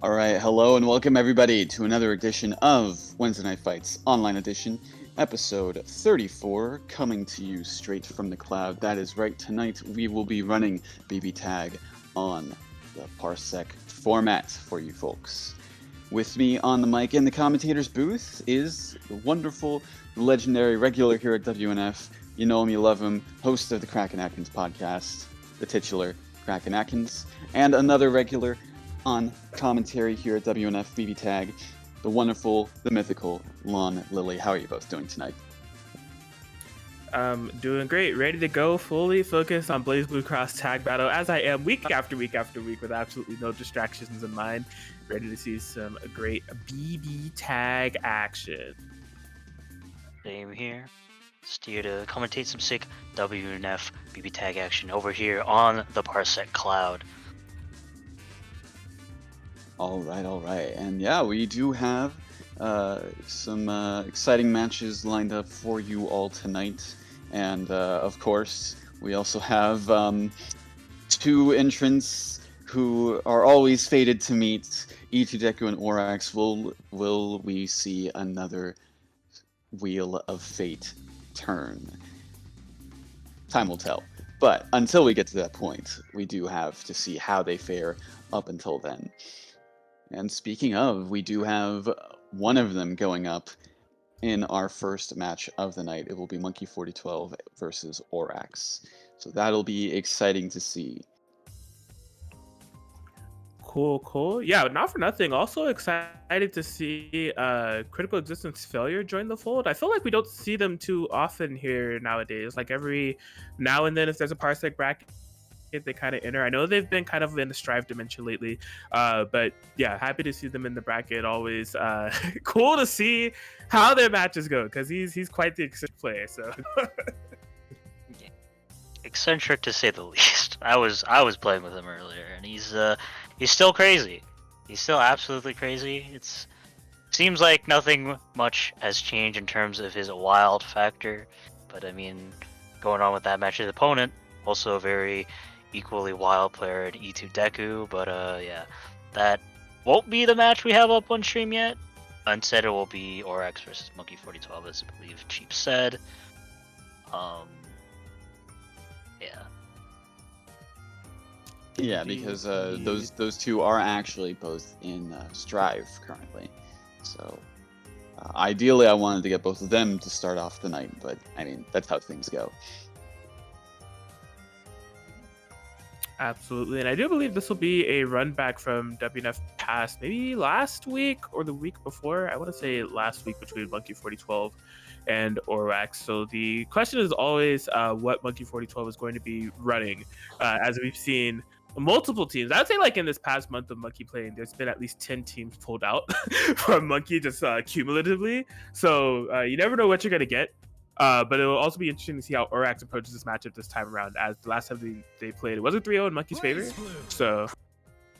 All right, hello and welcome everybody to another edition of Wednesday Night Fights Online Edition, episode 34, coming to you straight from the cloud. That is right, tonight we will be running BBTAG on the Parsec format for you folks. With me on the mic in the commentator's booth is the wonderful, legendary regular here at WNF. You know him, you love him, host of the Kraken Atkins podcast, the titular Kraken Atkins, and another regular on commentary here at WNF BBTAG, the wonderful, the mythical Lon Lily. How are you both doing tonight? Doing great, ready to go, fully focused on Blaze Blue Cross tag battle as I am week after week after week with absolutely no distractions in mind. Ready to see some great BB tag action. Same here. Just here to commentate some sick WNF BB tag action over here on the Parsec Cloud. All right. And yeah, we do have some exciting matches lined up for you all tonight. And of course, we also have two entrants who are always fated to meet. Deku and Orax. Will we see another Wheel of Fate turn? Time will tell. But until we get to that point, we do have to see how they fare up until then. And speaking of, we do have one of them going up in our first match of the night. It will be Monkey 4012 versus Orax. So that'll be exciting to see. Cool. Yeah, not for nothing. Also excited to see Critical Existence Failure join the fold. I feel like we don't see them too often here nowadays. Like every now and then, if there's a Parsec bracket, they kind of enter. I know they've been kind of in the Strive dimension lately, but yeah, happy to see them in the bracket. Always cool to see how their matches go because he's quite the eccentric player. So Eccentric to say the least. I was playing with him earlier, and he's still crazy. He's still absolutely crazy. It seems like nothing much has changed in terms of his wild factor, but I mean, going on with that match, his opponent also a very equally wild player in E2 Deku, but yeah, that won't be the match we have up on stream yet. Instead, it will be Orax versus Monkey 4012, as I believe Cheap said. Yeah, because those two are actually both in Strive currently. So ideally, I wanted to get both of them to start off the night, but I mean, that's how things go. absolutely, and I do believe this will be a run back from WNF past, maybe last week or the week before. I want to say last week between Monkey 4012 and Orax. So the question is always what Monkey 4012 is going to be running, as we've seen multiple teams. I'd say like in this past month of Monkey playing, there's been at least 10 teams pulled out from Monkey just cumulatively. So you never know what you're going to get. But it will also be interesting to see how Orax approaches this matchup this time around, as the last time they played, it was a 3-0 in Monkey's favor. So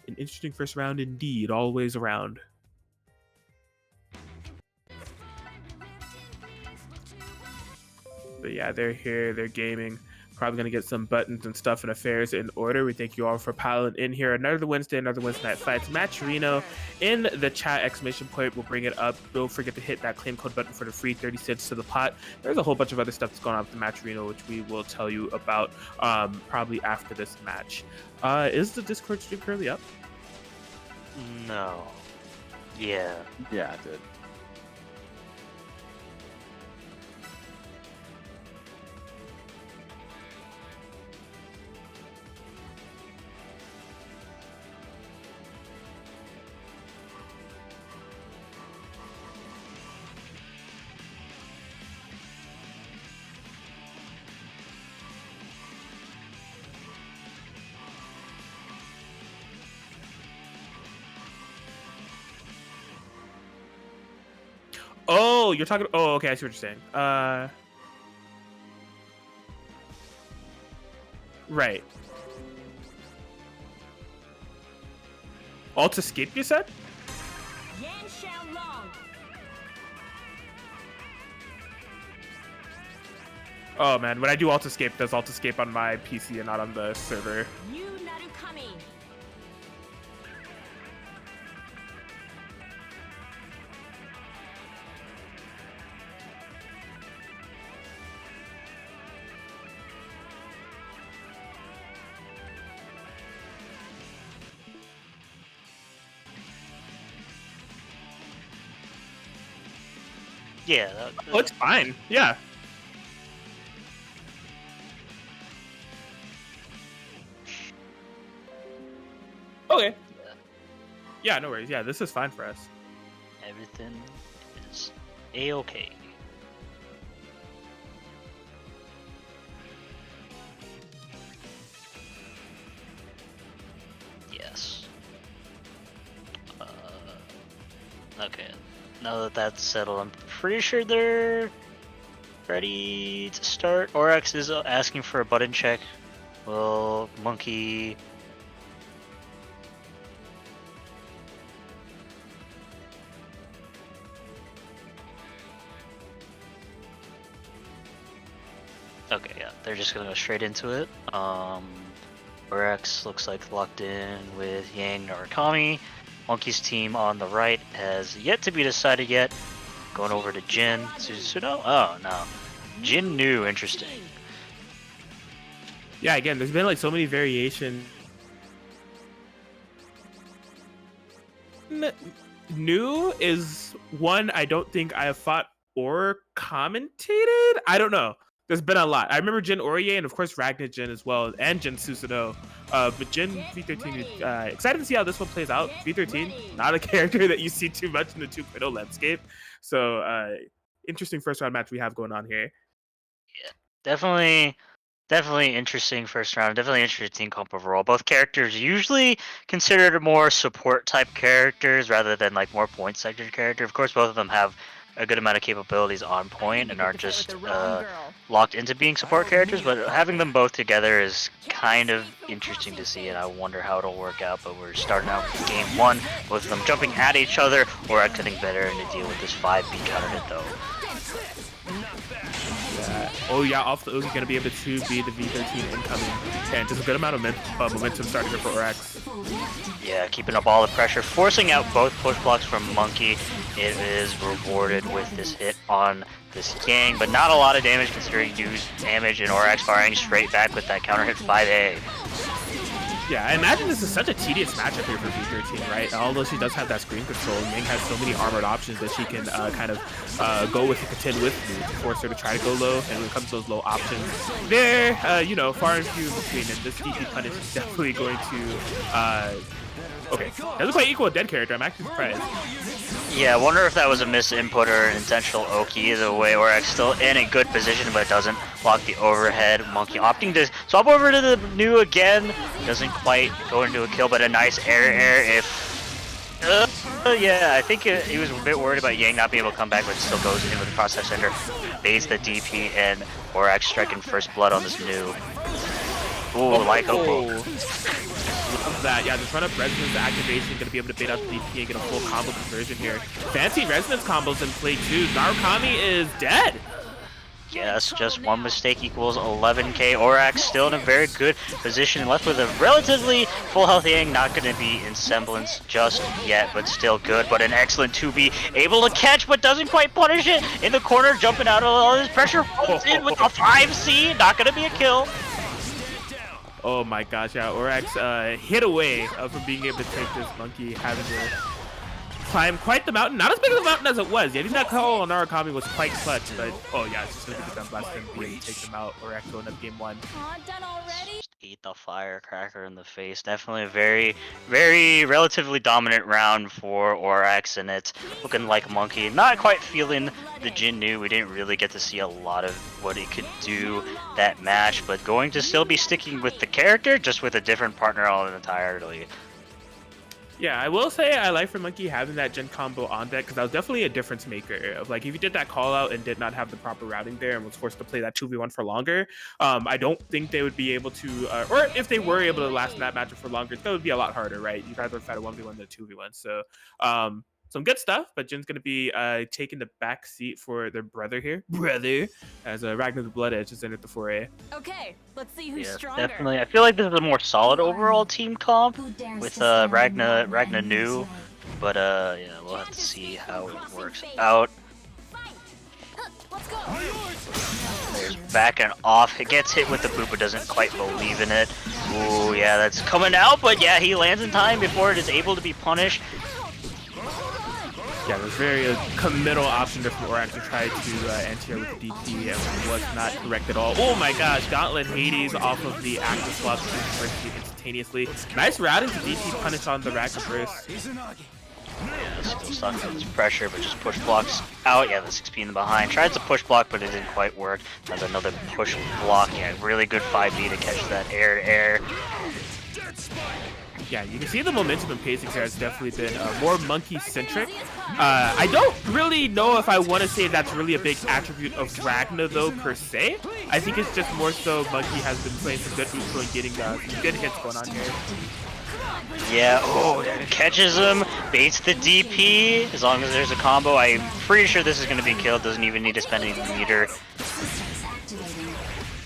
an interesting first round indeed, all ways around. But yeah, they're here, they're gaming. Probably going to get some buttons and stuff and affairs in order. We thank you all for piling in here. Another Wednesday Night Fights. Match Reno in the chat, exclamation point. We'll bring it up. Don't forget to hit that claim code button for the free 30 cents to the pot. There's a whole bunch of other stuff that's going on with the Match Reno, which we will tell you about probably after this match. Is the Discord stream currently up? No. Yeah. Yeah, it did. Oh, you're talking. Oh, okay. I see what you're saying. Right. Alt escape, you said? Oh man, when I do alt escape, does alt escape on my PC and not on the server. Yeah. Oh, it's fine. Yeah. Okay. Yeah, no worries. Yeah, this is fine for us. Everything is a-okay. Yes. Okay. Now that that's settled, I'm pretty sure they're ready to start. Oryx is asking for a button check. Well, Monkey... Okay, yeah, they're just gonna go straight into it. Oryx looks like locked in with Yang Narukami. Monkey's team on the right has yet to be decided yet. Going over to Jin. Susuno? Oh, no. Jin New, interesting. Yeah, again, there's been like so many variations. New is one I don't think I have fought or commentated. I don't know. There's been a lot. I remember Jin Orie and of course Ragnar Jin as well, and Jin Susanoo. But Jin V13, excited to see how this one plays out. V13, not a character that you see too much in the 2.0 landscape. So interesting first round match we have going on here. Yeah, definitely interesting first round. Definitely interesting comp overall. Both characters usually considered more support type characters rather than like more point sector character. Of course, both of them have a good amount of capabilities on point and aren't just locked into being support characters, but having them both together is kind of interesting to see, and I wonder how it'll work out. But we're starting out with game one, both of them jumping at each other, or at getting better and to deal with this 5B counter hit though. Oh yeah, off the Oogie gonna be able to be the V13 incoming, and just a good amount of momentum starting here for Oryx. Yeah, keeping up all the pressure, forcing out both push blocks from Monkey. It is rewarded with this hit on this Yang, but not a lot of damage considering used damage, and Oryx firing straight back with that counter hit 5A. Yeah, I imagine this is such a tedious matchup here for V13, right? Although she does have that screen control, Yang has so many armored options that she can kind of go with and contend with to force her to try to go low. And when it comes to those low options, they're, you know, far and few in between. And this DP punish is definitely going to, okay, doesn't quite equal a dead character. I'm actually surprised. Yeah, I wonder if that was a misinput or an intentional Oki. Either way, Oryx still in a good position, but doesn't block the overhead. Monkey opting to swap over to the new again. Doesn't quite go into a kill, but a nice air if... yeah, I think he was a bit worried about Yang not being able to come back, but still goes in with the process center. Baits the DP, and Oryx striking first blood on this new. Ooh, like Opal. Love that. Yeah, just run up Resonance activation, gonna be able to bait out the DP and get a full combo conversion here. Fancy Resonance combos in play too. Narukami is dead. Yes, just one mistake equals 11k. Oryx still in a very good position, left with a relatively full health Yang, not going to be in semblance just yet, but still good. But an excellent 2B, able to catch, but doesn't quite punish it. In the corner, jumping out of all his pressure, rolls in with a 5C, not going to be a kill. Oh my gosh, yeah, Oryx hit away from being able to take this Monkey, having to climb quite the mountain. Not as big of a mountain as it was. Yeah, that call on Narukami was quite clutch, but oh yeah, it's just gonna be the gun blast and be able to take them out. Oryx going up game one. Done already? Eat the firecracker in the face. Definitely a very relatively dominant round for Oryx, and it's looking like Monkey not quite feeling the Jin New. We didn't really get to see a lot of what it could do that match, but going to still be sticking with the character, just with a different partner all entirely. Yeah, I will say I like for Monkey having that gen combo on deck, because that was definitely a difference maker. Of like, if you did that call out and did not have the proper routing there and was forced to play that 2v1 for longer, I don't think they would be able to, or if they were able to last in that matchup for longer, that would be a lot harder, right? You'd rather fight a 1v1 than a 2v1. So, some good stuff, but Jin's going to be taking the back seat for their brother here. As Ragnar the Blood Edge has entered the foray. Okay, let's see who's stronger. Definitely. I feel like this is a more solid overall team comp with Ragnar New, but yeah, we'll have to see how it works out. Let's go. There's back and off. It gets hit with the boot, but doesn't quite believe in it. Ooh, yeah, that's coming out, but yeah, he lands in time before it is able to be punished. Yeah, there's very committal option there from Orax to try to anti-air with the DP, and was not correct at all. Oh my gosh, Gauntlet Hades off of the active swap instantaneously. Nice routing to DP punish on the rack reverse. Yeah, still stuck with his pressure, but just push blocks out. Yeah, the 6P in the behind. Tried to push block, but it didn't quite work. There's another push block. Yeah, really good 5B to catch that air-to-air. Yeah, you can see the momentum and pacing here has definitely been more monkey-centric. I don't really know if I want to say that's really a big attribute of Ragnar, though, per se. I think it's just more so Monkey has been playing some good neutral and getting some good hits going on here. Yeah, oh, catches him, baits the DP. As long as there's a combo, I'm pretty sure this is going to be killed. Doesn't even need to spend any meter.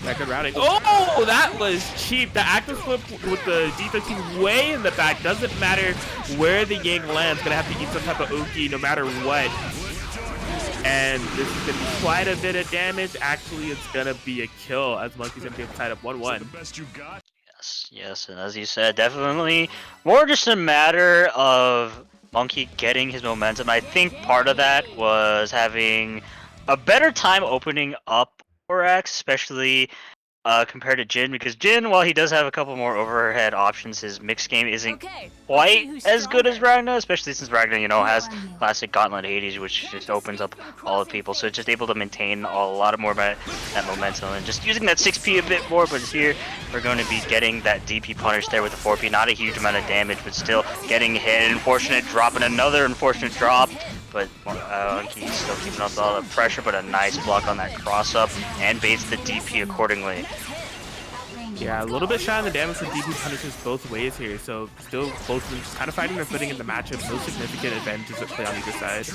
That good routing. Oh, that was cheap. The active flip with the D13 way in the back. Doesn't matter where the Yang lands. Gonna have to eat some type of Oki no matter what. And this is gonna be quite a bit of damage. Actually, it's gonna be a kill as Monkey's gonna be able to tie up 1-1. Yes, and as you said, definitely more just a matter of Monkey getting his momentum. I think part of that was having a better time opening up Orax, especially compared to Jin, because Jin, while he does have a couple more overhead options, his mixed game isn't quite as good as Ragnar, especially since Ragnar, you know, has classic Gauntlet Hades, which just opens up all the people, so it's just able to maintain a lot of more that momentum, and just using that 6P a bit more, but here we're going to be getting that DP punish there with the 4P, not a huge amount of damage, but still getting hit, unfortunate drop, and another unfortunate drop. But he's still keeping up all the pressure, but a nice block on that cross-up, and baits the DP accordingly. Yeah, a little bit shy on the damage, but DP punishes both ways here, so still both of them just kind of fighting their footing in the matchup. No significant advantages at play on either side.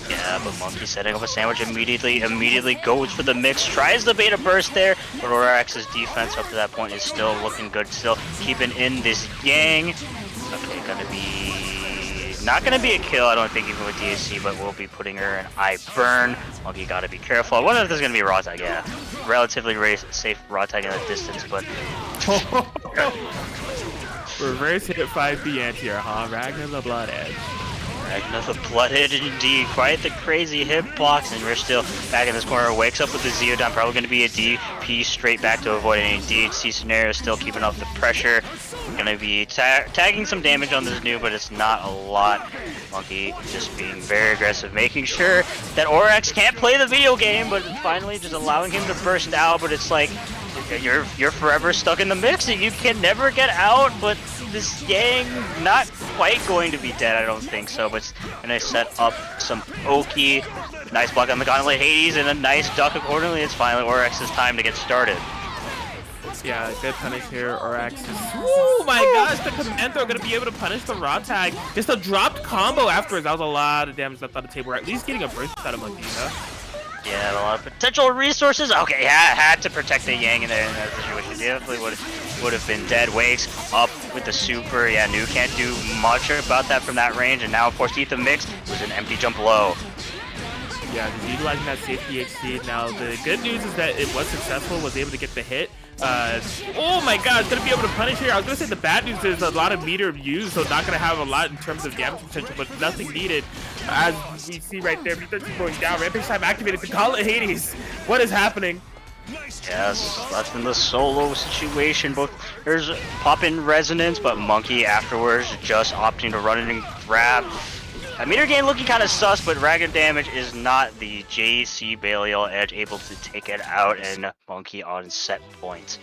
Yeah, but Monkey setting up a sandwich immediately goes for the mix, tries the beta burst there, but Orax's defense up to that point is still looking good, still keeping in this Yang. Okay, not gonna be a kill, I don't think, even with DAC, but we'll be putting her in eye burn. Monkey gotta be careful. I wonder if there's gonna be a raw tag. Yeah, relatively safe raw tag in the distance, but reverse hit 5B anti-air, huh? Ragnar the Blood Edge. Ragnar the Blooded indeed. Quite the crazy hitbox, and we're still back in this corner. Wakes up with the Zeodon. Probably going to be a DP straight back to avoid any DHC scenario. Still keeping up the pressure. Going to be tagging some damage on this new, but it's not a lot. Monkey just being very aggressive, making sure that Orax can't play the video game, but finally just allowing him to burst out. But it's like you're forever stuck in the mix, and you can never get out. But this Yang not quite going to be dead, I don't think so, but it's gonna set up some Oki. Nice block on the Gauntlet Hades and a nice duck accordingly. It's finally Orax's time to get started. Yeah, good punish here. Orax is... Oh my gosh, the Commando are gonna be able to punish the raw tag. Just a dropped combo afterwards. That was a lot of damage left on the table. Or at least getting a burst out of Monkey, you know? Yeah, a lot of potential resources. Okay, had to protect the Yang in that situation. Definitely would have been dead. Wakes up with the super. Yeah, Nu can't do much about that from that range. And now, of course, Ethan Mix was an empty jump low. Yeah, he's utilizing that safety HC. Now, the good news is that it was successful, was able to get the hit. Oh my god, gonna be able to punish here. I was gonna say the bad news is a lot of meter used, so not gonna have a lot in terms of damage potential, but nothing needed. As we see right there, B13 going down. Rampage time activated to call it Hades. What is happening? Yes, that's in the solo situation. Both there's pop-in resonance, but Monkey afterwards just opting to run in and grab. Meter gain looking kind of sus, but Ragnar damage is not the JC Balial Edge able to take it out, and Monkey on set point.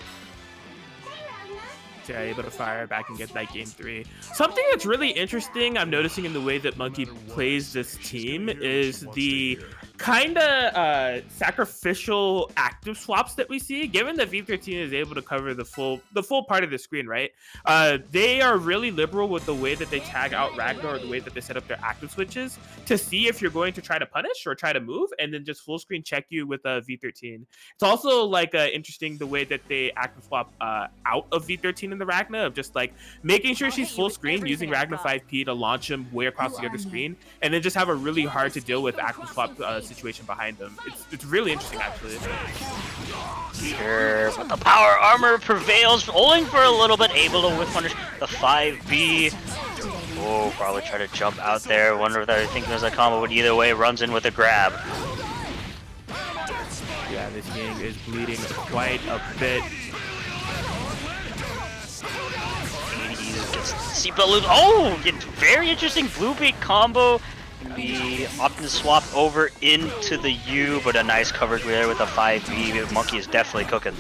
Yeah, able to fire back and get that game 3. Something that's really interesting I'm noticing in the way that Monkey plays this team is the kind of sacrificial active swaps that we see. Given that V13 is able to cover the full part of the screen, right? They are really liberal with the way that they tag out Ragnar, or the way that they set up their active switches to see if you're going to try to punish or try to move, and then just full screen check you with V13. It's also like interesting the way that they active swap out of V13 in the Ragnar, of just like making sure she's full screen, using Ragnar 5P to launch him way across the other screen, and then just have a really hard to deal with active swap situation behind them. It's really interesting, actually. Sure, but the power armor prevails, only for a little bit, able to whiff punish the 5B. Oh, probably try to jump out there. Wonder if they're thinking there's a combo, but either way, runs in with a grab. Yeah, this gang is bleeding quite a bit. Seatbelt loop. Oh, it's very interesting blue bait combo. Can be opting to swap over into the U, but a nice coverage there with a 5B. Monkey is definitely cooking.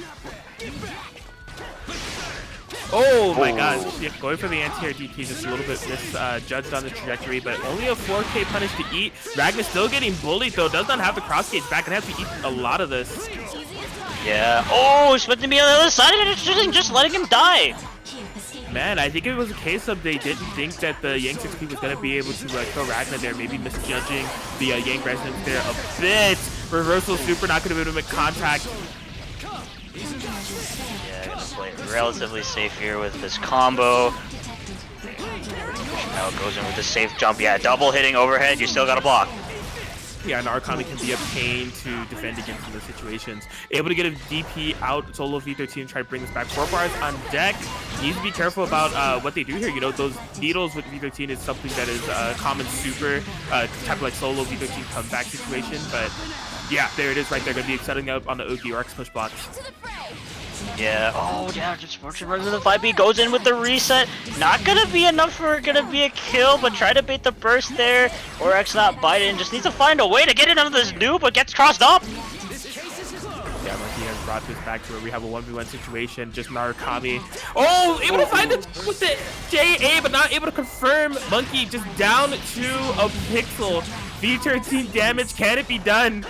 Oh my gosh, yeah, going for the anti-air DP, just a little bit misjudged on the trajectory, but only a 4K punish to eat. Ragnar still getting bullied though, does not have the cross gauge back and has to eat a lot of this. Yeah. Oh, he's supposed to be on the other side of it, just letting him die. Man, I think it was a case of they didn't think that the Yang 6P was going to be able to kill Ragnar there, maybe misjudging the Yang resonance there a bit. Reversal super not going to be able to make contact. Yeah, gonna play it relatively safe here with this combo. Now it goes in with the safe jump. Yeah, double hitting overhead, you still got to block. Yeah, Narukami can be a pain to defend against in those situations. Able to get a DP out, solo V13, try to bring this back. 4 bars on deck. Needs to be careful about what they do here. You know, those needles with V13 is something that is a common super type of like solo V13 comeback situation. But yeah, there it is right there. Going to be setting up on the Ogi or X push blocks. Yeah, oh yeah, just runs into the 5B, goes in with the reset. Not gonna be enough for it, gonna be a kill, but try to bait the burst there. Or X not bite in, just needs to find a way to get it under this new, but gets crossed up. Yeah, Monkey has brought this back to where we have a 1v1 situation, just Narukami. Oh, able to find it with the JA, but not able to confirm. Monkey just down to a pixel. V13 damage, can it be done?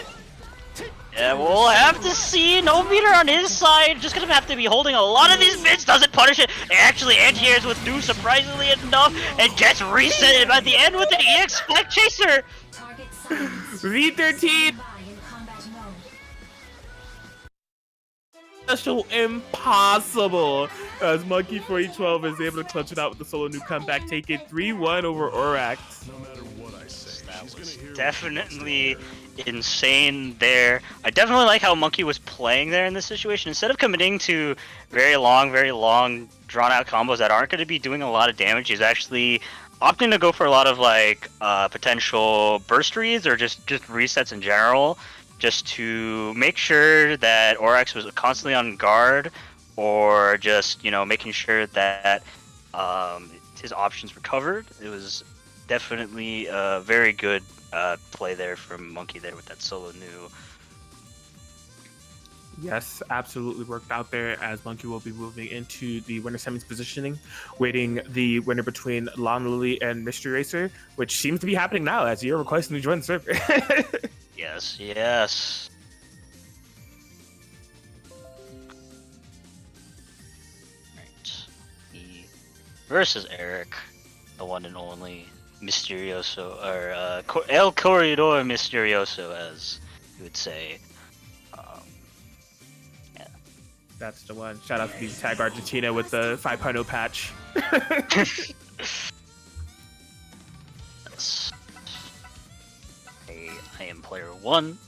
Yeah, we'll have to see. No meter on his side. Just gonna have to be holding a lot of these mids. Doesn't punish it. Actually, anti-airs with new, surprisingly enough, and gets reset at the end with an EX Spike Chaser. V13. Special impossible as Monkey 4012 is able to clutch it out with the solo new comeback, take it 3-1 over Orax. That was definitely insane there. I definitely like how Monkey was playing there in this situation. Instead of committing to very long, drawn out combos that aren't going to be doing a lot of damage, he's actually opting to go for a lot of like potential burst reads or just resets in general, just to make sure that Orax was constantly on guard, or just, you know, making sure that his options were covered. It was definitely a very good play there from Monkey there with that solo new. Yes, absolutely worked out there, as Monkey will be moving into the winner semis positioning, waiting the winner between Lon Lily and Mystery Racer, which seems to be happening now as you're requesting to join the server. Yes. Right. He versus Eric, the one and only Misterioso, or El Corredor Misterioso, as you would say. Yeah. That's the one. Shout out to BBTAG Argentina with the 5.0 patch. Yes. I am player 1.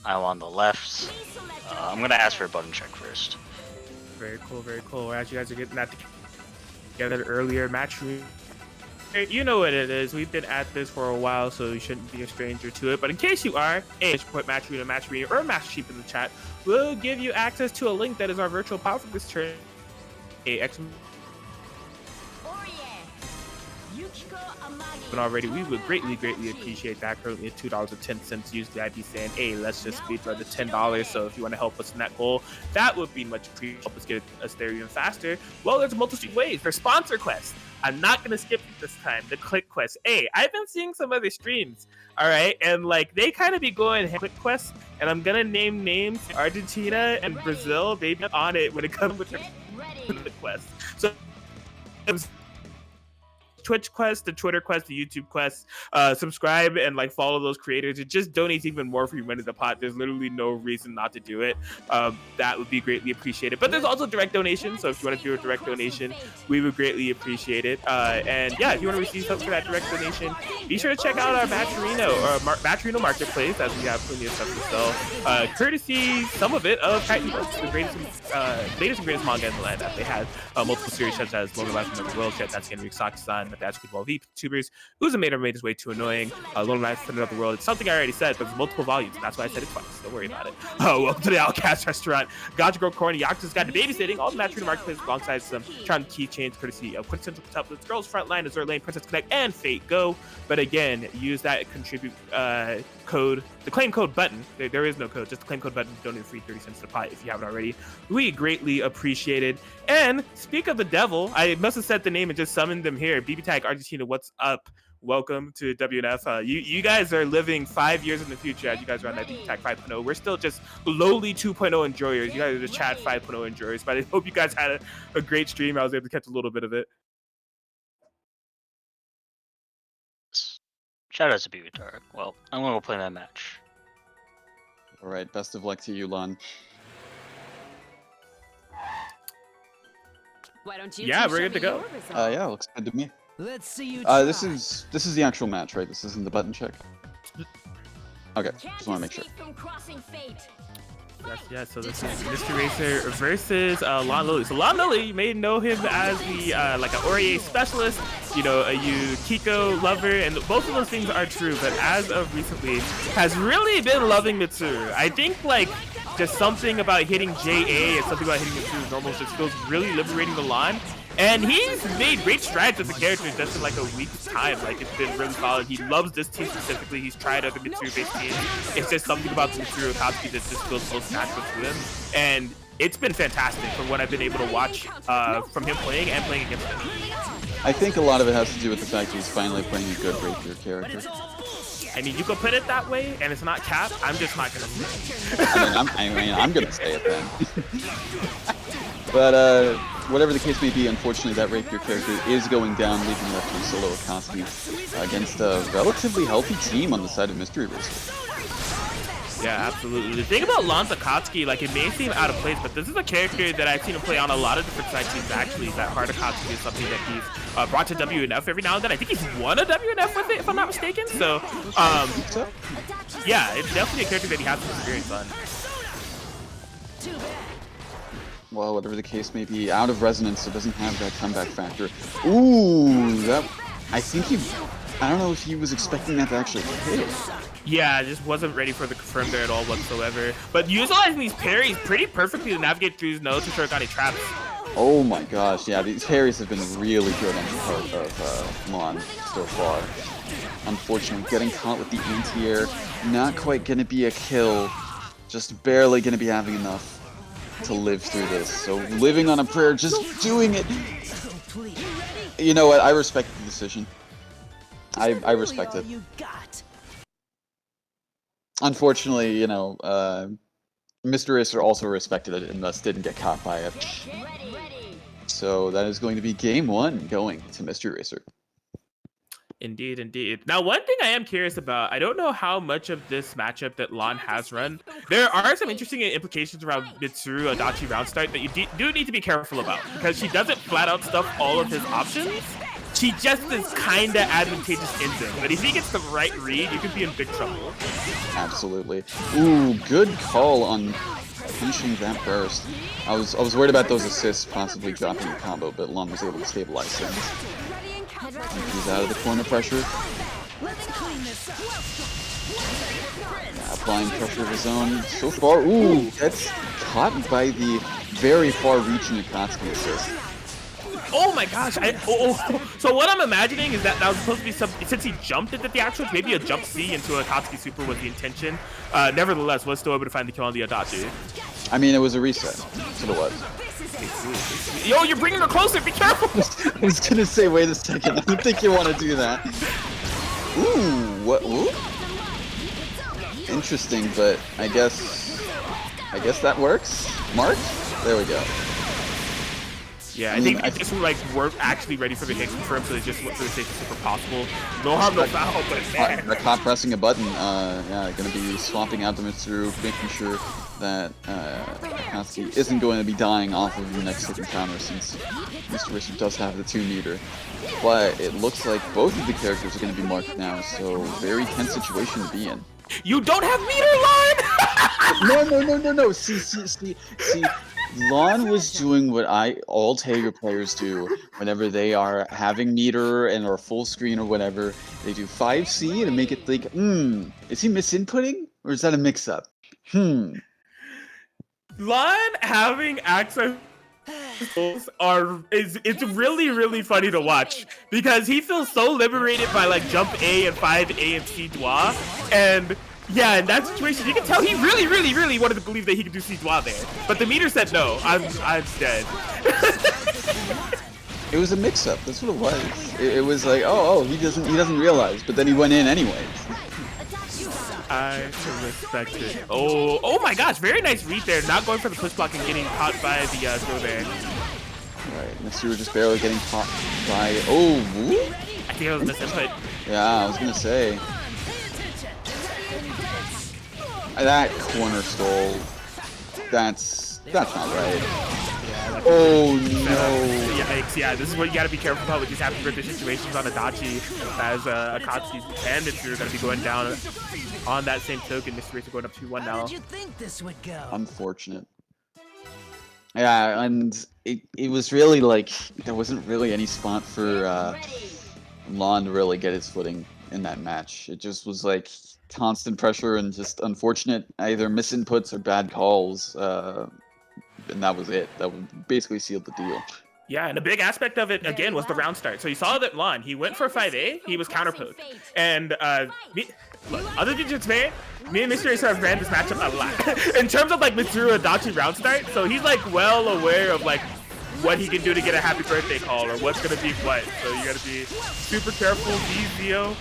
I'm on the left. I'm gonna ask for a button check first. Very cool, very cool. As you guys are getting that together earlier, match room. You know what it is. We've been at this for a while, so you shouldn't be a stranger to it. But in case you are, put match arena, or match sheep in the chat. We'll give you access to a link that is our virtual power for this turn. Already, we would greatly appreciate that. Currently at $2.10. Use the ID saying, hey, let's just speed run to $10. So if you want to help us in that goal, that would be much appreciated. Help us get us there even faster. Well, there's multiple ways. There's sponsor quests. I'm not gonna skip it this time. The click quest. Hey, I've been seeing some other streams, all right, and like they kind of be going click quests, and I'm gonna name names. Argentina and Brazil, they've been on it when it comes to click quests. So Twitch quest, the Twitter quest, the YouTube quest, subscribe and like follow those creators. It just donates even more for your money in the pot. There's literally no reason not to do it. That would be greatly appreciated. But there's also direct donation, so if you want to do a direct donation, we would greatly appreciate it. And yeah, if you want to receive something for that direct donation, be sure to check out our Matcherino or Matcherino marketplace, as we have plenty of stuff to sell. Courtesy, some of it, of Titan Books, the latest and greatest manga in the land. That they have multiple series such as Logan Life from the World Ship, that's Henry Sakusan, the actually involve VTubers. Uzumate made his way too annoying. Little Knife Defender of the World. It's something I already said, but there's multiple volumes, and that's why I said it twice. Don't worry about it. Welcome to the Outcast Restaurant. Gacha Girl Corny, Yakuza's Guide to Babysitting, all the match in the marketplace alongside some charm keychains courtesy of Quintessential Tuplets, Girls Frontline, Azure Lane, Princess Connect, and Fate Go. But again, use that contribute code, the claim code button. There is no code, just the claim code button. Donate free 30 cents to the pot if you haven't already. We greatly appreciate it. And speak of the devil, I must have said the name and just summoned them here. BBTAG Argentina, what's up? Welcome to WNF. You guys are living 5 years in the future as you guys are on that BBTAG 5.0. We're still just lowly 2.0 enjoyers. You guys are the Chad 5.0 enjoyers. But I hope you guys had a great stream. I was able to catch a little bit of it. Shout out to BBTAG. Well, I'm gonna go play my match. All right, best of luck to you, Lon. Why don't you Yeah, two we're show good to me go. your resolve? Yeah, looks good to me. Let's see you This is the actual match, right? This isn't the button check. Okay, just want to make sure. Can't escape from crossing fate. Yes. So this is Mr. Racer versus Lon Lily. So Lon Lily, you may know him as the like an Aurier specialist, you know, a Yukiko lover, and both of those things are true. But as of recently, has really been loving Mitsuru. I think like just something about hitting JA and something about hitting Mitsuru's normals just feels really liberating to Lon. And he's made great strides with the character just in like a week's time. Like, it's been really solid. He loves this team specifically. He's tried other Mitsuru-based teams. It's just something about Mitsuru Akatsuki that just feels most natural to him. And it's been fantastic from what I've been able to watch from him playing and playing against him. I think a lot of it has to do with the fact that he's finally playing a good rapier character. I mean, you could put it that way, and it's not cap. I'm just not gonna say it. I'm gonna say it then. But whatever the case may be, unfortunately, that rapier character is going down, leaving left to solo Akatsuki against a relatively healthy team on the side of Mystery Racer. Yeah, absolutely. The thing about Lon Akatsuki, like, it may seem out of place, but this is a character that I've seen him play on a lot of different side teams, actually. That hard Akatsuki is something that he's brought to WNF every now and then. I think he's won a WNF with it, if I'm not mistaken. So, yeah, it's definitely a character that he has some experience on. Well, whatever the case may be, out of resonance, so doesn't have that comeback factor. Ooh, that... I don't know if he was expecting that to actually hit. Yeah, I just wasn't ready for the confirm there at all whatsoever. But utilizing these parries pretty perfectly to navigate through his nose to Shurikani traps. Oh my gosh, yeah, these parries have been really good on the part of Lon so far. Unfortunately, getting caught with the anti-air, not quite gonna be a kill, just barely gonna be having enough to live through this. So living on a prayer, just doing it. You know what, I respect the decision. I respect it. Unfortunately, you know, Mr. Racer also respected it and thus didn't get caught by it. So that is going to be game one going to Mr. Racer. Indeed, indeed. Now, one thing I am curious about, I don't know how much of this matchup that Lon has run. There are some interesting implications around Mitsuru Adachi round start that you do need to be careful about, because she doesn't flat out stuff all of his options. She just is kind of advantageous in them. But if he gets the right read, you could be in big trouble. Absolutely. Ooh, good call on finishing that burst. I was worried about those assists possibly dropping the combo, but Lon was able to stabilize things. He's out of the corner pressure. Yeah, applying pressure of his own. So far, ooh, gets caught by the very far-reaching Akatsuki assist. Oh my gosh! So what I'm imagining is that was supposed to be since he jumped it at the actual, maybe a jump C into a Akatsuki super was the intention. Nevertheless, was still able to find the kill on the Adachi. I mean, it was a reset. That's what it was. Yo, you're bringing her closer. Be careful. I was gonna say, wait a second. I don't think you want to do that. Ooh, what? Ooh? Interesting, but I guess that works. Mark? There we go. Yeah, I think they just like weren't actually ready for the hit confirm, so they just went for the safest super possible. No harm, no foul, but man. They're caught pressing a button. Yeah, gonna be swapping out the Mitsuru, making sure that Akatsuki isn't going to be dying off of the next hit encounter, since Mr. Racer does have the 2 meter. But it looks like both of the characters are going to be marked now, so very tense situation to be in. You don't have meter line! No. See. Lon was doing what all Tager players do whenever they are having meter and or full screen or whatever. They do 5C to make it think, is he misinputting or is that a mix-up? Lon having access it's really funny to watch because he feels so liberated by like jump A and 5A and C Dwa, and yeah, in that situation you can tell he really wanted to believe that he could do C Dwa there, but the meter said no. I'm dead. It was a mix-up. That's what it was. It was like, oh, he doesn't realize, but then he went in anyways. I can respect it. Oh my gosh, very nice read there. Not going for the push block and getting caught by the throw there. Right, Mitsuru just barely getting caught by. Oh, whoop. I think it was misinput. Yeah, I was gonna say that corner stole. That's not right. Oh no! Yeah, this is what you gotta be careful about with these happy birthday situations on Adachi, as Akatsuki and Mitsuru are gonna be going down on that same token. Mr. Racer going up 2-1 now. How did you think this would go? Unfortunate. Yeah, and it was really like there wasn't really any spot for Lon to really get his footing in that match. It just was like constant pressure and just unfortunate either misinputs or bad calls. And that was it. That basically sealed the deal. Yeah, and a big aspect of it, again, was the round start. So you saw that Lon, he went for 5A, he was counterpoked. And look, other than Japan, me and Mr. Racer have ran this matchup a lot. In terms of like Mitsuru Adachi round start, so he's like well aware of like what he can do to get a happy birthday call or what's going to be what. So you got to be super careful, Zio.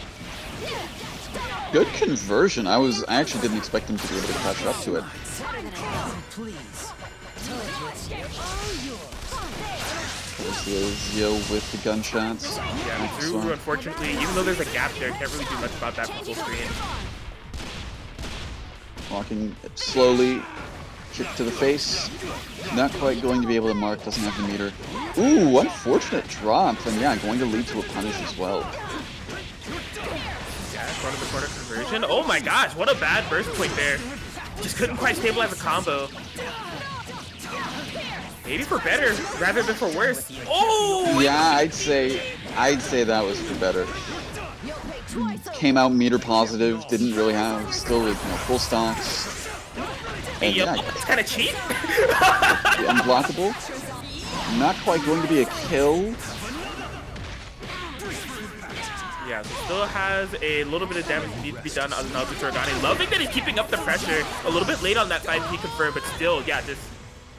Good conversion. I actually didn't expect him to be able to catch up to it. Please. Zio with the gunshots. Yeah, Mitsuru, unfortunately, even though there's a gap there, can't really do much about that from full screen. Walking slowly, kick to the face. Not quite going to be able to mark, doesn't have the meter. Ooh, unfortunate drop, and yeah, going to lead to a punish as well. Yeah, front of the corner conversion. Oh my gosh, what a bad burst point there. Just couldn't quite stabilize the combo. Maybe for better rather than for worse. Oh! Yeah, I'd say that was for better. Came out meter positive, didn't really have still full stocks. And Yep, yeah, it's kind of cheap. unblockable. Not quite going to be a kill. Yeah, so still has a little bit of damage that needs to be done on Naoki Toragane. Loving that he's keeping up the pressure. A little bit late on that 5P confirm, but still, yeah, just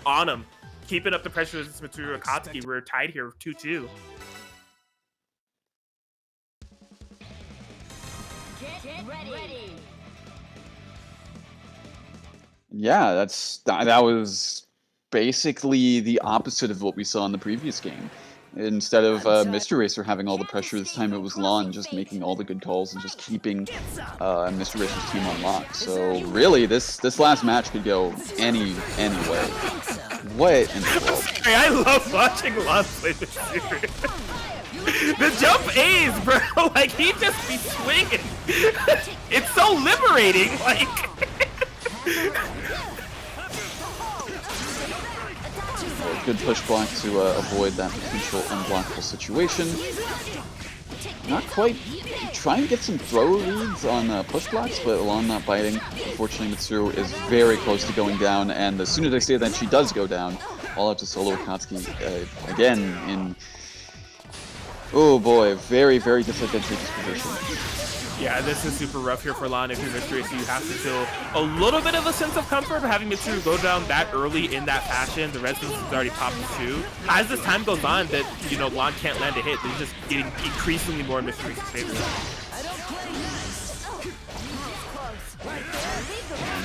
on him. Keeping up the pressure with Mitsuru Akatsuki. We're tied here 2-2. Get ready. Yeah, that was basically the opposite of what we saw in the previous game. Instead of Mr. Racer having all the pressure, this time it was Lon just making all the good calls and just keeping Mr. Racer's team on lock. So really, this last match could go any way. What in the world? Hey, I love watching Lon play this series. The jump A's, bro. Like, he just be swinging. It's so liberating. Like... Good push block to avoid that potential unblockable situation. Not quite trying to get some throw leads on push blocks, but Alon not biting. Unfortunately, Mitsuru is very close to going down, and as soon as I say that she does go down, all out to solo Akatsuki again in... Oh boy, very disadvantageous position. Yeah, this is super rough here for Lon. If you're Mr. Racer, you have to feel a little bit of a sense of comfort having Mitsuru go down that early in that fashion. The Resonance is already popped too. As this time goes on, that Lon can't land a hit. They're just getting increasingly more in Mr. Racer's favor.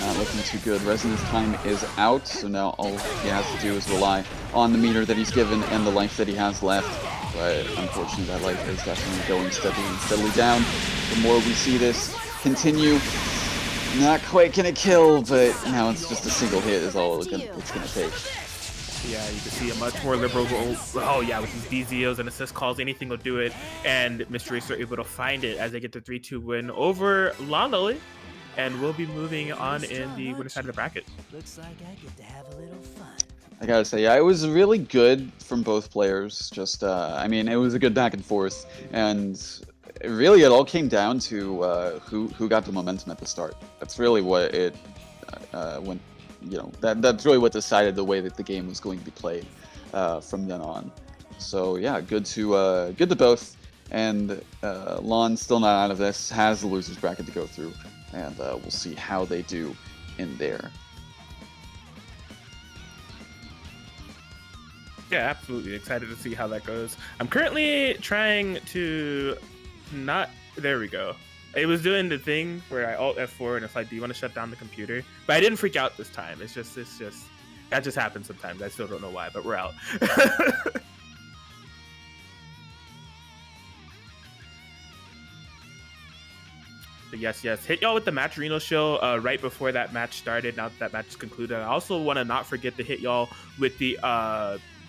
Not looking too good. Resonance time is out, so now all he has to do is rely on the meter that he's given and the life that he has left. But unfortunately, that life is definitely going steadily down. The more we see this continue, not quite gonna kill, but now it's just a single hit is all it's gonna take. Yeah, you can see a much more liberal role. Oh yeah, with these DZOs and assist calls, anything will do it. And Mr. Racer able to find it as they get the 3-2 win over Lon Loli. and we'll be moving on in the winner side of the bracket. Looks like I get to have a little fun. I gotta say, yeah, it was really good from both players. Just, I mean, it was a good back and forth, and really, it all came down to who got the momentum at the start. That's really what it went. You know, that's really what decided the way that the game was going to be played from then on. So yeah, good to both. And Lon still not out of this, has the losers bracket to go through, and we'll see how they do in there. Yeah, absolutely excited to see how that goes. I'm currently trying to not. There we go. It was doing the thing where I Alt F4 and it's like, do you want to shut down the computer? But I didn't freak out this time. It's just that just happens sometimes. I still don't know why, but we're out. But yes, hit y'all with the match Reno show right before that match started. Now that match is concluded, I also want to not forget to hit y'all with the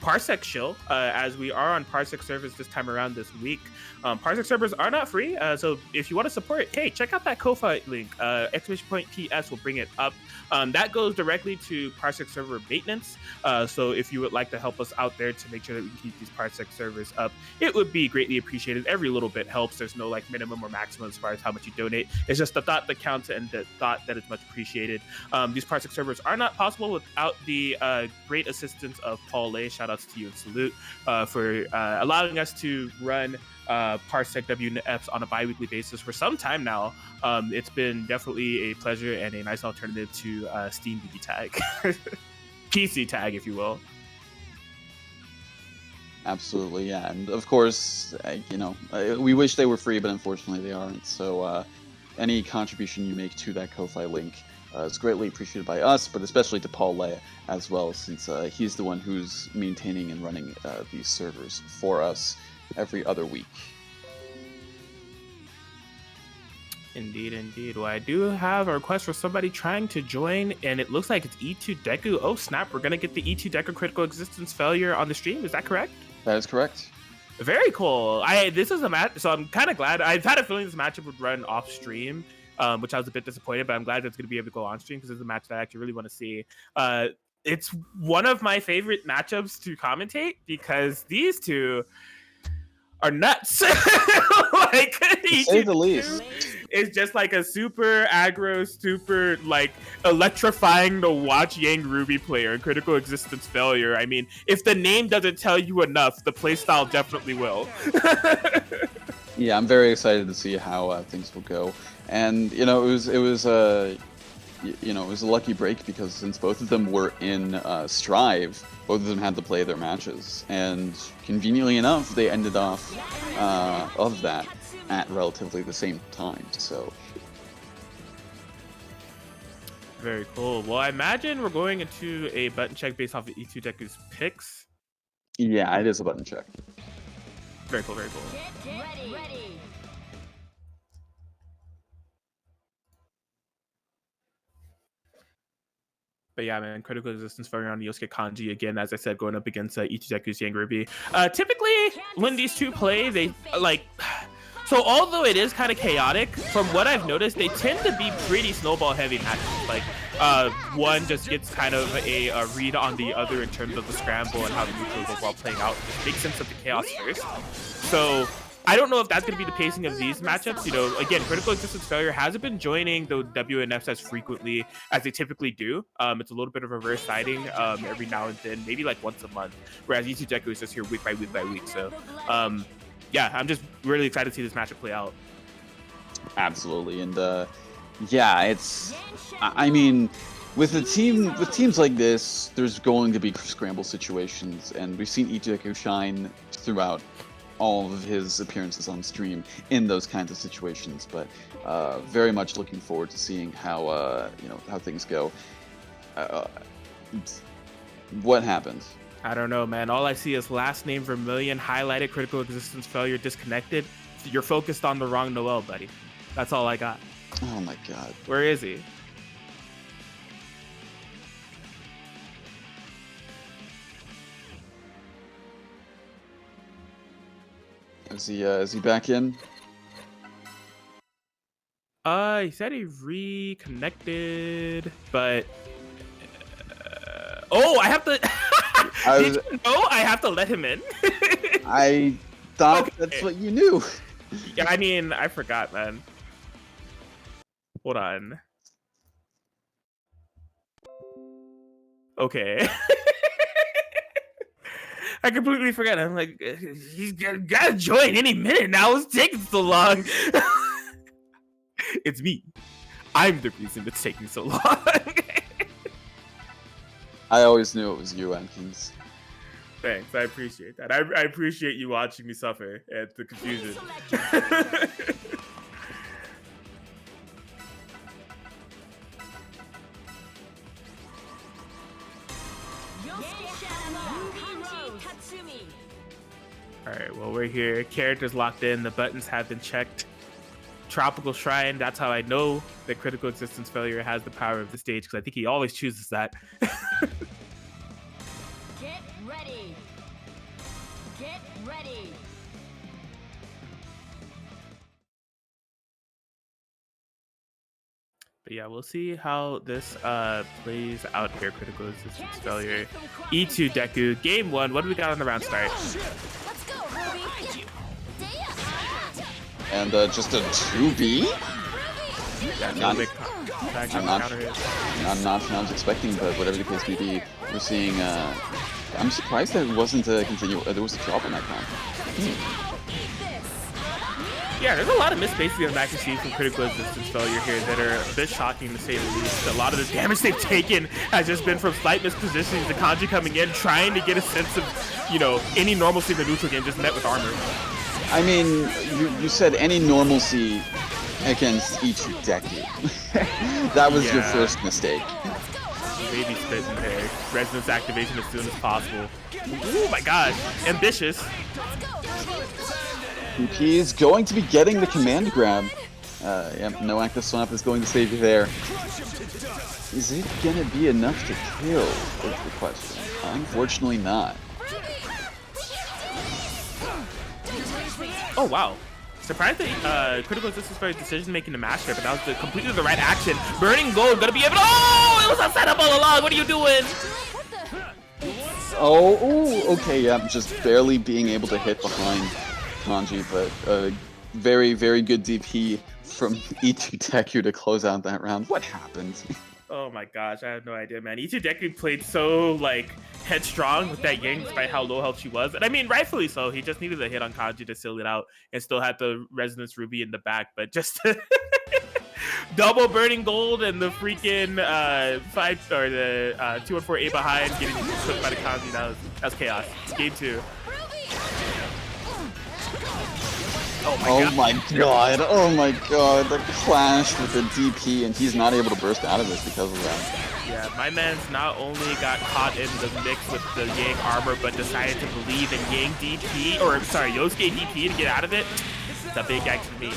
Parsec show, as we are on Parsec servers this time around this week. Parsec servers are not free, so if you want to support, hey, check out that Ko-Fi link. Exclamation point PS will bring it up. That goes directly to Parsec server maintenance. So if you would like to help us out there to make sure that we can keep these Parsec servers up, it would be greatly appreciated. Every little bit helps. There's no like minimum or maximum as far as how much you donate. It's just the thought that counts and the thought that is much appreciated. These Parsec servers are not possible without the great assistance of Paul Lay. Shout outs to you and salute for allowing us to run Parsec WNFs on a bi-weekly basis for some time now. It's been definitely a pleasure and a nice alternative to Steam BBTAG. PC tag, if you will. Absolutely, yeah. And of course, we wish they were free, but unfortunately they aren't. So any contribution you make to that Ko-Fi link is greatly appreciated by us, but especially to Paul Lea as well, since he's the one who's maintaining and running these servers for us every other week. Indeed. Well, I do have a request for somebody trying to join, and it looks like it's E2 Deku. Oh, snap. We're going to get the E2 Deku critical existence failure on the stream. Is that correct? That is correct. Very cool. This is a match, so I'm kind of glad. I've had a feeling this matchup would run off stream, which I was a bit disappointed, but I'm glad it's going to be able to go on stream because it's a match that I actually really want to see. It's one of my favorite matchups to commentate because these two are nuts. Like, to say the least. It's just like a super aggro, super like electrifying to watch Yang Ruby player, critical existence failure. I mean, if the name doesn't tell you enough, the playstyle definitely will. Yeah, I'm very excited to see how things will go. And it was a lucky break because since both of them were in Strive, both of them had to play their matches, and conveniently enough, they ended off of that at relatively the same time. So very cool. Well, I imagine we're going into a button check based off of E2 Deku's picks. yeah, it is a button check. Very cool. Get ready. But yeah, man, critical existence failure on Yosuke Kanji again, as I said, going up against Ichideku's Yang Ruby. Typically, when these two play, they like. So although it is kind of chaotic, from what I've noticed, they tend to be pretty snowball heavy matches. Like one just gets kind of a read on the other in terms of the scramble and how the neutrals overall playing out. It makes sense of the chaos first. So I don't know if that's going to be the pacing of these matchups. Again, critical existence failure hasn't been joining the WNFs as frequently as they typically do. It's a little bit of reverse siding every now and then, maybe like once a month, whereas E2 Deku is just here week by week. So yeah, I'm just really excited to see this matchup play out. Absolutely, and yeah, it's. I mean, with teams like this, there's going to be scramble situations, and we've seen Ichideku shine throughout all of his appearances on stream in those kinds of situations. But very much looking forward to seeing how how things go. What happened? I don't know, man. All I see is last name Vermilion, highlighted, critical existence failure, disconnected. You're focused on the wrong Noel, buddy. That's all I got. Oh my god. Where is he? Is he back in? He said he reconnected, but oh, I have to. Did you know I have to let him in? I thought Okay. that's what you knew. Yeah, I mean, I forgot, man. Hold on. Okay. I completely forgot. I'm like, he's gotta join any minute now. It's taking so long. It's me. I'm the reason it's taking so long. I always knew it was you, Atkins. Thanks, I appreciate that. I appreciate you watching me suffer at the confusion. Alright, well, we're here. Characters locked in. The buttons have been checked. Tropical Shrine, that's how I know that Critical Existence Failure has the power of the stage, because I think he always chooses that. Get ready. Get ready. But yeah, we'll see how this plays out here. Critical Existence Failure. E2 Deku. Game 1. What do we got on the round start? Let's go, Ruby. And just a 2B? Yeah, Not- big I'm not what I was expecting, but whatever the case may be, we're seeing. I'm surprised that it wasn't a continue. There was a drop on that count. Yeah, there's a lot of missed basically on the accuracy from Critical Existence Failure here that are a bit shocking to say the least. A lot of the damage they've taken has just been from slight mispositionings. The Kanji coming in, trying to get a sense of, you know, any normalcy in the neutral game, just met with armor. I mean, you said any normalcy against E2 Deku. That was your Yeah. first mistake. Baby spitting there. Resonance activation as soon as possible. Oh my god. Ambitious. He is going to be getting the command grab. Yeah, no active swap is going to save you there. Is it gonna be enough to kill? Is the question. Unfortunately not. Oh wow. Surprised that Critical Existence Failure decision making the match there, but that was completely the right action. Burning Gold gonna be able to. Oh! It was a setup all along. What are you doing? Oh, ooh, okay, yeah, just barely being able to hit behind Kanji, but very, very good DP from E2 Deku to close out that round. What happened? Oh my gosh, I have no idea, man. E2 Deku played so, like, headstrong with that Yang despite how low health she was. And I mean, rightfully so. He just needed a hit on Kanji to seal it out and still had the Resonance Ruby in the back. But just double Burning Gold and the freaking 214A behind getting clipped by the Kanji. That was chaos. Game 2. Oh my god, oh my god, the clash with the DP, and he's not able to burst out of this because of that. Yeah, my man's not only got caught in the mix with the Yang armor, but decided to believe in Yang DP, or sorry, Yosuke DP to get out of it. It's a big X for me.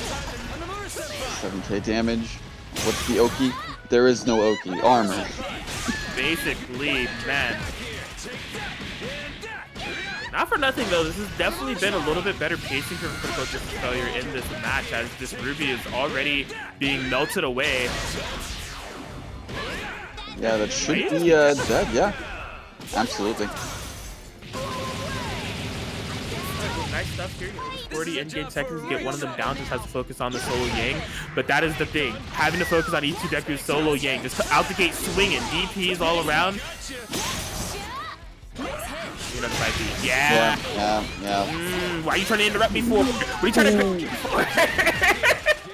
7k damage. What's the Oki? There is no Oki. Armor. Basically, man. Not for nothing though, this has definitely been a little bit better pacing from Critical Existence Failure in this match, as this Ruby is already being melted away. Yeah, that should be dead, yeah. Absolutely. Nice stuff here. 40 in-game seconds to get one of them down, just has to focus on the solo Yang. But that is the thing. Having to focus on E2 Deku's solo Yang. Just out the gate swinging. DPs all around. Yeah. Why are you trying to interrupt me for? What are you trying to interrupt me for?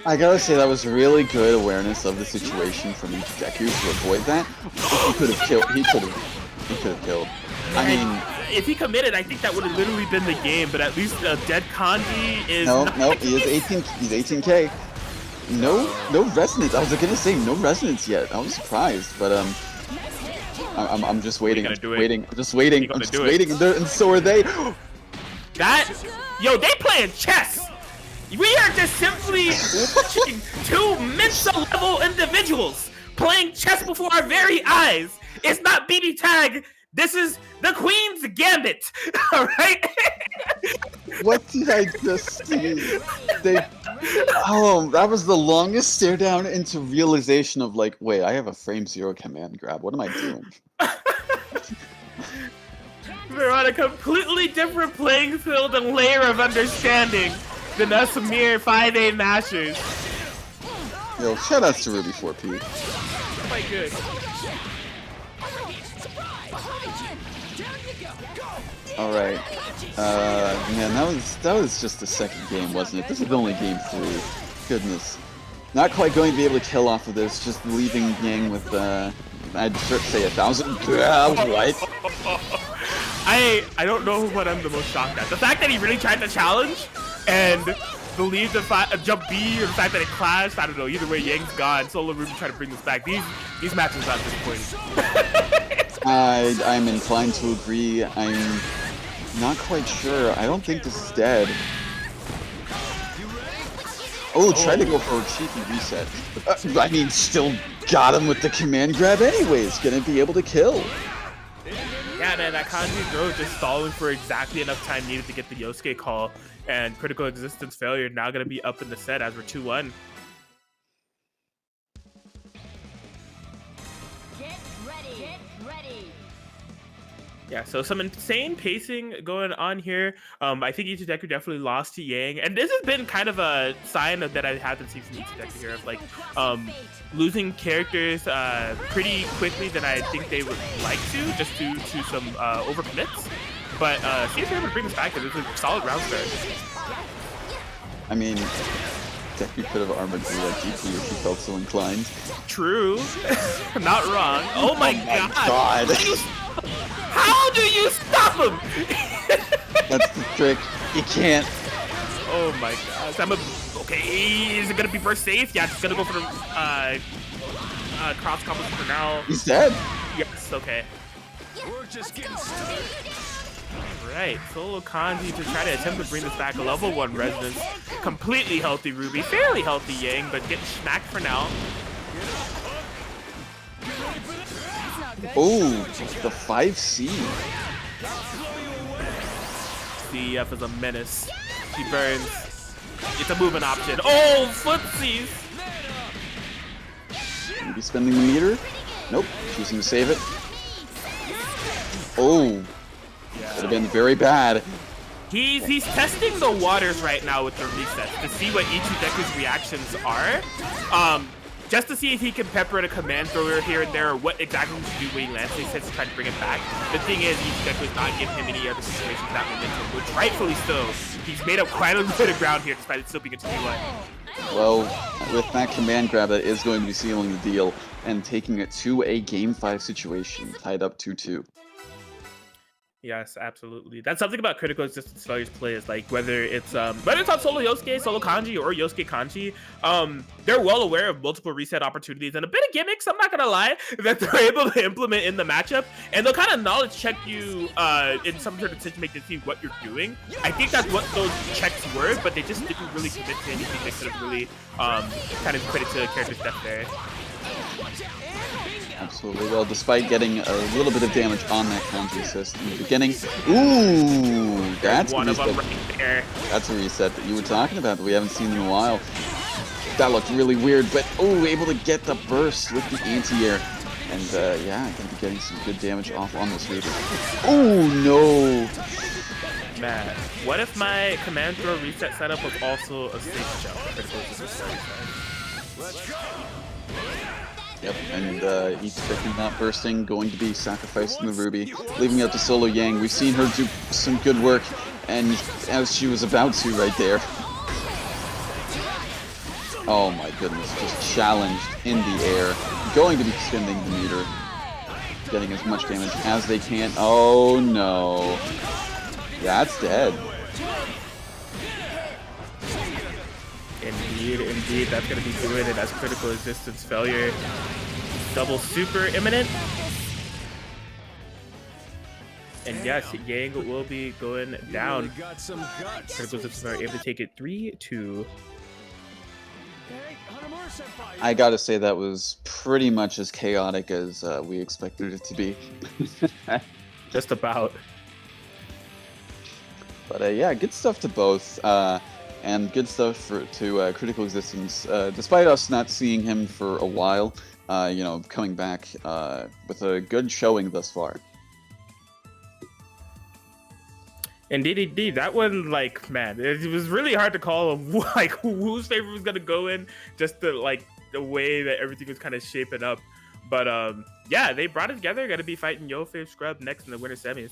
I gotta say, that was really good awareness of the situation from E2 Deku to avoid that. He could have killed. He could have killed. I mean, if he committed, I think that would have literally been the game. But at least dead Kanji is. no, he is 18. He's 18k. No resonance. I was gonna say no resonance yet. I was surprised, but I'm just waiting. I'm just waiting. And so are they. Yo, they playing chess. We are just simply watching two mental level individuals playing chess before our very eyes. It's not BB Tag. This is the Queen's Gambit. All right. What did I just see? They. Oh, that was the longest stare down into realization of like, wait, I have a frame zero command grab. What am I doing? We're on a completely different playing field and layer of understanding than us mere 5A mashers. Yo, shout outs to Ruby 4P. Quite good. All right, man, that was just the second game, wasn't it? This is only game 3. Goodness, not quite going to be able to kill off of this. Just leaving Yang with I'd say 1,000. What? I don't know what I'm the most shocked at. The fact that he really tried to challenge and believe the jump B, or the fact that it clashed. I don't know. Either way, Yang's gone. Solo Ruby trying to bring this back. These matches are disappointing. I'm inclined to agree. I'm not quite sure. I don't think this is dead. Oh, tried to go for a cheeky reset. I mean, still got him with the command grab anyways. Gonna be able to kill. Yeah, man, that Kanji throw just stalling for exactly enough time needed to get the Yosuke call, and critical existence failure now gonna be up in the set as we're 2-1. Get ready. Get ready. Yeah, so some insane pacing going on here. I think Ichideku definitely lost to Yang, and this has been kind of a sign that I haven't seen from Ichideku here of like losing characters pretty quickly than I think they would like to, just due to some overcommits. But see if they're able to bring this back, and it's a solid round start. I mean, Deku could have armored through that GP if he felt so inclined. True, not wrong. Oh my god! How do you stop him? That's the trick. You can't. Oh my gosh. Okay, is it gonna be burst safe? Yeah, it's gonna go for the cross combos for now. He's dead. Yes, okay. We're just getting started. Alright, Solo Kanji to try to attempt to bring this back. A level 1 resonance. Completely healthy Ruby, fairly healthy Yang, but getting smacked for now. Oh, the 5C. CF is a menace. She burns. It's a movement option. Oh, footsies! Maybe spending the meter? Nope, choosing to save it. Oh, could have been very bad. He's testing the waters right now with the resets to see what Ichideku's reactions are. Just to see if he can pepper in a command thrower here and there, or what exactly he should do when he lands resets to try to bring it back. The thing is, Ichideku is not giving him any other situations that momentum, which rightfully so. He's made up quite a bit of ground here despite it still being a 2v1. Well, with that command grab, that is going to be sealing the deal and taking it to a Game 5 situation, tied up 2-2. Yes, absolutely. That's something about critical existence failures play is like whether it's on solo Yosuke, solo Kanji, or Yosuke Kanji, they're well aware of multiple reset opportunities and a bit of gimmicks, I'm not gonna lie, that they're able to implement in the matchup, and they'll kind of knowledge check you in some sort of decision making to see what you're doing. I think that's what those checks were, but they just didn't really commit to anything that could have really kind of put it to the character's death there. Absolutely. Well, despite getting a little bit of damage on that Kanji assist in the beginning. Ooh, that's one of them right there. That's a reset that you were talking about that we haven't seen in a while. That looked really weird, but able to get the burst with the anti-air. And yeah, gonna be getting some good damage off on this Reaper. Oh no! Man, what if my command throw reset setup was also a safe jump? Critical resistance failure. Let's go. Yep, and Ichideku not bursting, going to be sacrificed in the Ruby, leaving out to solo Yang. We've seen her do some good work, and as she was about to right there. Oh my goodness, just challenged in the air, going to be spending the meter, getting as much damage as they can. Oh no, that's dead. Indeed, that's going to be doing it as critical existence failure. Double super imminent. And yes, Yang will be going down. Critical existence failure able to take it 3-2. I gotta say that was pretty much as chaotic as we expected it to be. Just about. But yeah, good stuff to both, and good stuff to Critical Existence. Despite us not seeing him for a while, coming back with a good showing thus far. Indeed. That one, like, man, it was really hard to call like whose favor was gonna go in, just the way that everything was kind of shaping up. But yeah, they brought it together. Gonna be fighting Yo-Fave Scrub next in the winter semis.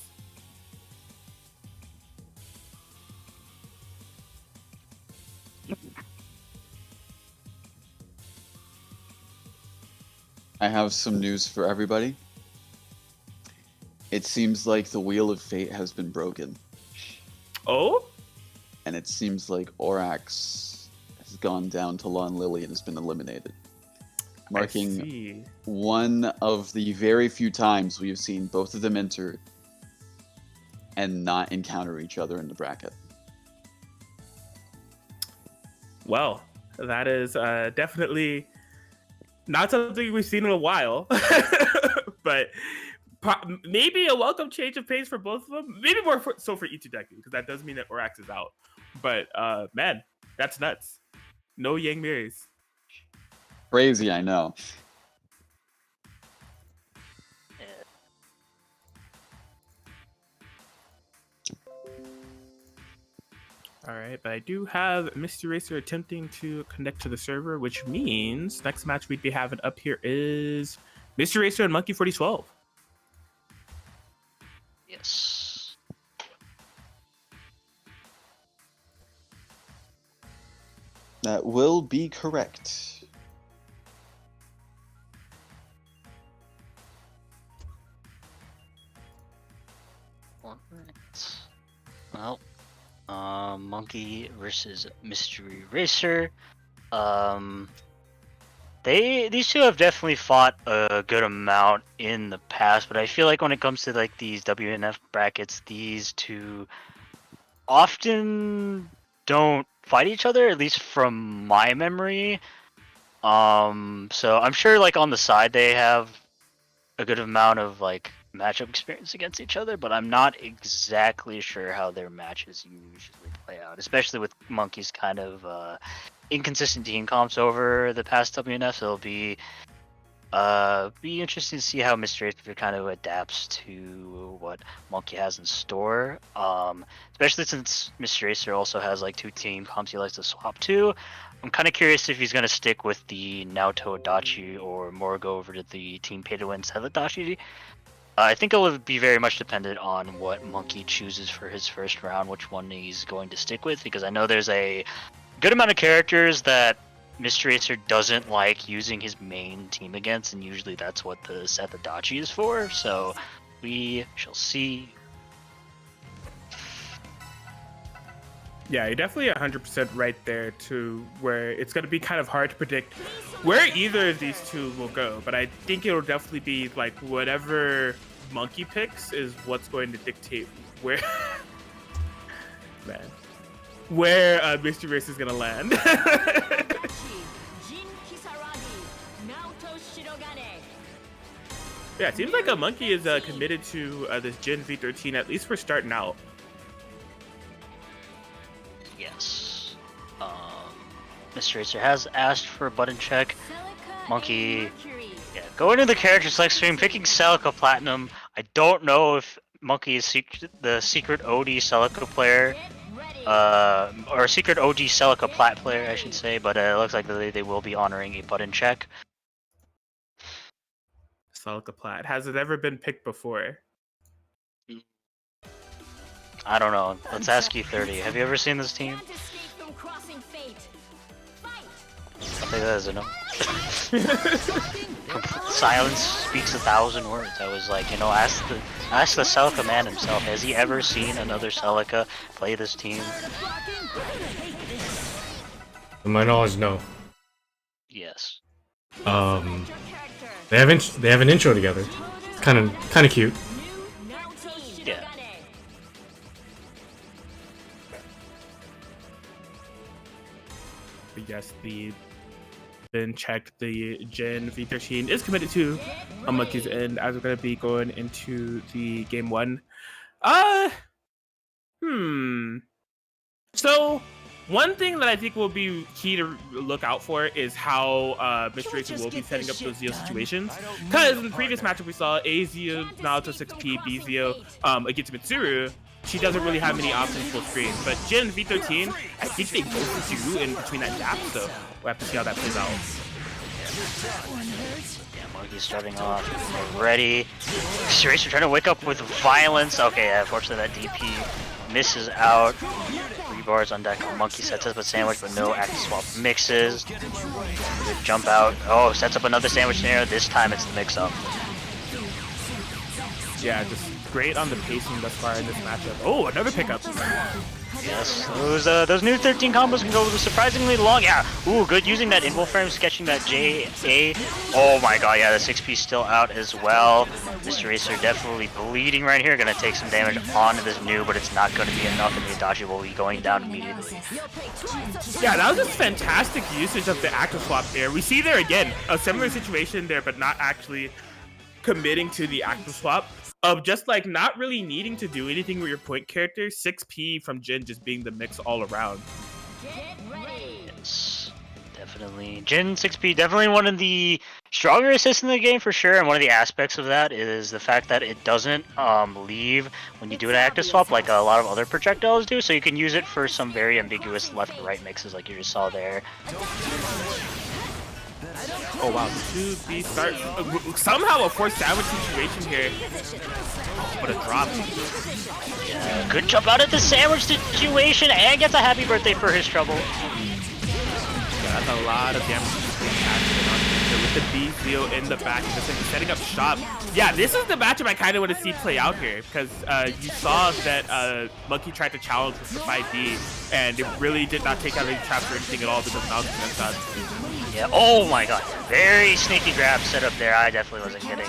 I have some news for everybody. It seems like the Wheel of Fate has been broken. Oh? And it seems like Orax has gone down to Lon Lily and has been eliminated. Marking one of the very few times we have seen both of them enter and not encounter each other in the bracket. Well, that is definitely not something we've seen in a while, but maybe a welcome change of pace for both of them. Maybe more so for Itadeki, because that does mean that Orax is out. But man, that's nuts. No Yang Miris. Crazy, I know. All right, but I do have Mystery Racer attempting to connect to the server, which means next match we'd be having up here is Mystery Racer and Monkey 4012. Yes. That will be correct. Well, Monkey versus Mystery Racer. These two have definitely fought a good amount in the past, but I feel like when it comes to like these WNF brackets, these two often don't fight each other, at least from my memory. So I'm sure like on the side they have a good amount of like matchup experience against each other, but I'm not exactly sure how their matches usually play out, especially with Monkey's kind of inconsistent team comps over the past WNF. So it'll be interesting to see how Mr. Racer kind of adapts to what Monkey has in store, especially since Mr. Racer also has like two team comps he likes to swap to. I'm kind of curious if he's going to stick with the Naoto Adachi or more go over to the Team Pay to Win Adachi. I think it will be very much dependent on what Monkey chooses for his first round, which one he's going to stick with, because I know there's a good amount of characters that Mr. Racer doesn't like using his main team against, and usually that's what the Seth Adachi is for, so we shall see. Yeah, you're definitely 100% right there to where it's going to be kind of hard to predict where either of these two will go, but I think it'll definitely be like whatever Monkey picks is what's going to dictate where where Mr. Race is going to land. Yeah, it seems like a Monkey is committed to this Gen V13, at least for starting out. Yes. Mr. Racer has asked for a button check. Monkey, yeah, going into the character select screen, picking Celica Platinum. I don't know if Monkey is the secret OD Celica player, or secret OG Celica Plat player, I should say, but it looks like they will be honoring a button check. Celica Plat. Has it ever been picked before? I don't know. Let's ask you 30. Have you ever seen this team? I think that is a no. Silence speaks 1,000 words. I was like, ask the Celica man himself. Has he ever seen another Celica play this team? To my knowledge, no. Yes. They have an intro together. Kind of cute. Yeah. Yes, been checked. The Gen V13 is committed to a Monkey's end as we're going to be going into the game one. So, one thing that I think will be key to look out for is how Mr. Racer will be setting up those Zio situations. Because in the previous matchup we saw A Zio, Naruto 6P, B Zio against Mitsuru. She doesn't really have many options full screen. But Jin V13, I think they both do in between that gap, so we'll have to see how that plays out. Yeah, Monkey's starting off already. Mr. Racer trying to wake up with violence. Okay, unfortunately that DP misses out. 3 bars on deck. Monkey sets up a sandwich, but no active swap mixes. Good jump out. Oh, sets up another sandwich scenario. This time it's the mix-up. Yeah, just great on the pacing thus far in this matchup. Oh, another pickup. Yes, those new 13 combos can go surprisingly long. Yeah, ooh, good using that invul frame, sketching that JA. Oh my god, yeah, the 6P still out as well. Mr. Racer definitely bleeding right here. Gonna take some damage onto this new, but it's not gonna be enough, and the Adachi will be going down immediately. Yeah, that was just fantastic usage of the active swap there. We see there again, a similar situation there, but not actually committing to the active swap. Of just like not really needing to do anything with your point character, 6P from Jin just being the mix all around. Yes, definitely. Jin 6P, definitely one of the stronger assists in the game for sure, and one of the aspects of that is the fact that it doesn't leave when you do an active swap like a lot of other projectiles do, so you can use it for some very ambiguous left-right mixes like you just saw there. Oh wow, 2B start. Somehow a forced sandwich situation here. What a drop. Yeah, good jump out of the sandwich situation and gets a happy birthday for his trouble. Yeah, that's a lot of damage with the B Zio in the back, just setting up shop. Yeah, this is the matchup I kind of want to see play out here, because you saw that Monkey tried to challenge with the 5D, and it really did not take out any traps or anything at all because now it's done. Yeah, oh my god, very sneaky grab set up there. I definitely wasn't getting,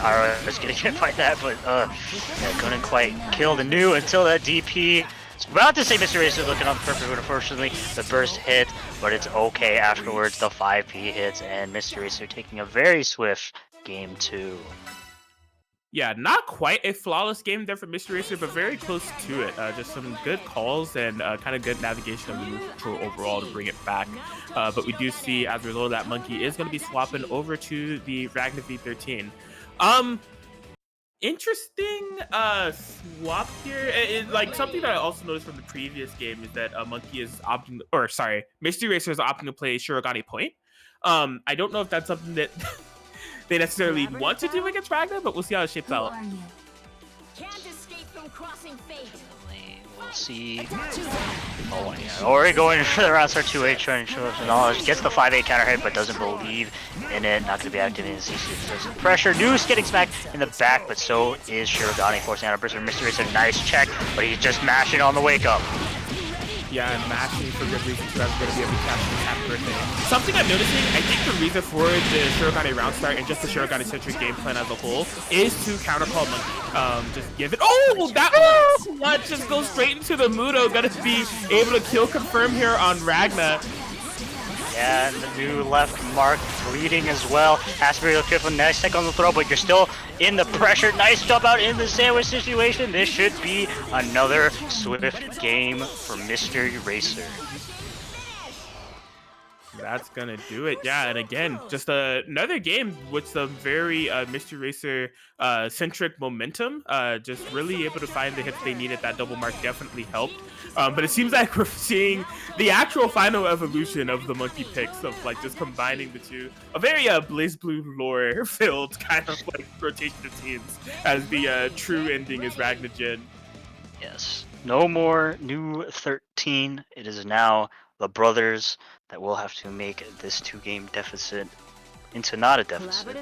I was getting hit by that, but yeah, couldn't quite kill the new until that DP. It's about to say Mr. Racer looking on the perfect, but unfortunately the burst hit, but it's okay afterwards. The 5P hits, and Mr. Racer taking a very swift game 2. Yeah, not quite a flawless game there for Mr. Racer, but very close to it. Just some good calls and kind of good navigation of the move control overall to bring it back. But we do see, as a result of that, Monkey is going to be swapping over to the Ragnar V13. Interesting swap here. Like something that I also noticed from the previous game is that Monkey is opting, or sorry, Mr. Racer is opting to play Shirogane Point. I don't know if that's something that they necessarily want to do against Ragnar, but we'll see how it shapes out. Can't escape from crossing fate. We'll see. Oh yeah, already going for the round start 2H, trying to show us the knowledge. Gets the 5-8 counter hit, but doesn't believe in it. Not going to be activating the CC. Pressure. Noose getting smacked in the back, but so is Shirogane forcing out a burst. Mr. Racer, nice check, but he's just mashing on the wake up. Yeah, and matching for good reason, so that's going to be able to catch this happy birthday. Something I'm noticing, I think the reason for the Shirogane round start and just the Shirogane-centric game plan as a whole is to countercall Monkey. Just give it. Oh, that one just goes straight into the Mudo. Gonna be able to kill confirm here on Ragnar. Yeah, and the new left mark bleeding as well. Has to be real careful. Nice tech on the throw, but you're still in the pressure. Nice jump out in the sandwich situation. This should be another swift game for Mr. Racer. That's gonna do it. Yeah, and again, just another game with some very Mr. Racer centric momentum. Just really able to find the hits they needed. That double mark definitely helped. But it seems like we're seeing the actual final evolution of the Monkey picks of like just combining the two. A very Blaze Blue lore filled kind of like rotation of teams, as the true ending is Ragnar Jin. Yes. No more new 13. It is now the brothers that will have to make this 2-game deficit into not a deficit.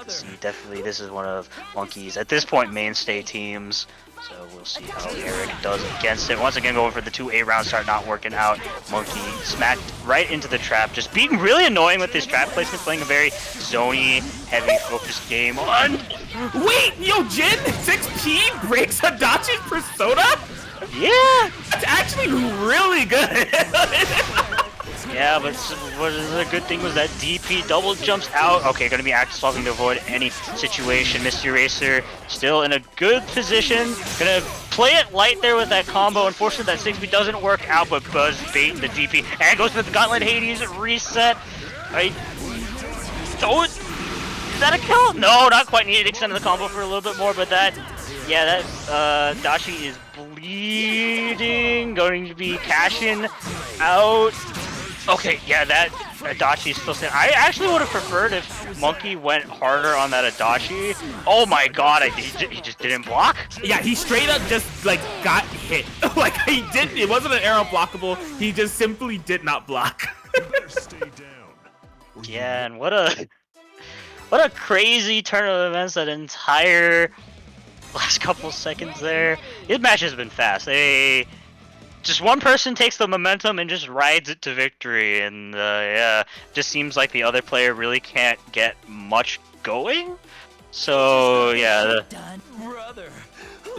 See, definitely this is one of Monkey's, at this point, mainstay teams. So we'll see how Eric does against it. Once again, going for the 2A round start, not working out. Monkey smacked right into the trap, just being really annoying with his trap placement, playing a very zony, heavy focused game. Wait, yo, Jin 6P breaks Adachi's persona? Yeah! That's actually really good. Yeah, but the good thing was that DP double jumps out. Okay, gonna be active swapping to avoid any situation. Mr. Racer still in a good position. Gonna play it light there with that combo. Unfortunately, that 6B doesn't work out, but Buzz baiting the DP and goes for the Gauntlet Hades reset. Right? Throw it. Is that a kill? No, not quite. Needed to extend the combo for a little bit more, but that, yeah, that Dashi is bleeding. Going to be cashing out. Okay, yeah, that Adachi is still standing. I actually would have preferred if Monkey went harder on that Adachi. Oh my god, he just didn't block? Yeah, he straight up just, like, got hit. Like, he didn't, it wasn't an arrow blockable, he just simply did not block. Yeah, and what a crazy turn of events that entire last couple seconds there. This match has been fast. Just one person takes the momentum and just rides it to victory, and yeah, just seems like the other player really can't get much going. So yeah.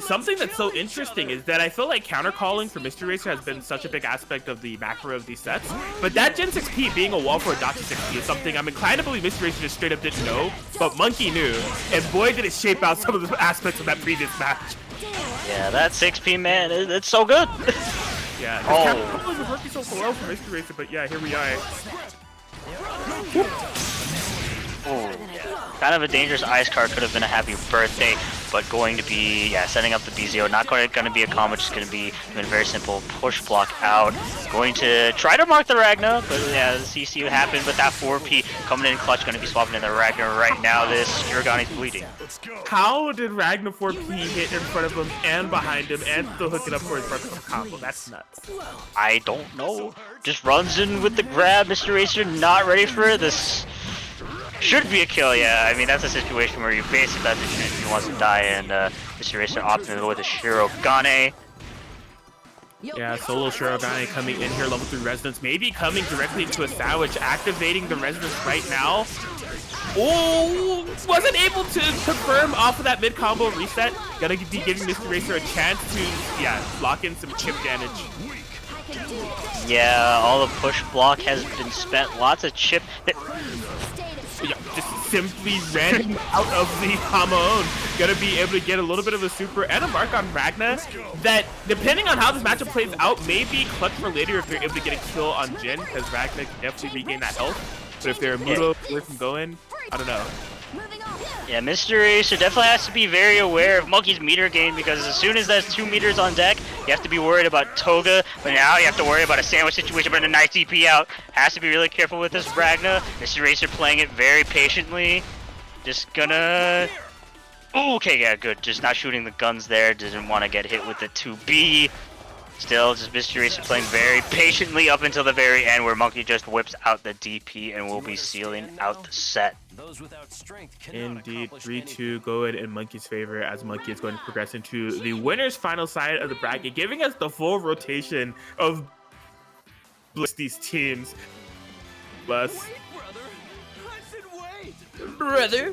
Something that's so interesting is that I feel like counter calling for Mystery Racer has been such a big aspect of the macro of these sets, but that Gen 6P being a wall for a Dachi 6P is something I'm inclined to believe Mystery Racer just straight up didn't know, but Monkey knew, and boy did it shape out some of the aspects of that previous match. Yeah, that 6P, man, it's so good. Yeah, oh. It was working so well for Mystery Racer, but yeah, here we are. Oh, yeah. Kind of a dangerous ice card, could have been a happy birthday, but going to be, yeah, setting up the BZO. Not going to be a combo, just going to be a very simple push block out. Going to try to mark the Ragna, but yeah, the CC happened, but that 4P coming in clutch, going to be swapping in the Ragna right now. This Shiragani's bleeding. How did Ragna 4P hit in front of him and behind him and still hook it up for his brother's combo? That's nuts. I don't know. Just runs in with the grab. Mr. Racer not ready for this. Should be a kill, yeah. I mean, that's a situation where you basically have to shoot if he wants to die, and Mr. Racer opting to go with a Shirogane. Yeah, solo Shirogane coming in here, level 3 Resonance, maybe coming directly into a sandwich, activating the Resonance right now. Oh, wasn't able to confirm off of that mid combo reset. Gonna be giving Mr. Racer a chance to, yeah, lock in some chip damage. Yeah, all the push block has been spent. Lots of chip. Yeah, just simply ran out of the Hamon. Gonna be able to get a little bit of a super and a mark on Ragna that, depending on how this matchup plays out, may be clutch for later if they're able to get a kill on Jin, because Ragna can definitely regain that health. But if they're Muto away from going, I don't know. Yeah, Mr. Racer definitely has to be very aware of Monkey's meter gain, because as soon as there's 2 meters on deck, you have to be worried about Toga, but now you have to worry about a sandwich situation, but a nice DP out. Has to be really careful with this Ragna. Mr. Racer playing it very patiently. Just gonna... Ooh, okay, yeah, good. Just not shooting the guns there. Didn't want to get hit with the 2B. Still, just Mr. Racer playing very patiently up until the very end, where Monkey just whips out the DP and will be sealing out the set. Indeed, 3-2 going in Monkey's favor, as Monkey is going to progress into the winner's final side of the bracket, giving us the full rotation of these teams. Bless. Brother.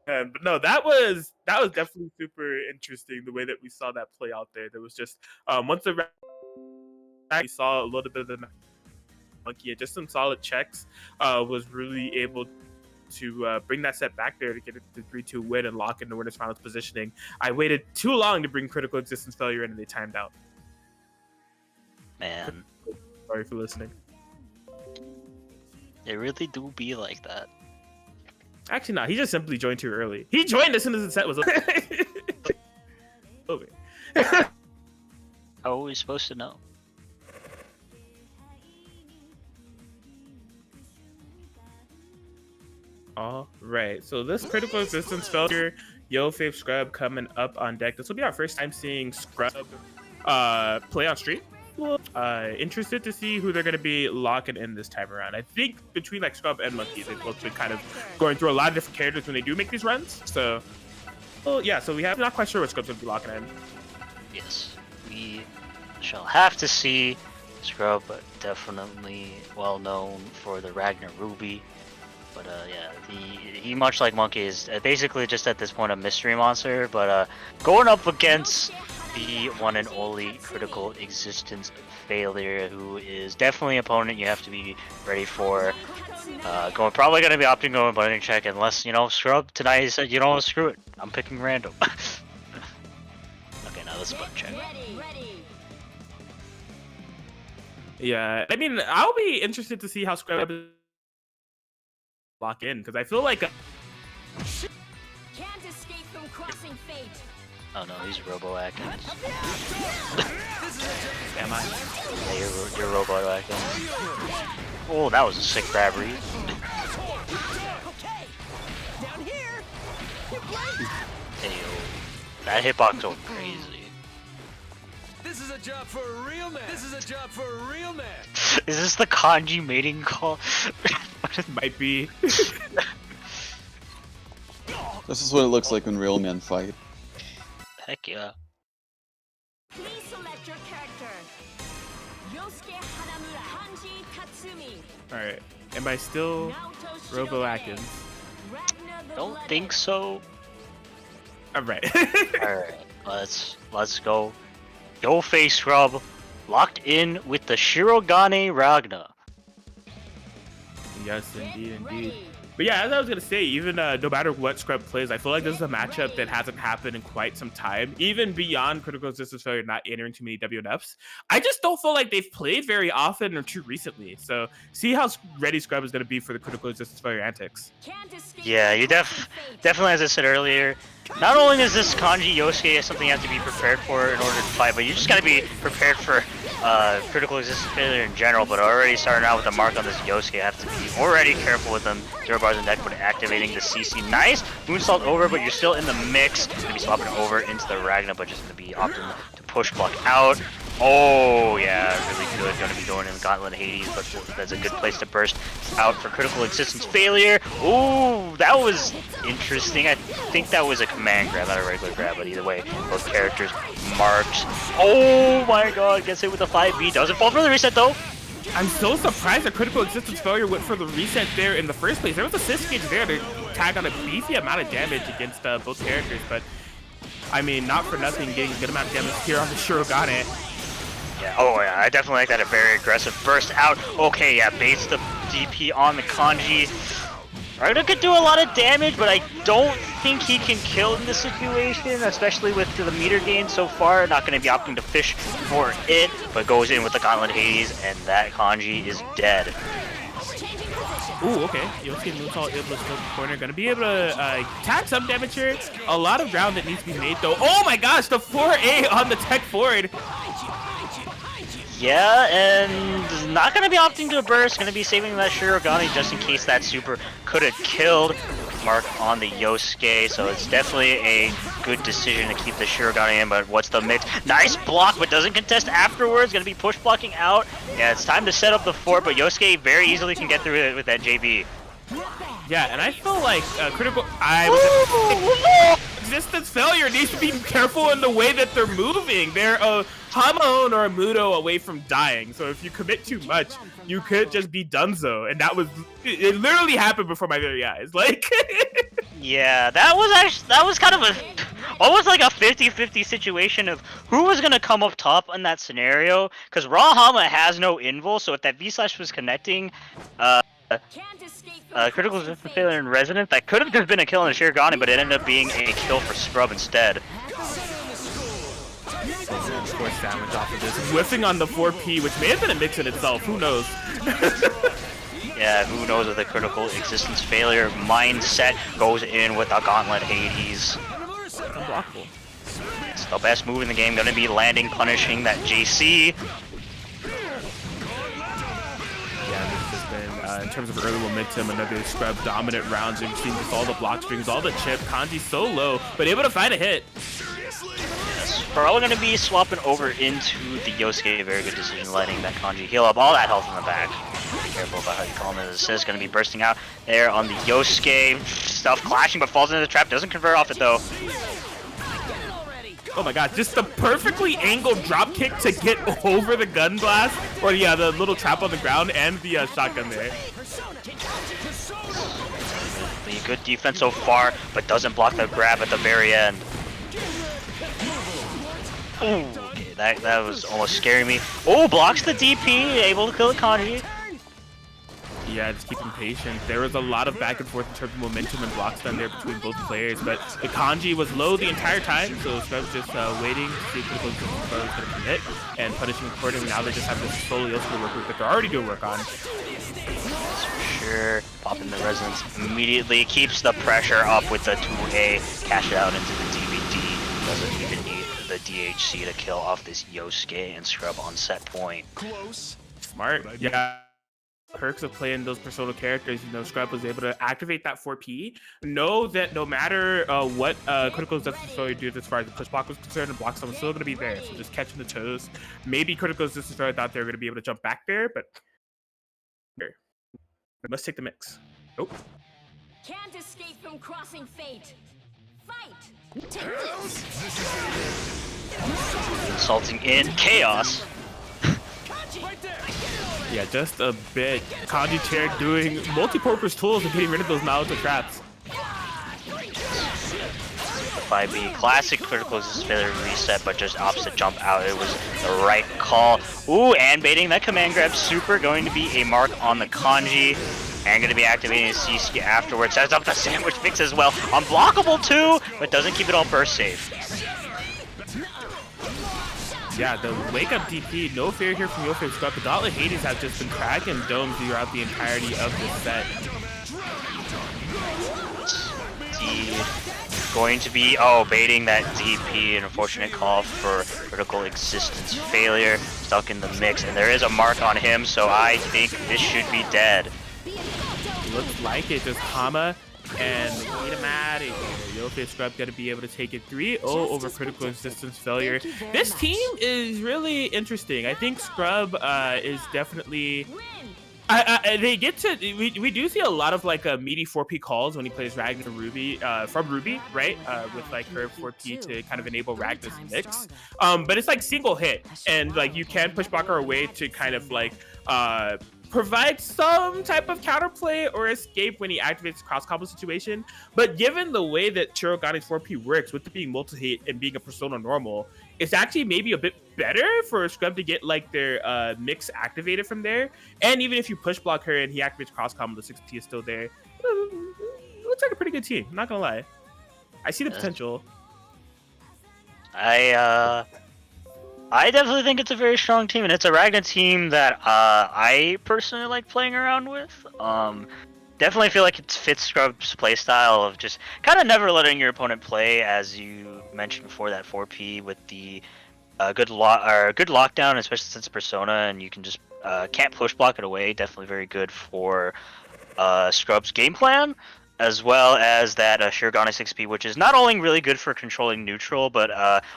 But no, that was definitely super interesting, the way that we saw that play out there. There was just once the we saw a little bit of the Monkey and just some solid checks, was really able to bring that set back there to get it to 3-2 win and lock in the winner's finals positioning. I waited too long to bring critical existence failure in, and they timed out. Man, Sorry for listening. they really do be like that. Actually, no, he just simply joined too early. He joined as soon as the set was over. Over. How are we supposed to know? All right, so this critical existence failure, Yo Fave Scrub coming up on deck. This will be our first time seeing Scrub play on stream. Interested to see who they're going to be locking in this time around. I think between like Scrub and Monkey, they've both been kind of going through a lot of different characters when they do make these runs. So, well, yeah, so we have not quite sure what Scrub's going to be locking in. Yes, we shall have to see. Scrub, but definitely well known for the Ragnar Ruby. But yeah, he much like Monkey is basically just at this point a mystery monster. But going up against the one and only critical existence failure, who is definitely an opponent you have to be ready for. Probably gonna be opting going button check unless, you know, Scrub tonight said, you know what, screw it, I'm picking random. Okay, now let's button check. Yeah, I mean, I'll be interested to see how Scrub lock in, because I feel like Can't escape from crossing fate. Oh no, he's Robo Atkins. am I? Yeah, you're Robo Atkins. Oh, that was a sick grab read. Ayo. That hitbox was crazy. This is a job for a real man. This is a job for a real man. Is this the kanji mating call? Might be. This is what it looks like when real men fight. Heck yeah. Please select your character. Yosuke Hanamura, Hanji Tatsumi, Alright, am I still Naoto Robo Shinobe, Atkins? Ragnar the Don't Blooded. think so. Alright. Alright, let's go. Yo face Scrub, locked in with the Shirogane Ragna. Yes, indeed, indeed. Ready. But yeah, as I was gonna say, even no matter what Scrub plays, I feel like this is a matchup that hasn't happened in quite some time. Even beyond Critical Resistance Failure not entering too many WNFs, I just don't feel like they've played very often or too recently. So see how ready Scrub is gonna be for the Critical Resistance Failure antics. Can't escape Yeah, from you crossing fate. definitely, as I said earlier, not only is this Kanji Yosuke something you have to be prepared for in order to fight, but you just gotta be prepared for Critical Resistance Failure in general, but already starting out with a mark on this Yosuke, I have to be already careful with them. 0 bars in deck, but activating the CC. Nice! Moonsault over, but you're still in the mix. Gonna be swapping over into the Ragna, but just gonna be opting to push block out. Oh, yeah, really good. Gonna be going in Gauntlet Hades, but that's a good place to burst out for Critical Existence Failure. Ooh, that was interesting. I think that was a command grab, not a regular grab, but either way, both characters marked. Oh my god, gets hit with the 5B. Doesn't fall for the reset though. I'm so surprised that Critical Existence Failure went for the reset there in the first place. There was a assist gauge there to tag on a beefy amount of damage against both characters, but I mean, not for nothing, getting a good amount of damage here on the Shirogane. Yeah, oh yeah, I definitely like that. A very aggressive burst out. Okay, yeah, baits the DP on the Kanji. Ragna could do a lot of damage, but I don't think he can kill in this situation, especially with the meter gain so far. Not going to be opting to fish for it, but goes in with the Gauntlet Hades, and that Kanji is dead. Ooh, okay. Yosuke Moonsault able to scope the corner. Gonna be able to tag some damage here. A lot of ground that needs to be made, though. Oh my gosh, the 4A on the tech forward. Yeah, and not going to be opting to burst. Going to be saving that Shirogane just in case that super could have killed. Mark on the Yosuke, so it's definitely a good decision to keep the Shirogane in, but what's the mix? Nice block, but doesn't contest afterwards. Going to be push blocking out. Yeah, it's time to set up the fort, but Yosuke very easily can get through it with that JB. Yeah, and I feel like Critical... Resistance Failure needs to be careful in the way that they're moving. They're a Hamon or a Mudo away from dying, so if you commit too much, you could just be donezo, and that was... It literally happened before my very eyes, like... Yeah, that was kind of a... almost like a 50-50 situation of who was going to come up top in that scenario, because Raw Hama has no invul, so if that V-Slash was connecting... Critical Resistance Failure and Resonant, that could have just been a kill on the Shirogane, but it ended up being a kill for Scrub instead. Force damage off of this. Whiffing on the 4P, which may have been a mix in itself, who knows? Yeah, who knows with the Critical Existence Failure mindset goes in with a Gauntlet Hades. Unblockable. It's the best move in the game, gonna be landing, punishing that JC. Yeah, this has been, in terms of early momentum, another Scrub dominant rounds. We've seen just all the block strings, all the chip. Kanji so low, but able to find a hit. Yes, probably going to be swapping over into the Yosuke. Very good decision, letting that Kanji heal up all that health in the back. Be careful about how you call him as assist. Going to be bursting out there on the Yosuke. Stuff clashing, but falls into the trap. Doesn't convert off it, though. Oh my god, just the perfectly angled drop kick to get over the gun blast, or yeah, the little trap on the ground and the shotgun there. Good defense so far, but doesn't block the grab at the very end. Ooh, okay, that was almost scaring me. Oh, blocks the DP, able to kill the Kanji. Yeah, just keep him patient. There was a lot of back and forth in terms of momentum and blocks done there between both players, but the kanji was low the entire time, so Scrub's just waiting to see if the was going to commit and punishing accordingly. Now they just have this solo Yosuke to work with that they're already doing work on. That's for sure. Popping the resonance immediately, keeps the pressure up with the 2A, cash it out into the DVD. Doesn't even need the DHC to kill off this Yosuke and Scrub on set point. Close. Smart. Yeah. Perks of playing those Persona characters, Scrub was able to activate that 4P. Know that no matter what critical resistance failure do as far as the push block was concerned, and block was still going to be there. So just catching the toes. Maybe critical resistance failure thought they were going to be able to jump back there, but here. Let's take the mix. Nope. Can't escape from crossing fate. Fight. Insulting in chaos. Right there. Yeah, just a bit. Kanji chair doing multi-purpose tools and getting rid of those Naruto traps. 5B classic critical resistance failure reset, but just opposite jump out. It was the right call. Ooh, and baiting that command grab super, going to be a mark on the kanji. And going to be activating his CC afterwards. Sets up the sandwich mix as well. Unblockable too, but doesn't keep it all burst safe. Yeah, the wake up DP, no fear here from Yosuke Scrub. The Gauntlet Hades have just been cracking domes throughout the entirety of this set. Going to be, baiting that DP, an unfortunate call for critical existence failure. Stuck in the mix, and there is a mark on him, so I think this should be dead. Looks like it, just Hama and get him out of here. Yosuke Scrub going to be able to take it 3-0 over critical resistance failure. This team is really interesting. I think Scrub is definitely... they get to... We do see a lot of like meaty 4P calls when he plays Ragnar Ruby, from Ruby, right? With like her 4P to kind of enable Ragnar's mix. But it's like single hit, and like you can push block our way to kind of like... provide some type of counterplay or escape when he activates the cross combo situation. But given the way that Shirogani's 4P works, with it being multi-hit and being a Persona normal, it's actually maybe a bit better for Scrub to get like their mix activated from there. And even if you push block her and he activates cross combo, the 6P is still there. Looks like a pretty good team, not gonna lie. I see the potential. I definitely think it's a very strong team, and it's a Ragnar team that I personally like playing around with. Definitely feel like it fits Scrub's playstyle of just kind of never letting your opponent play, as you mentioned before, that 4P with the good lockdown, especially since Persona, and you can just can't push block it away. Definitely very good for Scrub's game plan, as well as that Shirogane 6P, which is not only really good for controlling neutral, but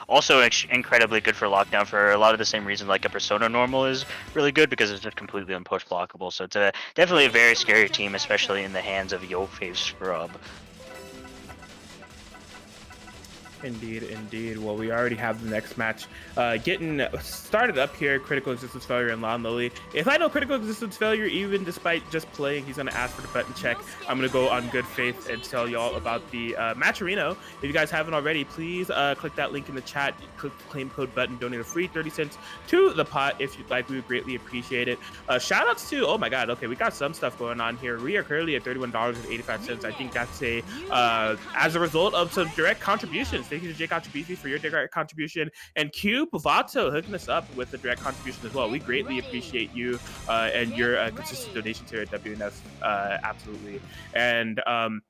also incredibly good for lockdown for a lot of the same reasons like a Persona normal is really good, because it's just completely unpush blockable. So it's definitely a very scary team, especially in the hands of Yosuke Scrub. Indeed, indeed. Well, we already have the next match getting started up here. Critical Existence Failure and Lon Lily. If I know Critical Existence Failure, even despite just playing, he's going to ask for the button check. I'm going to go on good faith and tell y'all about the Matcherino. If you guys haven't already, please click that link in the chat. Click the claim code button. Donate a free 30 cents to the pot if you'd like. We would greatly appreciate it. Shout outs to, oh my God, okay, we got some stuff going on here. We are currently at $31.85. I think that's as a result of some direct contributions. Thank you to Jake Contribution for your direct contribution, and Q Pavato hooking us up with a direct contribution as well. We greatly appreciate you and your consistent donations here at WNF. Absolutely. And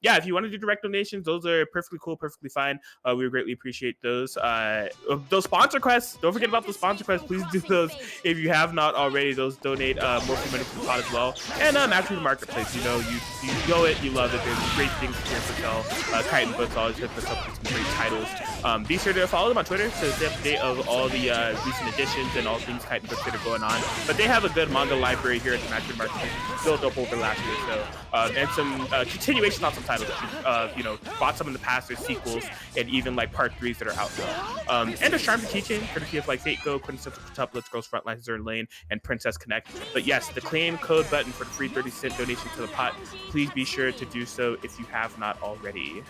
yeah, if you want to do direct donations, those are perfectly cool, perfectly fine. We would greatly appreciate those. Those sponsor quests, don't forget about the sponsor quests. Please do those if you have not already. Those donate more money to the pod as well. And Match Marketplace, you know, you know it, you love it. There's great things here for sale. Kite and Books always hit us up with some great titles. Be sure to follow them on Twitter to stay up to date of all the recent additions and all things Kite and Books that are going on. But they have a good manga library here at the Match Marketplace, built up over last year. So and some continuations on some titles. You know, bought some in the past. There's sequels and even like part 3s that are out now. And there's Charm to Keychain, courtesy of like Fate Go, Quintessential Quintuplets, Girls Frontline, Zern Lane, and Princess Connect. But yes, the claim code button for the free 30-cent donation to the pot. Please be sure to do so if you have not already.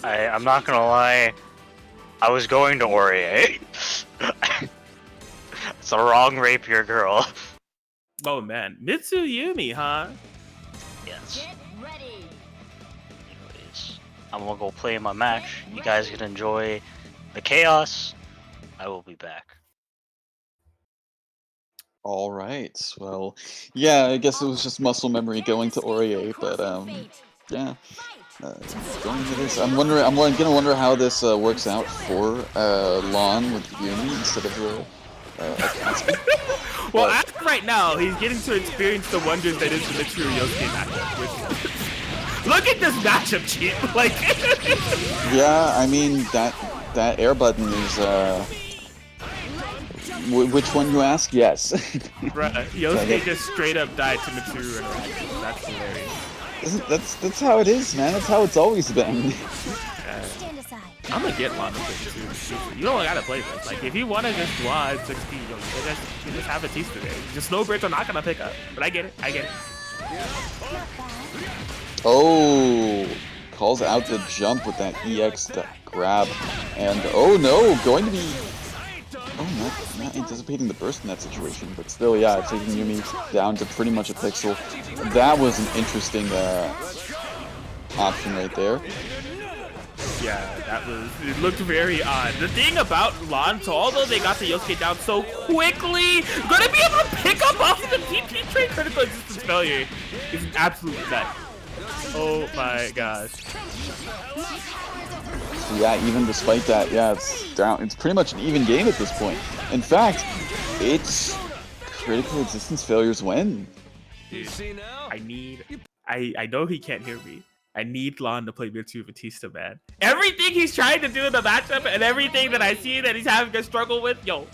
I'm not gonna lie, I was going to Aurier. the wrong rapier girl. Oh man, Mitsuyumi, huh? Yes. Get ready. Anyways, I'm gonna go play my match. You guys can enjoy the chaos. I will be back. All right. Well, yeah, I guess it was just muscle memory going to Aurier, but yeah. Going into this, I'm gonna wonder how this works out for Lon with Yumi instead of Akatsuki. Well, as of right now, he's getting to experience the wonders that is the Mitsuru Yosuke matchup. Look at this matchup, cheat. Like, Yeah, I mean that air button is which one you ask? Yes. Yosuke just straight up died to Mitsuru interaction. That's hilarious. That's how it is, man. That's how it's always been. Stand aside. I'm gonna get Lon to play Mitsuru. You don't gotta play this. Like, if you wanna just draw at 16, you just have a teaser there. The snowbirds are not gonna pick up. But I get it. I get it. Oh, calls out the jump with that EX grab, and oh no, going to be. Oh, not anticipating the burst in that situation, but still, yeah, taking Yumi down to pretty much a pixel. That was an interesting option right there. Yeah, it looked very odd. The thing about Lon, so although they got the Yosuke down so quickly, gonna be able to pick up off of the TP train critical existence failure is an absolute nut. Oh my gosh. Yeah, even despite that, yeah, it's down. It's pretty much an even game at this point. In fact, it's critical existence failures win. Dude, I know he can't hear me. I need Lon to play Mitsu Batista, man. Everything he's trying to do in the matchup and everything that I see that he's having to struggle with, yo,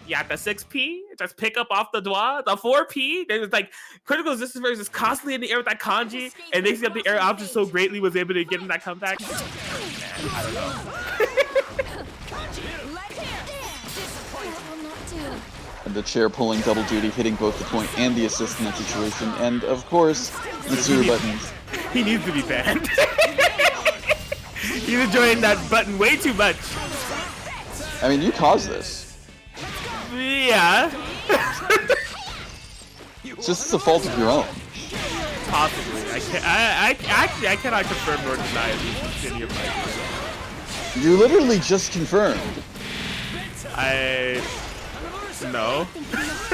you got the 6P, just pick up off the Dwa, the 4P, there's like critical resistance versus constantly in the air with that kanji, and mixing up the air option so greatly was able to get in that comeback. Man, I don't know. And the chair pulling double duty, hitting both the point and the assist in that situation, and of course, the zero buttons. He needs to be banned. He's enjoying that button way too much. I mean, you caused this. Yeah. It's just the fault of your own. Possibly. I cannot confirm nor deny any of my. You literally just confirmed. No.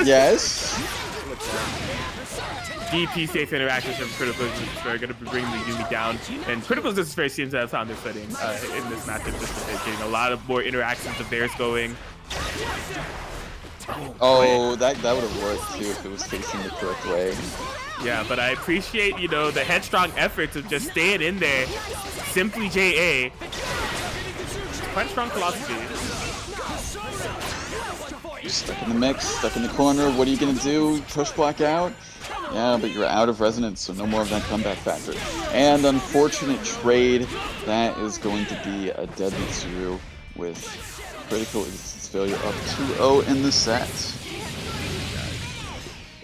Yes. DP safe interactions from critical resistance are going to be bringing the Yumi down, and critical resistance seems to have found their footing in this matchup. Just getting a lot of more interactions of theirs going. Oh, that would have worked too if it was facing the correct way. Yeah, but I appreciate, you know, the headstrong efforts of just staying in there. Simply JA. Quite a strong philosophy. You're stuck in the mix, stuck in the corner. What are you gonna do? Push block out? Yeah, but you're out of resonance, so no more of that comeback factor. And unfortunate trade. That is going to be a dead Mitsuru with critical existence failure up 2-0 in the set.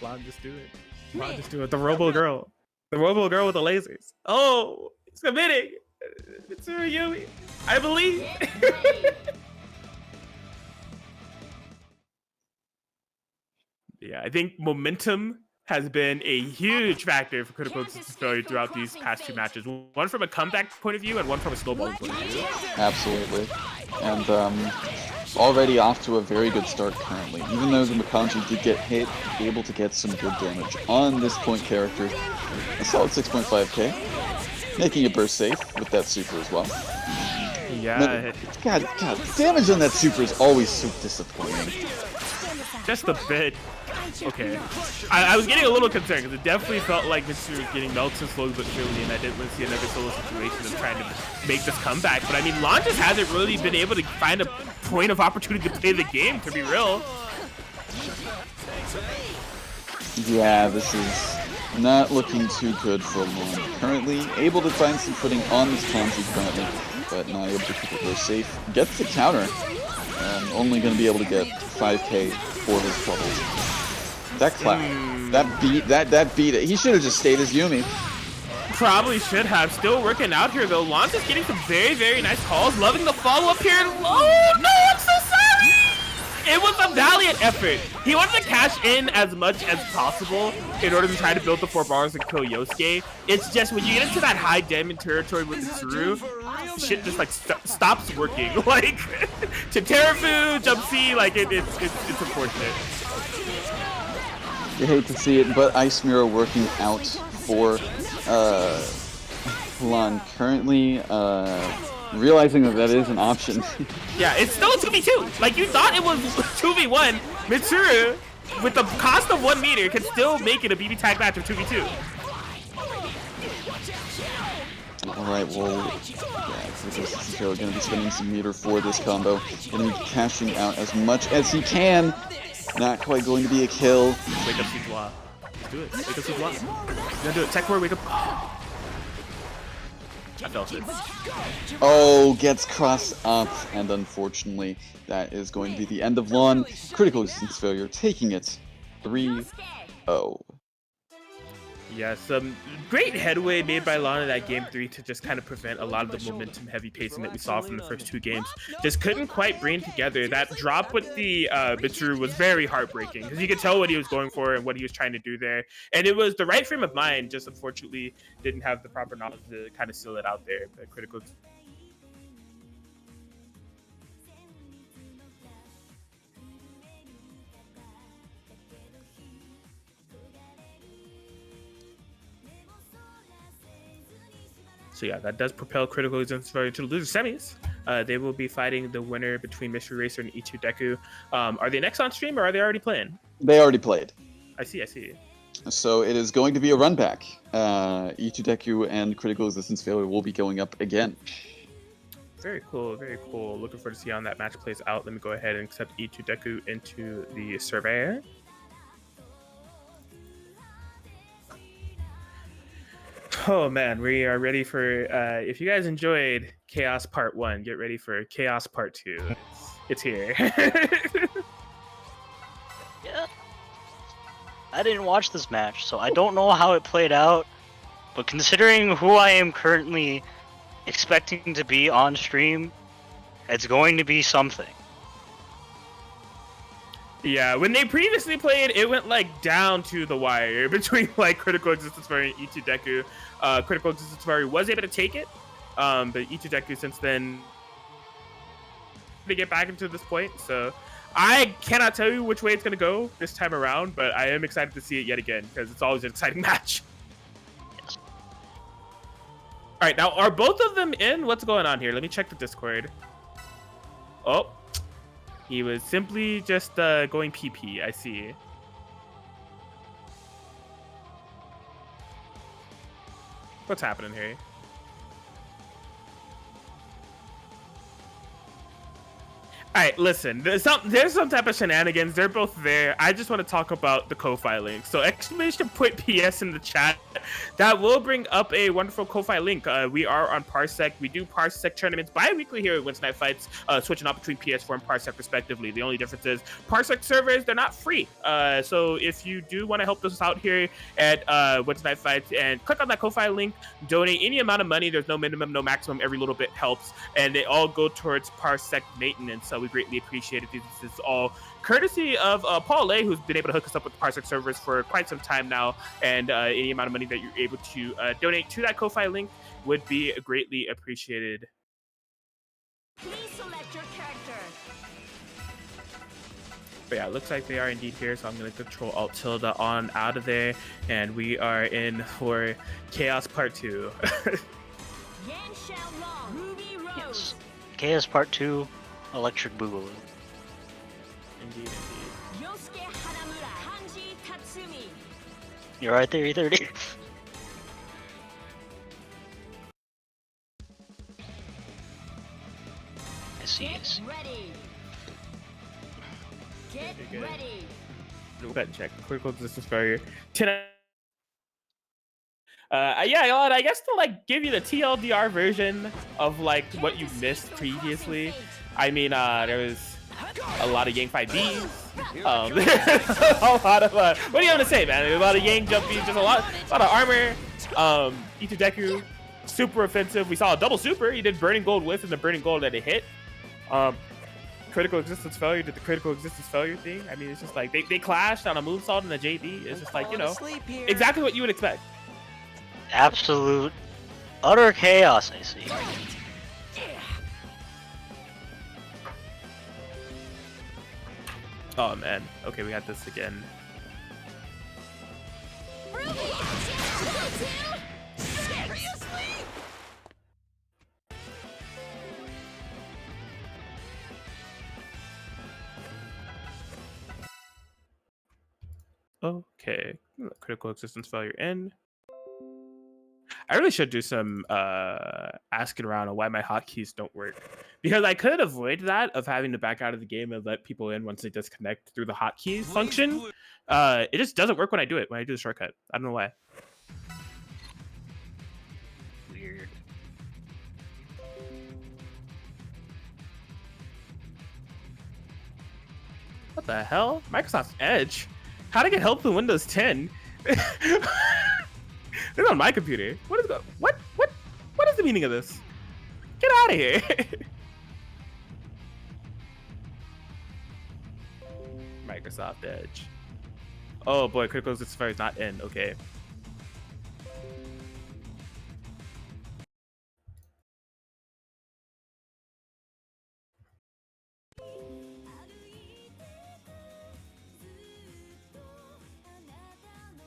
Lon, just do it. Lon, just do it. The Robo Girl. The Robo Girl with the lasers. Oh, it's committing. Mitsuru Yumi. I believe. Yeah, I think momentum has been a huge factor for critical existence failure throughout these past two matches. One from a comeback point of view and one from a snowballing point of view. Absolutely. And already off to a very good start currently. Even though the Makanji did get hit, able to get some good damage on this point character. A solid 6.5k. Making it burst safe with that super as well. Yeah. God, damage on that super is always so disappointing. Just a bit. Okay. I was getting a little concerned because it definitely felt like Mitsuru was getting melted slowly but surely, and I didn't want to see another solo situation of trying to make this comeback. But I mean, Lon just hasn't really been able to find a point of opportunity to play the game, to be real. Yeah, this is not looking too good for Lon. Currently able to find some footing on this Kanji currently, but not able to keep it very safe. Gets the counter. Only going to be able to get 5k for his troubles. That clap, that beat it. He should have just stayed as Yumi. Probably should have. Still working out here though. Lon's is getting some very, very nice calls. Loving the follow up here. Oh no, I'm so sorry. It was a valiant effort. He wanted to cash in as much as possible in order to try to build the 4 bars and kill Yosuke. It's just when you get into that high damage territory with Mitsuru, shit just like stops working. Like to Terafu, Jump C, like it's unfortunate. You hate to see it, but Ice Mirror working out for Lan currently. Realizing that is an option. Yeah, it's still a 2v2. Like, you thought it was 2v1. Mitsuru, with the cost of 1 meter, can still make it a BB tag match of 2v2. Alright, well, yeah, going to be spending some meter for this combo. Going to be cashing out as much as he can. Not quite going to be a kill. Wake up, Suzuwa. Let's do it. Wake up, Suzuwa. You're gonna do it. Tech forward, wake up. I felt it. Oh, gets crossed up, and unfortunately, that is going to be the end of Lan. Critical distance failure, taking it 3-0. Yeah, some great headway made by Lan in that game 3 to just kind of prevent a lot of the momentum heavy pacing that we saw from the first 2 games. Just couldn't quite bring together. That drop with the Mitsuru was very heartbreaking because you could tell what he was going for and what he was trying to do there. And it was the right frame of mind, just unfortunately didn't have the proper knowledge to kind of seal it out there. But critical. So yeah, that does propel Critical Distance Failure to the loser semis. They will be fighting the winner between Mystery Racer and E2 Deku. Are they next on stream or are they already playing? They already played. I see. So it is going to be a run back. E2 Deku and Critical Resistance Failure will be going up again. Very cool, very cool. Looking forward to see how that match plays out. Let me go ahead and accept E2 Deku into the survey. Oh man, we are ready for, if you guys enjoyed Chaos Part 1, get ready for Chaos Part 2. It's here. Yeah. I didn't watch this match, so I don't know how it played out. But considering who I am currently expecting to be on stream, it's going to be something. Yeah, when they previously played, it went like down to the wire between like Critical Existence Fairy and E2 Deku. Critical Existence Fairy was able to take it, but E2 Deku since then to get back into this point. So I cannot tell you which way it's going to go this time around, but I am excited to see it yet again because it's always an exciting match. Yes. All right, now are both of them in? What's going on here? Let me check the Discord. Oh. He was simply just going PP, I see. What's happening here? Alright, listen, there's some type of shenanigans. They're both there. I just want to talk about the Ko-Fi link. So exclamation point PS in the chat. That will bring up a wonderful Ko-Fi link. We are on Parsec. We do Parsec tournaments bi-weekly here at Wednesday Night Fights, switching up between PS4 and Parsec respectively. The only difference is Parsec servers, they're not free. So if you do want to help us out here at Wednesday Night Fights and click on that Ko-Fi link, donate any amount of money. There's no minimum, no maximum. Every little bit helps. And they all go towards Parsec maintenance. So we greatly appreciate it. This is all courtesy of Paul Lay, who's been able to hook us up with Parsec servers for quite some time now. And any amount of money that you're able to donate to that Ko-Fi link would be greatly appreciated. Please select your character. But yeah, it looks like they are indeed here, so I'm going to control Alt Tilde on out of there, and we are in for Chaos Part 2. Yan Xiaolong, Ruby Rose. Yes. Chaos Part 2, Electric Boogaloo. Indeed. Yosuke Hanamura, Kanji Tatsumi. You're right there, E30. I see. Ready. Get Okay, good. ready. Go ahead and check. Critical Resistance Barrier. 10. Yeah, I guess to like give you the TLDR version of like what you missed previously. I mean, there was a lot of Yang 5Bs. A lot of what do you have to say, man? A lot of Yang jumpies, just a lot of armor. E2 Deku, super offensive. We saw a double super. He did Burning Gold with and the Burning Gold that it hit. critical existence failure did the critical existence failure thing. I mean, it's just like they clashed on a moonsault and a JD. It's just like, you know, exactly what you would expect. Absolute, utter chaos, I see. Oh man. Okay, we got this again. Okay, critical existence failure in. I really should do some asking around on why my hotkeys don't work, because I could avoid that of having to back out of the game and let people in once they disconnect through the hotkeys function. It just doesn't work when I do it, when I do the shortcut. I don't know why. Weird. What the hell? Microsoft Edge? How'd I get help in Windows 10? This is on my computer. What is what is the meaning of this? Get out of here. Microsoft Edge. Oh boy, critical existence failure is not in. Okay.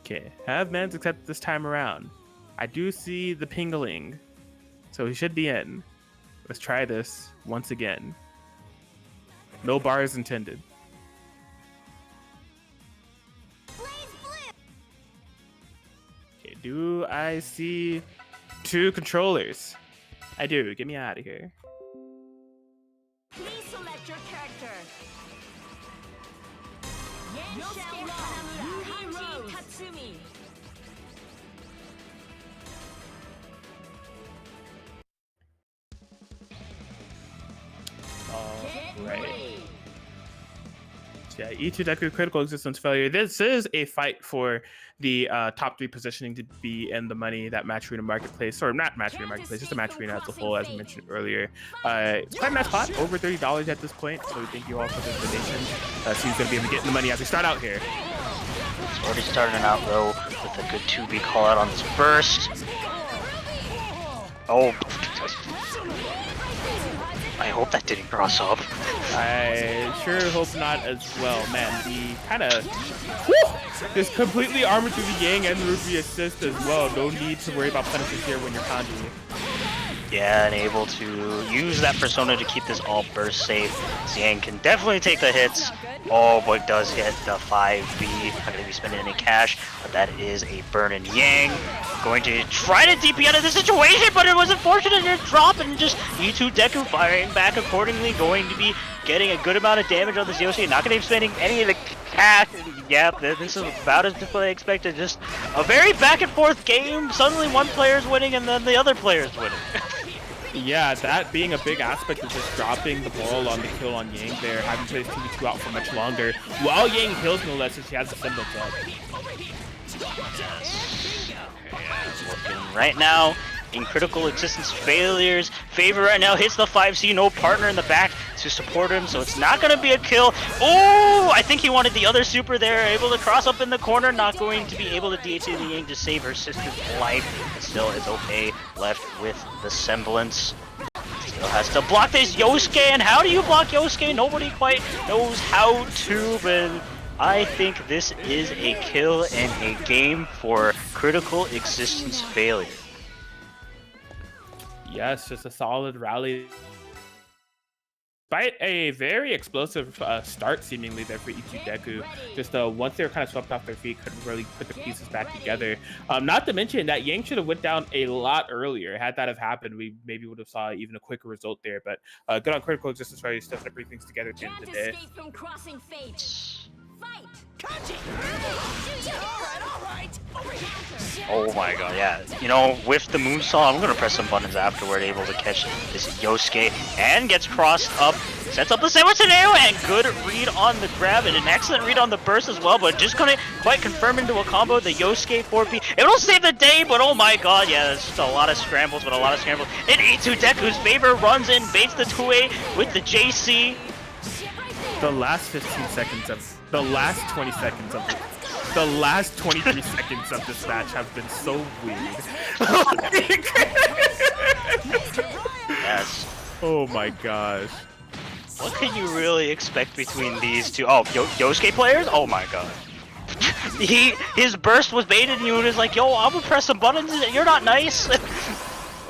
Okay, have Mans accept this time around. I do see the pingling, so he should be in. Let's try this once again. No bars intended. Okay, do I see 2 controllers? I do. Get me out of here. Please select your character. Yosuke Hanamura, Kanji Tatsumi. Alright. So yeah, E2 Deku critical existence failure. This is a fight for the top 3 positioning to be in the money that Match Arena Marketplace, or not Match Arena Marketplace, just the Match Arena as a whole, as I mentioned earlier. It's quite a nice pot, over $30 at this point, so we thank you all for the donation. So he's going to be able to get in the money as we start out here. It's already starting out though with a good 2B call out on this burst. Oh. I hope that didn't cross up. I sure hope not as well, man. The kind of just completely armored through the Yang and the Rupee assist as well. No need to worry about punishes here when you're Kanji. Yeah, and able to use that persona to keep this all burst safe. Yang can definitely take the hits. Oh, but does hit the 5B. Not going to be spending any cash, but that is a burn-in Yang. Going to try to DP out of the situation, but it was unfortunate to drop and just E2 Deku firing back accordingly. Going to be getting a good amount of damage on this Yoshi. Not going to be spending any of the cash. Yeah, this is about as what I expected. Just a very back and forth game. Suddenly one player's winning and then the other player's winning. Yeah, that being a big aspect of just dropping the ball on the kill on Yang there, having played 2v2 out for much longer, while Yang kills no less since she has the semblance up. Looking right now in critical existence failures. Favor right now hits the 5C, no partner in the back to support him, so it's not going to be a kill. Oh, I think he wanted the other super there, able to cross up in the corner, not going to be able to DH the Yang to save her sister's life, but still it's okay, left with the semblance. Still has to block this Yosuke, and how do you block Yosuke? Nobody quite knows how to, but I think this is a kill and a game for critical existence failure. Yes, just a solid rally. Despite a very explosive start seemingly there for E2 Deku, just once they were kind of swept off their feet, couldn't really put the pieces back together. Not to mention that Yang should have went down a lot earlier. Had that have happened, we maybe would have saw even a quicker result there. But good on critical existence failure, stuff to bring things together at the end of the day. Escape from crossing fate. Fight. Oh my god, yeah. You know, with the moonsault, I'm gonna press some buttons afterward, able to catch this Yosuke, and gets crossed up, sets up the sandwich scenario, and good read on the grab, and an excellent read on the burst as well, but just gonna quite confirm into a combo, the Yosuke 4P. It'll save the day, but oh my god, yeah, there's just a lot of scrambles, And E2 Deku's favor runs in, baits the 2A with the JC. The last 15 seconds of the last 20 seconds of the last 23 seconds of this match have been so weird. Yes. Oh my gosh. What can you really expect between these two? Oh, Yosuke players? Oh my god. His burst was baited and he was like, yo, I'm gonna press some buttons and you're not nice.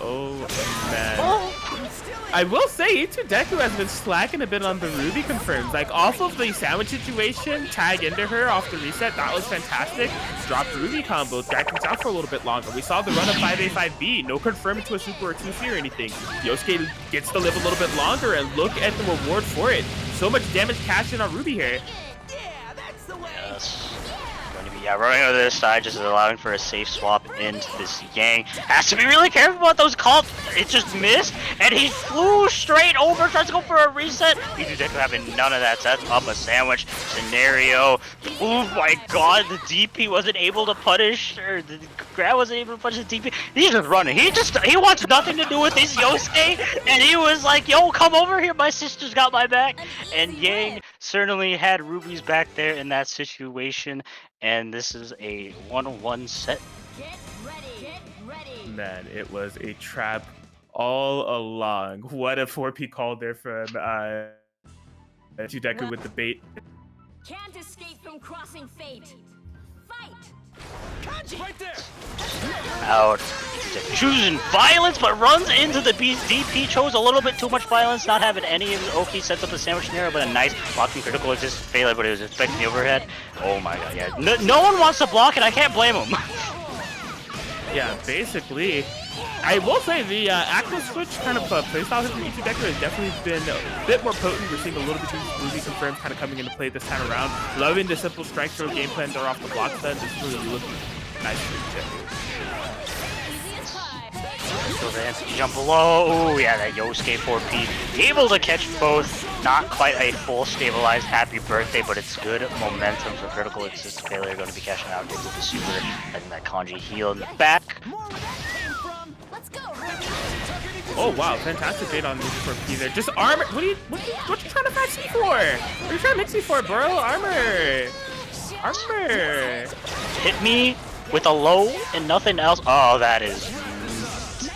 Oh man. Oh. I will say E2 Deku has been slacking a bit on the Ruby confirms. Like off of the sandwich situation, tag into her off the reset, that was fantastic. Dropped Ruby combo, dragged things out for a little bit longer. We saw the run of 5A, 5B, no confirm into a super or 2C or anything. Yosuke gets to live a little bit longer and look at the reward for it. So much damage cashed in on Ruby here. Yes. Going to be running over this side, just allowing for a safe swap into this Yang. Has to be really careful about those calls. It just missed, and he flew straight over, tries to go for a reset. E2 Deku having none of that. Sets up a sandwich scenario. Oh my god, the DP wasn't able to punish, or the grab wasn't able to punish the DP. He's just running. He wants nothing to do with this Yosuke, and he was like, yo, come over here, my sister's got my back. And Yang certainly had Ruby's back there in that situation, and this is a 1-1 set. Get ready. Man, it was a trap all along. What a 4P call there from E2 Deku with the bait. Can't escape from crossing fate. Fight. Right there. Out. Choosing violence, but runs into the DP. Chose a little bit too much violence, not having any of the Oki. Sets up a sandwich scenario, but a nice blocking critical is just failure, but it was expecting the overhead. Oh my god, yeah. No one wants to block it, I can't blame him. Yeah, basically. I will say the active switch kind of playstyle from E2 Deku has definitely been a bit more potent. We're seeing a little bit of Ruby confirms kind of coming into play this time around. Loving the simple strike throw game plan or off the block stun. This is really looking nice for Deku. So the jump below. Oh yeah, that Yosuke 4P. Able to catch both. Not quite a full stabilized happy birthday, but it's good momentum for critical. It's just failure going to be cashing out into the super. Having that kanji heal in the back. Let's go. Oh wow, fantastic bait on Ruby 4P there. Just armor. What you trying to fight me for? What are you trying to mix me for, bro? Armor. Hit me with a low and nothing else. Oh, that is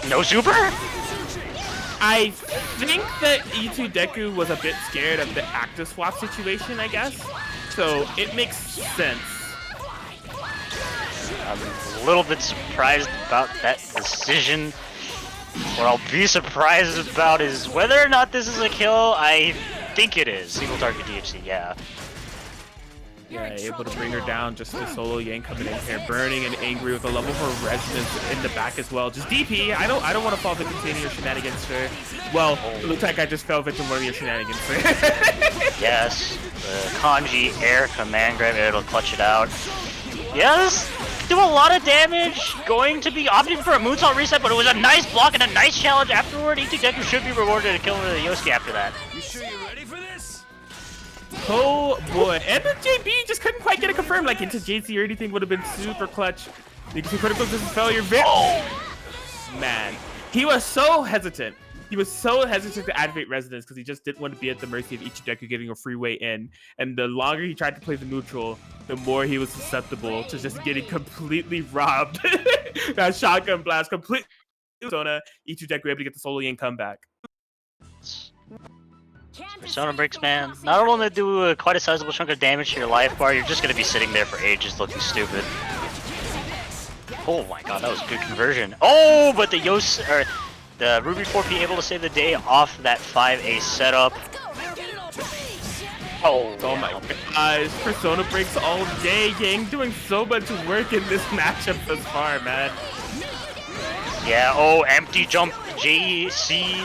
no super. I think that E2 Deku was a bit scared of the active swap situation, I guess. So it makes sense. I'm a little bit surprised about that decision. What I'll be surprised about is whether or not this is a kill. I think it is. Single target DHC, yeah. Yeah, able to bring her down. Just the solo Yang coming in here, burning and angry with a level for resonance in the back as well. Just DP. I don't want to fall victim to any of your shenanigans, sir. Well, it looks like I just fell victim to one of your shenanigans, sir. Yes, the kanji air command grab, it'll clutch it out. Yes, do a lot of damage. Going to be opting for a moonsault reset, but it was a nice block and a nice challenge afterward. E2 Deku should be rewarded a kill with the Yosuke after that. You sure you're ready for this? Oh boy, and the JB just couldn't quite get it confirmed. Like into JC or anything would have been super clutch. You can see critical this is failure. Man, he was so hesitant. He was so hesitant to activate resonance because he just didn't want to be at the mercy of E2 Deku getting a free way in. And the longer he tried to play the neutral, the more he was susceptible to just getting completely robbed. That shotgun blast completely. Persona, E2 Deku able to get the solo Yang comeback. Persona breaks, man. Not only do quite a sizable chunk of damage to your life bar, you're just gonna be sitting there for ages looking stupid. Oh my god, that was a good conversion. Oh, but the the Ruby 4P able to save the day off that 5A setup. Oh my gosh, Persona breaks all day. Yang doing so much work in this matchup thus far, man. Yeah, oh, empty jump JC.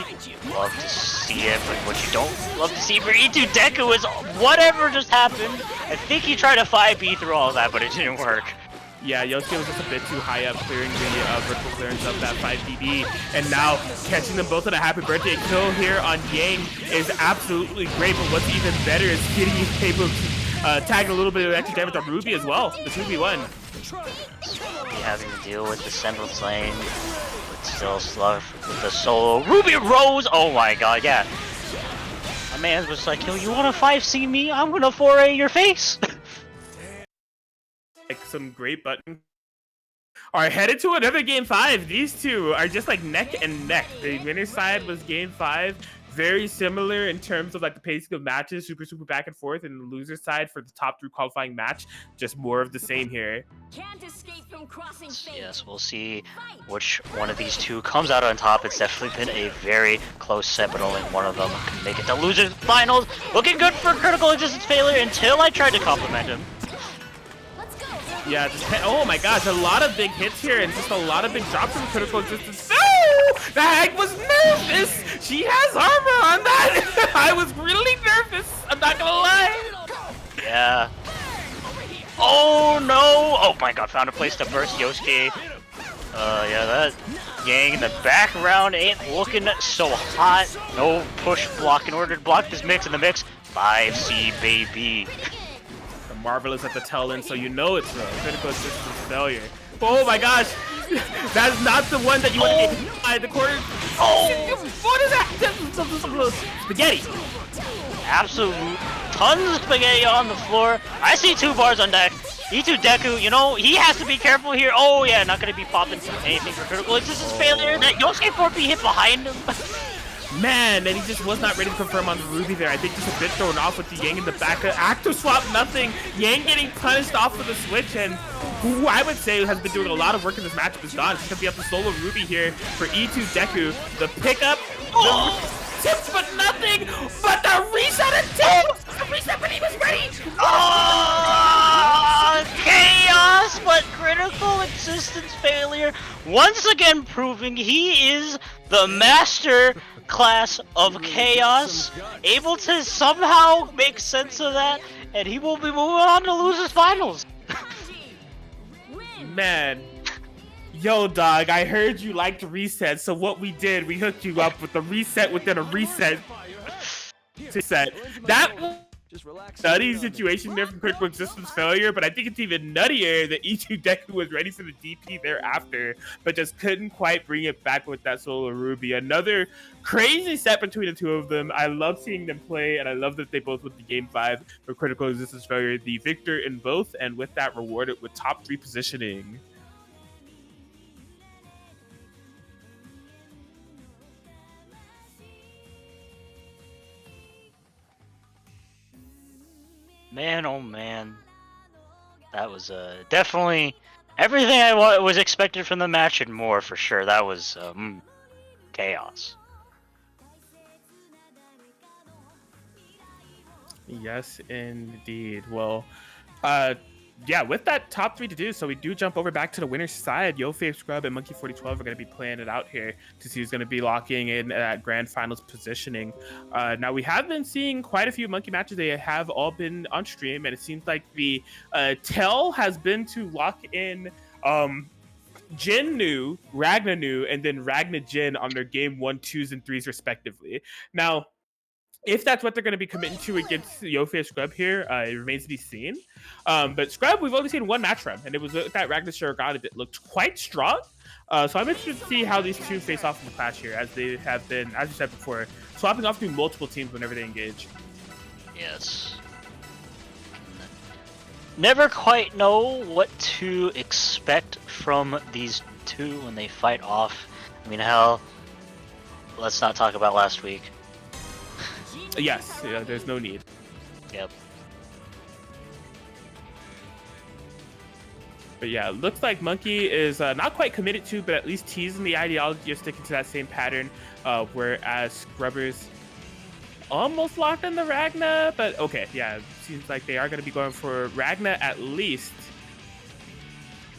Love to see it, but what you don't love to see for E2 Deku is whatever just happened. I think he tried a 5B through all that, but it didn't work. Yeah, Yosuke was just a bit too high up, clearing the vertical clearance of that 5BB. And now, catching them both at a happy birthday kill here on Yang is absolutely great. But what's even better is getting able to tag a little bit of extra damage on Ruby as well. The 2v1. Having to deal with the central lane, but still slow with the solo. Ruby Rose! Oh my god, yeah. My man was like, yo, you wanna 5C me? I'm gonna 4A your face! Like some great button. Are headed to another game 5. These two are just like neck and neck. The winner's side was game 5. Very similar in terms of like the pacing of matches, super back and forth, and the loser side for the top 3 qualifying match, just more of the same here. Can't escape from crossing fate. Yes, we'll see which one of these two comes out on top. It's definitely been a very close set, but only one of them can make it to losers finals. Looking good for critical existence failure until I tried to compliment him. Yeah, just oh my gosh, a lot of big hits here and just a lot of big drops from critical existence. No! The Hag was nervous! She has armor on that! I was really nervous, I'm not gonna lie! Yeah. Oh no! Oh my god, found a place to burst Yosuke. Yeah, that Yang in the background ain't looking so hot. No push block in order to block this mix in the mix. 5C baby. Marvelous at the tail end, so you know it's a critical existence failure. Oh my gosh! That's not the one that you want to get by the corner. Oh! What is that? Spaghetti! Absolute tons of spaghetti on the floor. I see 2 bars on deck. E2 Deku, you know, he has to be careful here. Oh yeah, not gonna be popping anything for critical existence failure. That Yosuke 4P hit behind him. Man, and he just was not ready to confirm on the Ruby there. I think just a bit thrown off with the Yang in the back. Active swap, nothing. Yang getting punished off of the switch, and who I would say has been doing a lot of work in this matchup is gone. She's gonna be up to solo Ruby here for E2 Deku. The pickup, the tips, but nothing. But the reset attempts. The reset, but he was ready. Oh, chaos, but critical existence failure. Once again proving he is the master class of chaos, able to somehow make sense of that, and he will be moving on to losers finals. Man, yo dog, I heard you liked reset, so what we did, we hooked you up with the reset within a reset set. That was a nutty situation there from critical existence failure, but I think it's even nuttier that E2 Deku was ready for the DP thereafter, but just couldn't quite bring it back with that solo Ruby. Another crazy set between the two of them. I love seeing them play, and I love that they both went to game 5 for critical existence failure, the victor in both, and with that rewarded with top 3 positioning. Man, oh man, that was definitely everything I was expected from the match and more for sure. That was chaos. Yes, indeed. Well, yeah, with that top 3 to do, so we do jump over back to the winner's side. YoFave Scrub and Monkey 4012 are going to be playing it out here to see who's going to be locking in at grand finals positioning. Now, we have been seeing quite a few Monkey matches. They have all been on stream, and it seems like the tell has been to lock in Jin Nu, Ragna Nu, and then Ragna Jin on their game 1, 2s, and 3s respectively. Now, if that's what they're going to be committing to against YoFave Scrub here, it remains to be seen. But Scrub, we've only seen one match from, and it was that Ragnar Shirogane that looked quite strong. So I'm interested to see how these two face off in the clash here, as they have been, as you said before, swapping off through multiple teams whenever they engage. Yes. Never quite know what to expect from these two when they fight off. I mean, hell, let's not talk about last week. Yes, yeah, there's no need. Yep. But yeah, it looks like Monkey is not quite committed to, but at least teasing the ideology of sticking to that same pattern, whereas Scrubbers almost locked in the Ragna, but okay, yeah, seems like they are going to be going for Ragna at least.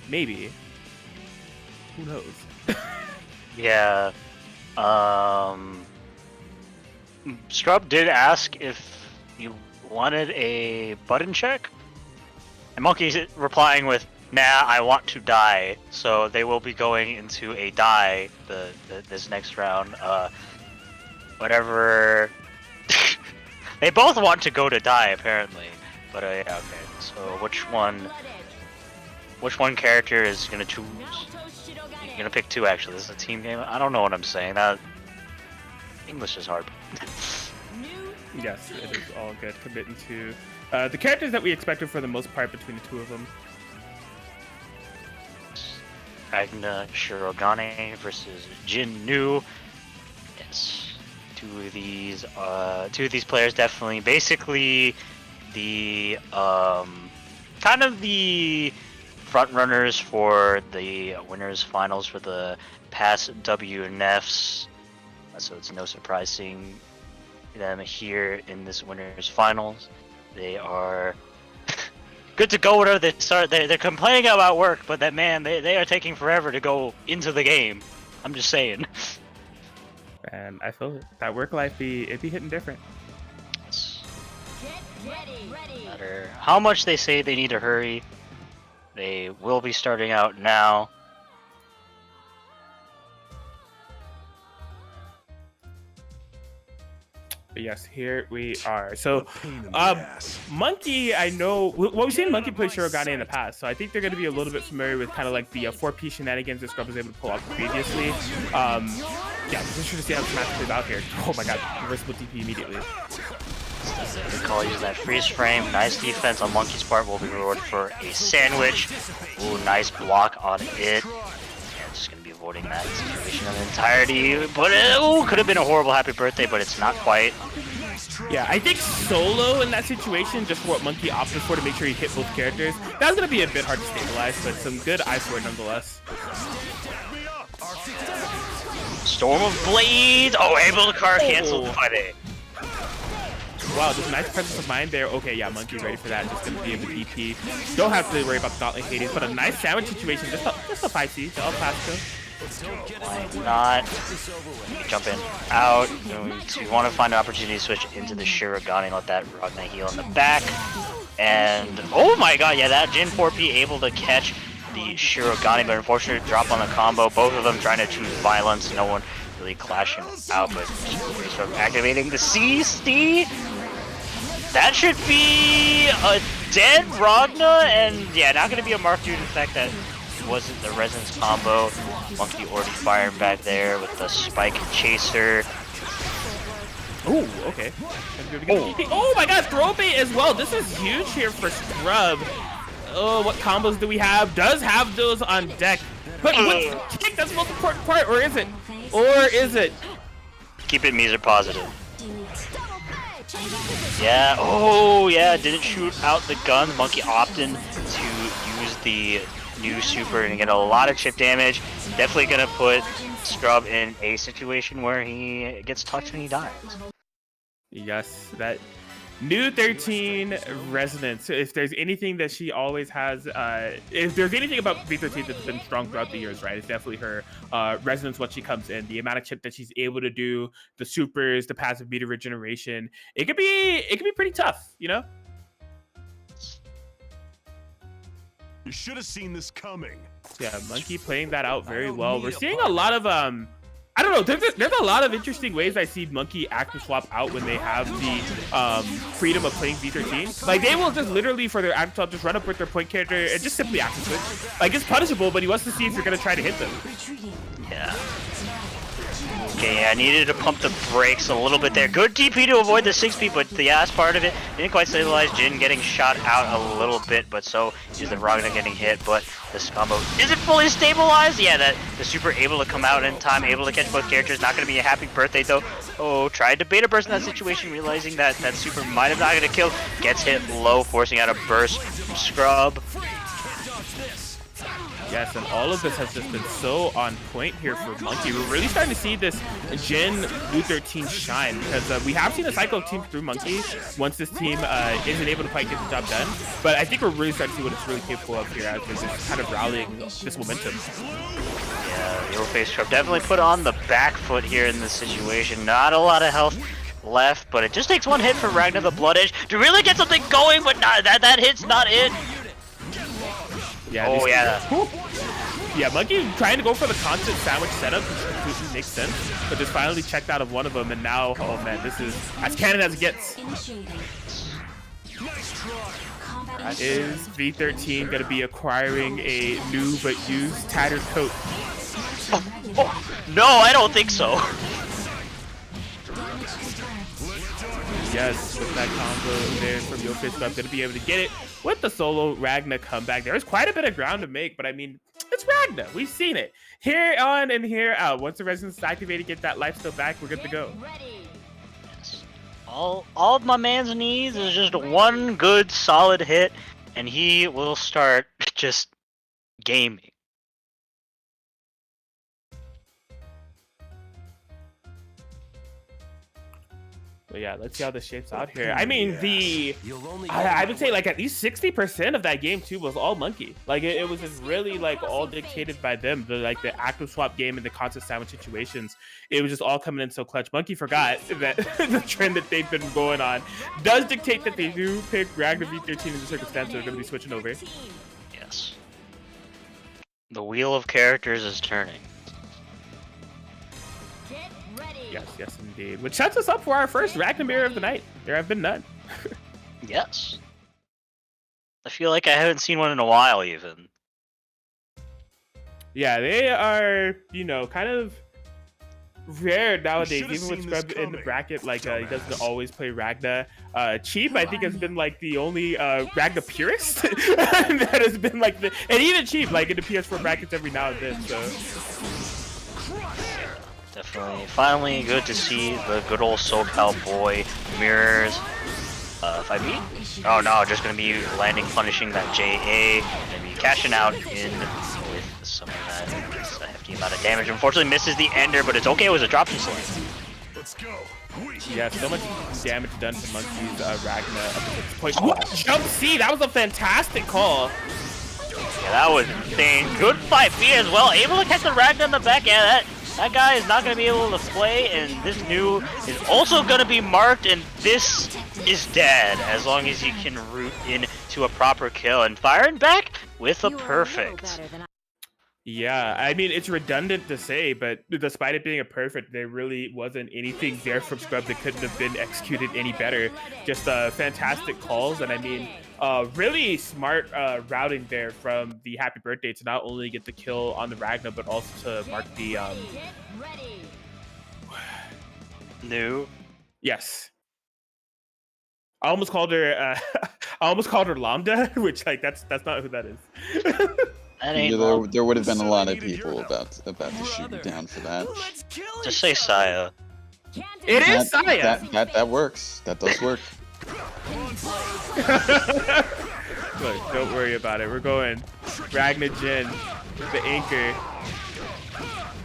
Maybe. Who knows? Yeah. Scrub did ask if you wanted a button check, and Monkey's replying with, "Nah, I want to die." So they will be going into a die this next round. Whatever. They both want to go to die apparently, but yeah, okay. So which one character is gonna choose? You're gonna pick two actually. This is a team game. I don't know what I'm saying. That English is hard. Yes, it is all good. Committing to the characters that we expected for the most part between the two of them. Agna Shirogane versus Jin Nu. Yes, two of these players definitely, basically the kind of the front runners for the winners finals for the past WNFs. So it's no surprise seeing them here in this winners finals. They are good to go whenever they start. They're complaining about work, but that man, they are taking forever to go into the game. I'm just saying. And I feel that work life it be hitting different. Get ready. No matter how much they say they need to hurry, they will be starting out now. But yes, here we are. So, Monkey, I know, well, we've seen Monkey play Shirogane in the past, so I think they're going to be a little bit familiar with kind of like the 4P shenanigans that Scrub was able to pull off previously. Yeah, I'm just sure to see how this match plays out here. Oh my god, reversible DP immediately. Good call using that freeze frame. Nice defense on Monkey's part. Will be rewarded for a sandwich. Ooh, nice block on it. Yeah, just going to be avoiding that situation in entirety. But could have been a horrible happy birthday, but it's not quite. Yeah, I think solo in that situation, just for what Monkey opted for to make sure he hit both characters, that was going to be a bit hard to stabilize, but some good eye for it nonetheless. Storm of Blades! Oh, able to car cancel the fight. Wow, just nice presence of mind there. Okay, yeah, Monkey ready for that. Just gonna be able to DP. Don't have to worry about the Gauntlet Hades, but a nice sandwich situation. Just a 5C, the El Paso. Why not? Jump in, out. You want to find an opportunity to switch into the Shirogane, let that Ragna heal in the back. And, oh my god, yeah, that Jin 4P able to catch the Shirogane, but unfortunately drop on the combo. Both of them trying to choose violence. No one really clashing out, but from activating the CSD. That should be a dead Ragna, and yeah, not going to be a mark due to the fact that it wasn't the Resonance combo. Monkey already firing back there with the Spike Chaser. Oh, okay. Oh my god, throw bait as well. This is huge here for Scrub. Oh, what combos do we have? Does have those on deck. But what's kick? That's the most important part, or is it? Or is it? Keep it Meezer positive. Yeah, oh yeah, didn't shoot out the gun. Monkey opting to use the new super and get a lot of chip damage. Definitely gonna put Scrub in a situation where he gets touched and he dies. Yes, that new 13 Resonance. If there's anything that she always has, if there's anything about V13 that's been strong throughout the years, right, it's definitely her Resonance when she comes in. The amount of chip that she's able to do, the supers, the passive meter regeneration, it could be pretty tough, you know? You should have seen this coming. Yeah, Monkey playing that out very well. We're seeing a lot of I don't know. There's a lot of interesting ways I see Monkey active swap out when they have the freedom of playing V13. Like, they will just literally, for their active swap, just run up with their point character and just simply active switch. Like, it's punishable, but he wants to see if you're going to try to hit them. Yeah. Okay, yeah, I needed to pump the brakes a little bit there. Good DP to avoid the 6P, but the ass part of it didn't quite stabilize. Jin getting shot out a little bit, but so is the Ragna getting hit. But this combo isn't fully stabilized. Yeah, the super able to come out in time, able to catch both characters. Not going to be a happy birthday though. Oh, tried to beta burst in that situation, realizing that that super might have not going to kill. Gets hit low, forcing out a burst from Scrub. Yes, and all of this has just been so on point here for Monkey. We're really starting to see this Jin U13 shine, because we have seen a cycle of teams through Monkey once this team isn't able to quite get the job done. But I think we're really starting to see what it's really capable of here as we're just kind of rallying this momentum. Yeah, the face Scrub definitely put on the back foot here in this situation. Not a lot of health left, but it just takes one hit from Ragnar the Blood Edge to really get something going, but not, that hit's not it. Yeah, oh yeah. Yeah, Monkey trying to go for the constant sandwich setup, which completely makes sense, but just finally checked out of one of them, and now, oh man, this is as canon as it gets. That is V13 going to be acquiring a new but used tattered coat. No, I don't think so. yes, with that combo there from Yofish, I'm going to be able to get it with the solo Ragna comeback. There's quite a bit of ground to make, but I mean, it's Ragna. We've seen it. Here on and here out. Once the resonance is activated, get that life steal back, we're good to go. Yes. All of my man's needs is just one good solid hit, and he will start just gaming. But yeah, let's see how this shapes out here. I mean, I would say like at least 60% of that game too was all Monkey. Like it was just really like all dictated by them. The active swap game and the constant sandwich situations. It was just all coming in so clutch. Monkey forgot that the trend that they've been going on does dictate that they do pick Ragnar V13 in the circumstance. They're going to be switching over. Yes. The wheel of characters is turning. Yes, indeed. Which sets us up for our first Ragnar mirror of the night. There have been none. Yes. I feel like I haven't seen one in a while, even. Yeah, they are, kind of rare nowadays. Even with Scrub in the bracket, like he doesn't always play Ragnar. Cheap, I think, has been like the only Ragnar purist that has been like and even Cheap, like in the PS4 brackets every now and then. So. Definitely. Finally, good to see the good old SoCal boy mirrors. 5B? Oh no, just gonna be landing, punishing that JA, and be cashing out in with some of that. It's a hefty amount of damage. Unfortunately, misses the ender, but it's okay. It was a drop to select. Let's go. Yeah, so much damage done to Monkey's Ragnar up to this point. Ooh, jump C, that was a fantastic call. Yeah, that was insane. Good fight B as well. Able to catch the Ragnar in the back. Yeah, that guy is not going to be able to play, and this new is also going to be marked, and this is dead as long as he can root into a proper kill and firing back with a perfect. Yeah, I mean, it's redundant to say, but despite it being a perfect, there really wasn't anything there from Scrub that couldn't have been executed any better. Just fantastic calls, and I mean, really smart routing there from the Happy Birthday to not only get the kill on the Ragnar, but also to mark the... New? Yes. I almost called her Lambda, which like that's not who that is. That ain't there would have been a lot of people about to shoot you down for that. Just say Saya. It is Saya. That works. That does work. Look, don't worry about it. We're going Ragnar Jin, the anchor.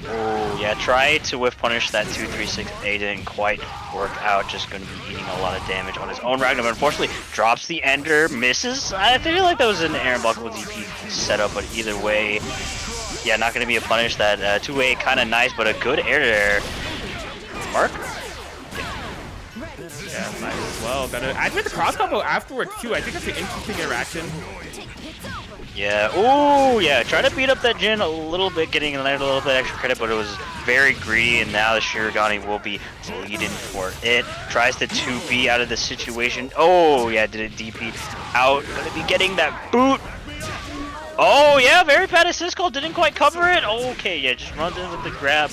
Oh yeah, try to whiff punish that 2-3-6A, didn't quite work out. Just going to be eating a lot of damage on his own Ragnar, but unfortunately drops the ender, misses. I feel like that was an Aaron Buckle DP setup, but either way, yeah, not going to be a punish. That 2A kind of nice, but a good air there. Mark? Yeah, might as well. I did the cross combo afterwards too. I think that's an interesting interaction. Yeah, ooh, yeah, try to beat up that Jin a little bit, getting a little bit extra credit, but it was very greedy, and now the Shirogane will be leading for it. Tries to 2B out of the situation. Oh, yeah, did it DP out. Gonna be getting that boot. Oh, yeah, very bad assist call, didn't quite cover it. Okay, yeah, just runs in with the grab.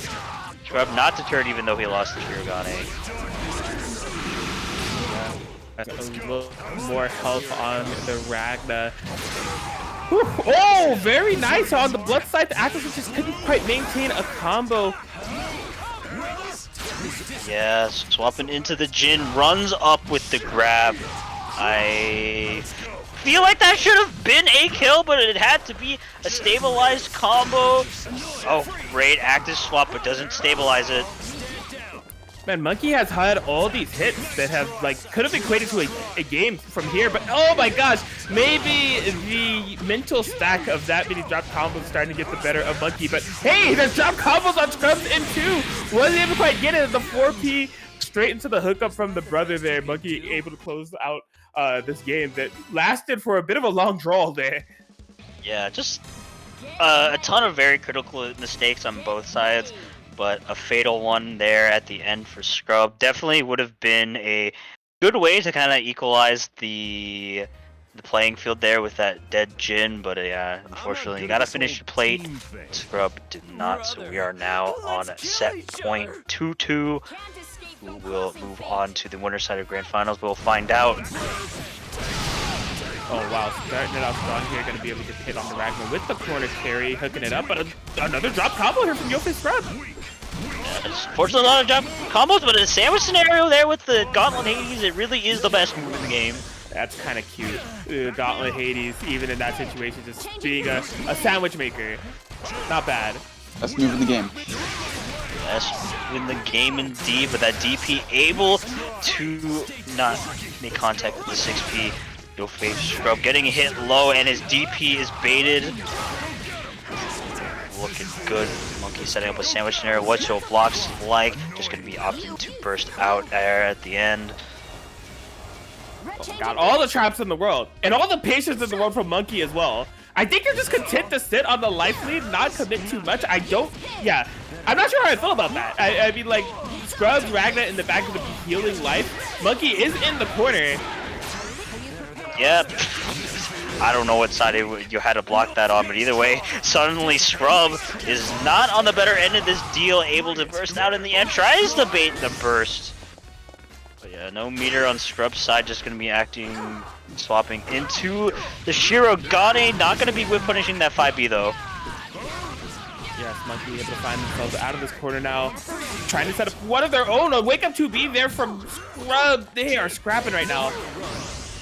Scrub not deterred even though he lost the Shirogane. A little more health on the Ragnar. Whew. Oh, very nice on the blood side. The Atlas just couldn't quite maintain a combo. Yes, swapping into the Jin, runs up with the grab. I feel like that should have been a kill, but it had to be a stabilized combo. Oh, great active swap, but doesn't stabilize it. Man, Monkey has had all these hits that have could have equated to a game from here, but oh my gosh, maybe the mental stack of that many drop combos starting to get the better of Monkey. But hey, there's drop combos on Scrubs in two. Wasn't able to quite get it. The 4P straight into the hookup from the brother there. Monkey able to close out this game that lasted for a bit of a long draw there. Yeah, just a ton of very critical mistakes on both sides. But a fatal one there at the end for Scrub definitely would have been a good way to kind of equalize the playing field there with that dead Jin. But yeah, unfortunately, you gotta finish the plate. Scrub did not, so we are now on set point 2-2. who will move on to the winner's side of Grand Finals. We'll find out. Oh wow, starting it off strong here, gonna be able to get hit on the Ragnar with the corner carry, hooking it up, but another drop combo here from Yofe Scrub. Fortunately, a lot of drop combos, but in a sandwich scenario there with the Gauntlet Hades, it really is the best move in the game. That's kind of cute. Gauntlet Hades, even in that situation, just being a sandwich maker. Not bad. Best move in the game. Best in the game indeed, but that DP able to not make contact with the 6P. Yofe Scrub getting hit low, and his DP is baited. Looking good. Monkey setting up a sandwich scenario. What's your blocks like? Just gonna be opting to burst out there at the end. Got all the traps in the world, and all the patience in the world from Monkey as well. I think you're just content to sit on the life lead, not commit too much. I'm not sure how I feel about that. I mean, like, Scrubs, Ragnar in the back of the healing life. Monkey is in the corner. Yep. I don't know what side you had to block that on, but either way, suddenly Scrub is not on the better end of this deal, able to burst out in the end, tries to bait the burst. But yeah, no meter on Scrub's side, just going to be swapping into the Shirogane, not going to be whip punishing that 5B though. Yes, Monkey able to find themselves out of this corner now, trying to set up one of their own. A wake up 2B there from Scrub. They are scrapping right now.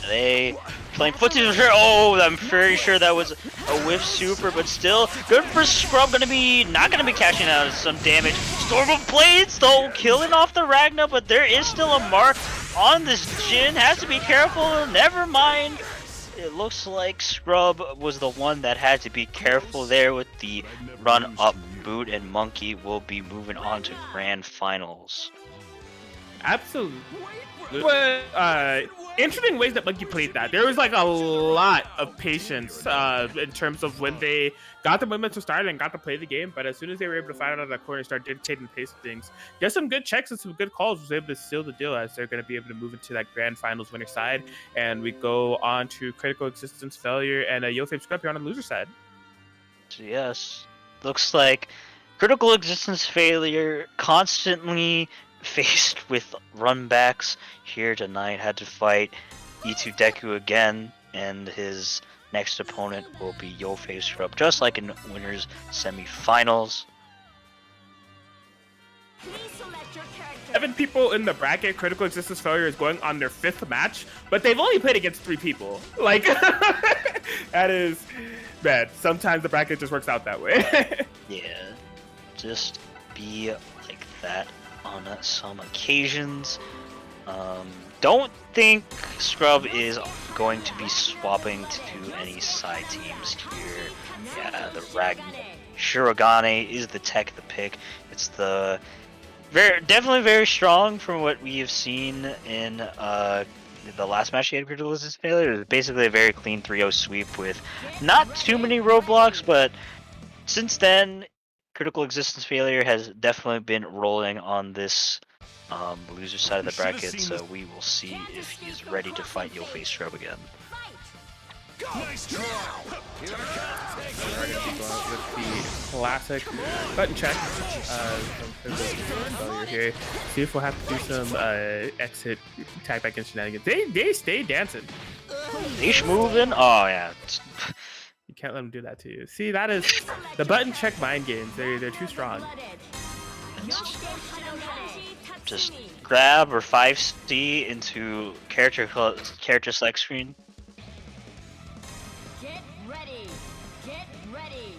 They playing footsies for sure. Oh, I'm very sure that was a whiff super, but still good for Scrub. Not gonna be cashing out some damage. Storm of Blades though, killing off the Ragnar, but there is still a mark on this Jhin. Has to be careful. Never mind. It looks like Scrub was the one that had to be careful there with the run up boot, and Monkey will be moving on to Grand Finals. Absolutely. Interesting ways that Monkey played that. There was like a lot of patience in terms of when they got the momentum started and got to play the game, but as soon as they were able to find out of that corner and start dictating the pace of things, get some good checks and some good calls, was able to seal the deal as they're going to be able to move into that Grand Finals winner side, and we go on to Critical Existence Failure and Yofe Scrub here on the loser side. So yes, looks like Critical Existence Failure constantly faced with runbacks here tonight, had to fight E2 Deku again, and his next opponent will be Yofe Scrub, just like in winners semifinals. 7 people in the bracket. Critical Existence Failure is going on their 5th match, but they've only played against 3 people. Like, that is bad. Sometimes the bracket just works out that way. Yeah, just be like that on some occasions. Don't think Scrub is going to be swapping to any side teams here. Yeah, the Shirogane is the tech, the pick. It's the definitely very strong from what we have seen in the last match he had Critical Resistance Failure. It was basically a very clean 3-0 sweep with not too many roadblocks, but since then, Critical Existence Failure has definitely been rolling on this loser side of the bracket, so we will see if he is ready to fight Yofe Scrub again. Nice try. We're going to be going with the classic button check. Failure here. See if we'll have to do some exit tag back in shenanigans. They stay dancing. Leash moving. Oh yeah. You can't let them do that to you. See, that is the button check mind games. They're too strong. Just grab or 5C into character select screen. Get ready. Get ready.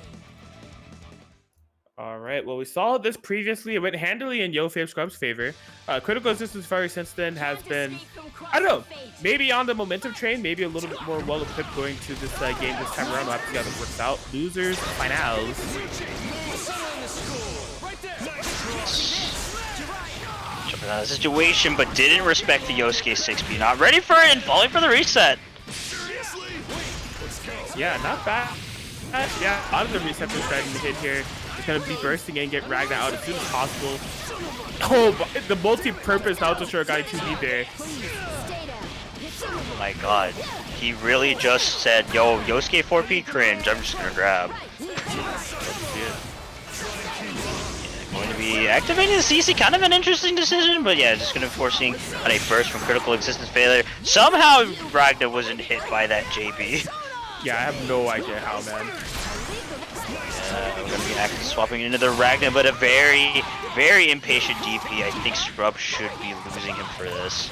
All right. Well, we saw this previously. It went handily in Yofe Scrub's favor. Critical Resistance Failure since then has been, I don't know, maybe on the momentum train, maybe a little bit more well equipped going to this game this time around. We'll have to see how this works out. Losers, finals. Jumping out of the situation, but didn't respect the Yosuke 6B. Not ready for it and falling for the reset. Yeah, not bad. Yeah, a lot of the receptors starting to hit here. It's going to be bursting in, get Ragnar out as soon as possible. Oh, the multi-purpose Naruto Shirogane 2B there. Oh my god. He really just said, yo, Yosuke 4P cringe, I'm just gonna grab. Yeah, going to to be activating the CC, kind of an interesting decision, but yeah, just going to be forcing on a burst from critical existence failure. Somehow Ragna wasn't hit by that JB. Yeah, I have no idea how, man. We're going to be active swapping into the Ragna, but a very, very impatient DP. I think Scrub should be losing him for this.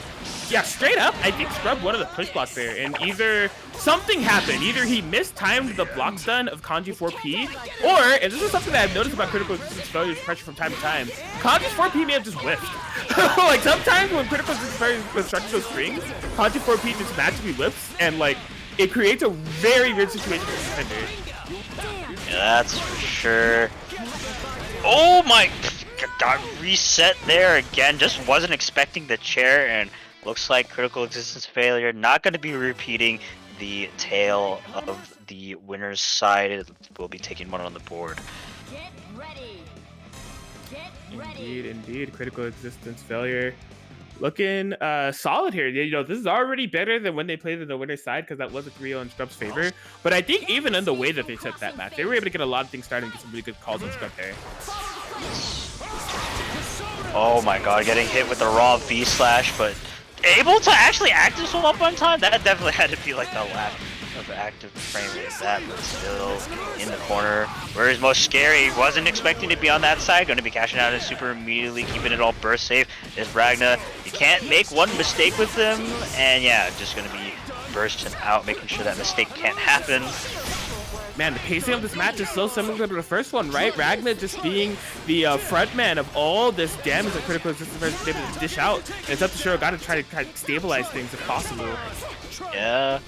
Yeah, straight up, I think Scrub wanted the push block there, and either something happened. Either he mistimed the block stun of Kanji 4P, or, and this is something that I've noticed about critical resistance failure's pressure from time to time, Kanji's 4P may have just whiffed. Like, sometimes when critical resistance failure constructs those strings, Kanji 4P just magically whips, and, like, it creates a very weird situation for the defender. Yeah, that's for sure. Oh my, got reset there again. Just wasn't expecting the chair, and looks like critical existence failure not going to be repeating the tail of the winner's side. It will be taking one on the board. Get ready. Get ready. Indeed, indeed, critical existence failure. Looking solid here. You know, this is already better than when they played in the winner's side, because that was a 3-0 in Scrub's favor. But I think even in the way that they took that match, they were able to get a lot of things started and get some really good calls on Scrub there. Oh my god, getting hit with the raw V-slash, but able to actually active swap on time? That definitely had to be like the lack of active frame with that, but still in the corner. Where is most scary, wasn't expecting to be on that side, going to be cashing out his super immediately, keeping it all burst safe. Is Ragna, you can't make one mistake with him, and yeah, just going to be bursting out, making sure that mistake can't happen. Man, the pacing of this match is so similar to the first one, right? Ragna just being the frontman of all this damage that critical resistance is able to dish out. And it's up to Shiro, got to try to stabilize things if possible. Yeah.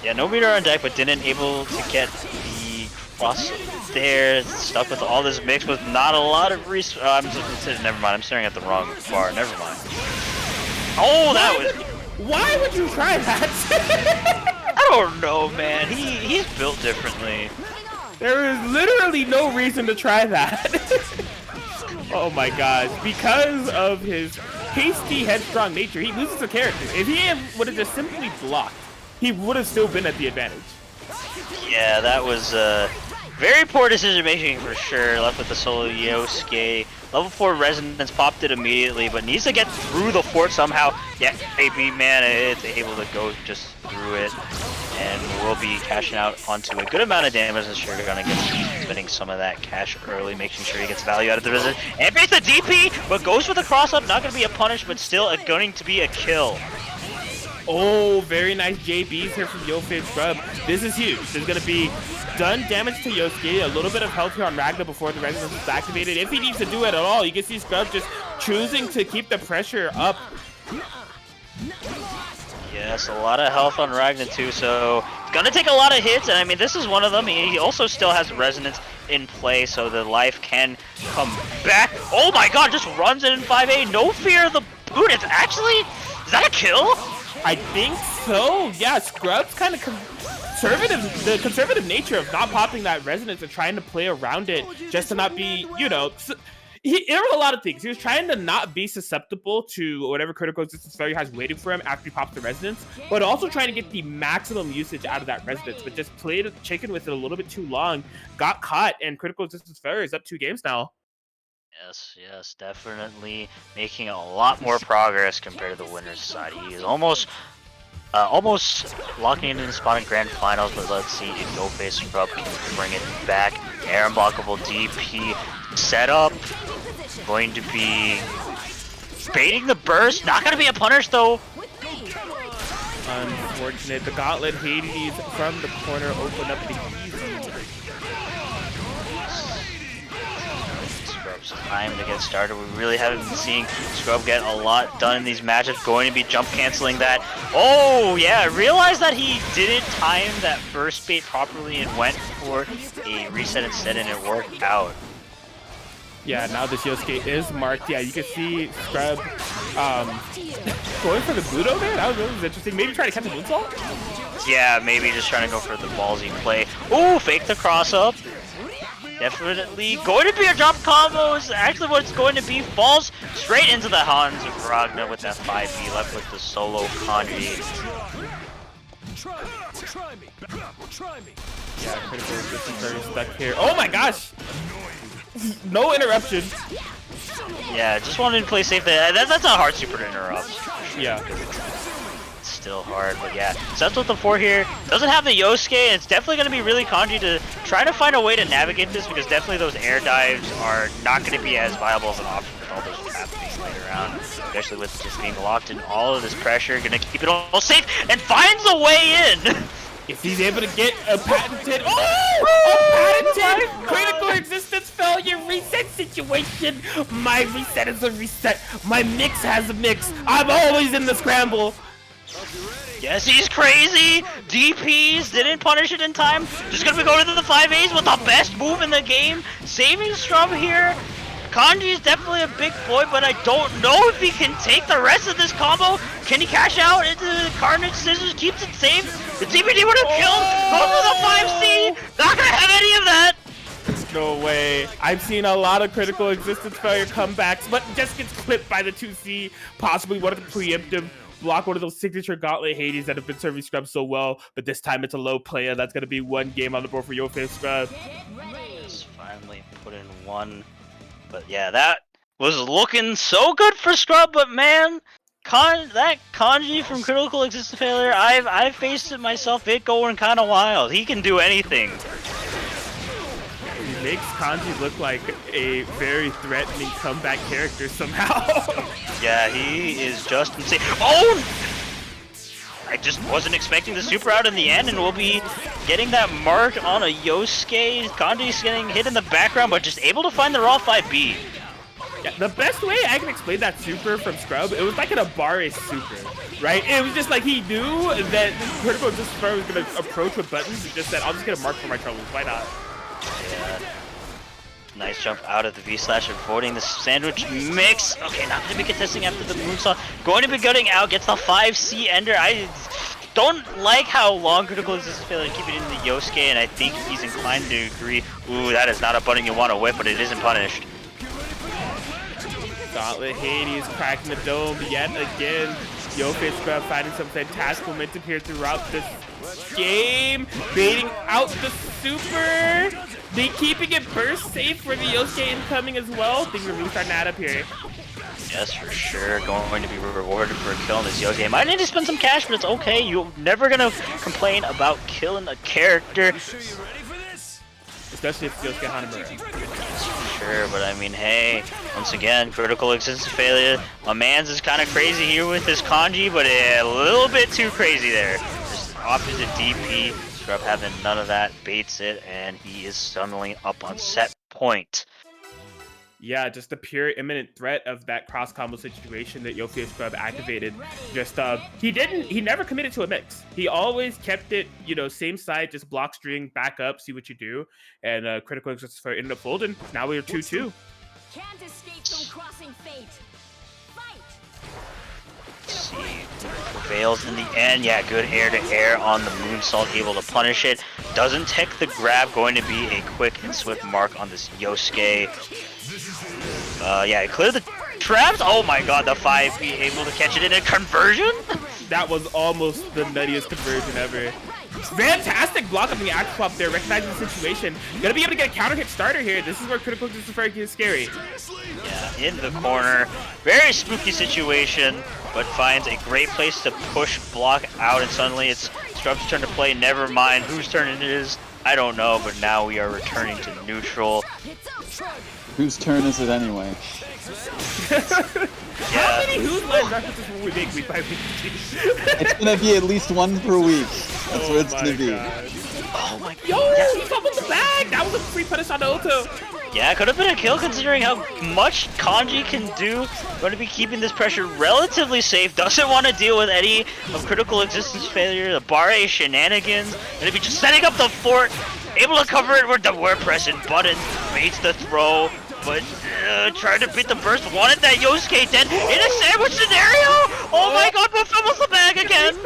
Yeah, no meter on deck, but didn't able to get the cross there. Stuck with all this mix with not a lot of never mind, I'm staring at the wrong bar. Never mind. Oh, that was... Why would you try that? I don't know, man. He's built differently. There is literally no reason to try that. Oh my gosh. Because of his hasty, headstrong nature, he loses a character. If he would have just simply blocked, he would have still been at the advantage. Yeah, that was very poor decision making for sure. Left with the solo Yosuke. Level 4 resonance popped it immediately, but needs to get through the fort somehow. Yeah, AB man, it's able to go just through it, and will be cashing out onto a good amount of damage. And sure, gonna get spending some of that cash early, making sure he gets value out of the resistance. And beats the DP, but goes for the cross up. Not gonna be a punish, but still going to be a kill. Oh, very nice JBs here from Yosuke Scrub. This is huge. There's going to be stun damage to Yosuke, a little bit of health here on Ragna before the resistance is activated. If he needs to do it at all, you can see Scrub just choosing to keep the pressure up. Yes, a lot of health on Ragna too, so it's going to take a lot of hits, and I mean, this is one of them. He also still has resonance in play, so the life can come back. Oh my god, just runs in 5A, no fear of the boot. It's actually, is that a kill? I think so. Yeah, Scrub's kind of conservative. The conservative nature of not popping that resonance and trying to play around it just to not be, you know, there were a lot of things. He was trying to not be susceptible to whatever critical resistance failure has waiting for him after he pops the resonance, but also trying to get the maximum usage out of that resonance, but just played chicken with it a little bit too long, got caught, and critical resistance failure is up 2 games now. Yes, definitely making a lot more progress compared to the winner's side. He is almost locking in the spot in grand finals, but let's see if No Face Scrub can bring it back. Air unblockable DP setup. Going to be baiting the burst. Not going to be a punish though. Unfortunate. The Gauntlet Hades from the corner opened up the easy. Scrub's time to get started. We really haven't been seeing Scrub get a lot done in these matches. Going to be jump canceling that. Oh yeah, I realized that he didn't time that burst bait properly and went for a reset instead, and it worked out. Yeah, now this Yosuke is marked. Yeah, you can see Scrub going for the Budo there. That was interesting. Maybe trying to catch a moonsault? Yeah, maybe just trying to go for the ballsy play. Ooh, fake the cross up. Definitely going to be a drop combo is actually what it's going to be. Falls straight into the hands of Ragna with that 5B, left with the solo Kanji. Try me. Yeah, critical resistance very stuck here. Oh my gosh! No interruption. Yeah, just wanted to play safe there. That's a hard super to interrupt. Yeah. It's still hard, but yeah. Sets with the 4 here. Doesn't have the Yosuke, and it's definitely going to be really kanji to try to find a way to navigate this, because definitely those air dives are not going to be as viable as an option with all those traps being laid around, especially with just being locked in all of this pressure. Going to keep it all safe, and finds a way in! If he's able to get a patented, a patented critical existence failure reset situation. My reset is a reset. My mix has a mix. I'm always in the scramble. Yes, he's crazy! DPs didn't punish it in time. Just gonna be going to the 5As with the best move in the game. Saving Scrub here. Kanji is definitely a big boy, but I don't know if he can take the rest of this combo. Can he cash out into the Carnage Scissors? Keeps it safe. The DPD would have killed. Goes to the 5C. Not gonna have any of that. No way. I've seen a lot of critical existence failure comebacks, but just gets clipped by the 2C. Possibly one of the preemptive block, one of those signature Gauntlet Hades that have been serving Scrub so well, but this time it's a low player. That's gonna be 1 game on the board for YoFace Scrub. Just finally put in 1. But yeah, that was looking so good for Scrub, but man, that kanji from Critical Existence Failure, I've faced it myself, it going kind of wild. He can do anything. He makes kanji look like a very threatening comeback character somehow. Yeah, he is just insane. Oh! I just wasn't expecting the super out in the end, and we'll be getting that mark on a Yosuke. Kanji's getting hit in the background, but just able to find the raw 5B. Yeah, the best way I can explain that super from Scrub, it was like an Abare super, right? It was just like he knew that Critical Existence Failure was going to approach with buttons and just said, I'll just get a mark for my troubles. Why not? Yeah. Nice jump out of the V-slash, avoiding the sandwich mix. Okay, not going to be contesting after the moonsault. Going to be gutting out, gets the 5C ender. I don't like how long Critical Existence Failure keep it in the Yosuke, and I think he's inclined to agree. Ooh, that is not a button you want to whip, but it isn't punished. Gauntlet Hades cracking the dome yet again. YoFace Scrub finding some fantastic momentum here throughout this game. Baiting out the super. They keeping it burst safe for the Yosuke incoming as well. Things are really starting to add up here. Yes, for sure. Going to be rewarded for a kill in this Yosuke. Might need to spend some cash, but it's okay. You're never going to complain about killing a character. Especially if it's Yosuke Hanamura. Sure, but I mean, hey, once again, Critical Existence Failure. My man's is kind of crazy here with his kanji, but a little bit too crazy there. Just opposite DP. Scrub having none of that, baits it, and he is suddenly up on set point. Yeah, just the pure imminent threat of that cross combo situation that YoFace Scrub activated. Just he never committed to a mix. He always kept it, you know, same side, just block string, back up, see what you do, and Critical Existence Failure ended up folding. Now we're 2-2. Can't escape from crossing fate. Fight. See, prevails in the end. Yeah, good air to air on the moonsault, able to punish it. Doesn't take the grab, going to be a quick and swift mark on this Yosuke. Yeah, he cleared the traps. Oh my god, the 5 be able to catch it in a conversion? That was almost the nuttiest conversion ever. Fantastic block on the axe swap there, recognizing the situation. Gonna be able to get a counter hit starter here. This is where Critical Existence Failure gets scary. Yeah, in the corner. Very spooky situation, but finds a great place to push block out, and suddenly it's Scrub's turn to play. Never mind whose turn it is. I don't know, but now we are returning to neutral. Whose turn is it anyway? How many whose line references will we make week by week? It's gonna be at least 1 per week. That's what it's gonna be. Oh my god. Yo, he fumbled the bag! That was a free punish on the Oto. Yeah, it could have been a kill considering how much Kanji can do. Going to be keeping this pressure relatively safe. Doesn't want to deal with any of Critical Existence Failure, the Bare shenanigans. Going to be just setting up the fort. Able to cover it with the word pressing button. Baits the throw. But trying to beat the burst. Wanted that Yosuke dead in a sandwich scenario. Oh my god, but fumbles the bag again.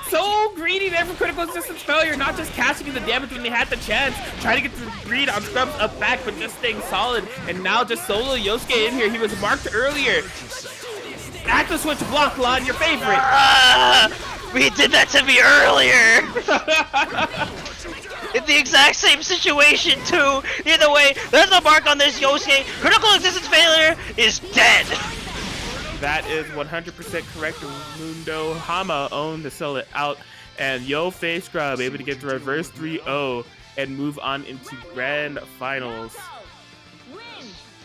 So greedy there for Critical Existence Failure, not just casting in the damage when they had the chance, trying to get the read on Scrubs up back, but just staying solid. And now just solo Yosuke in here. He was marked earlier. Active switch block line, your favorite. We did that to me earlier. in the exact same situation too. Either way, there's a mark on this Yosuke. Critical existence failure is dead. That is 100% correct. Mundo Hama owned to sell it out. And Yo Face Scrub able to get the reverse 3-0 and move on into grand finals.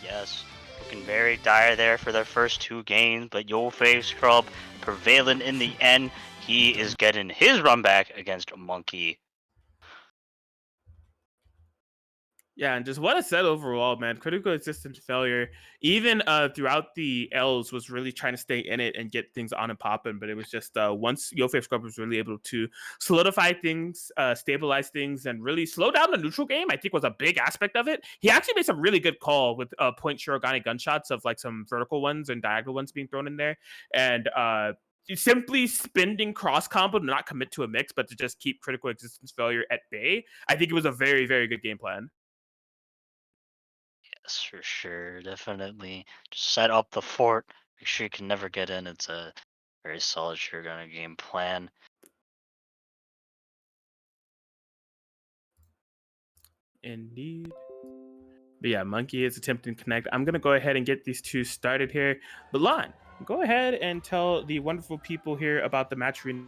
Yes, looking very dire there for their first 2 games, but Yo Face Scrub prevailing in the end. He is getting his run back against Monkey. Yeah, and just what a set overall, man. Critical existence failure, even throughout the L's, was really trying to stay in it and get things on and popping. But it was just once Yoface Scrub was really able to solidify things, stabilize things, and really slow down the neutral game, I think was a big aspect of it. He actually made some really good call with point Shirogane gunshots of like some vertical ones and diagonal ones being thrown in there. And simply spending cross combo to not commit to a mix, but to just keep critical existence failure at bay. I think it was a very, very good game plan. Yes, for sure, definitely. Just set up the fort. Make sure you can never get in. It's a very solid Shirogane game plan. Indeed. But yeah, Monkey is attempting to connect. I'm going to go ahead and get these two started here. But Lon, go ahead and tell the wonderful people here about the match in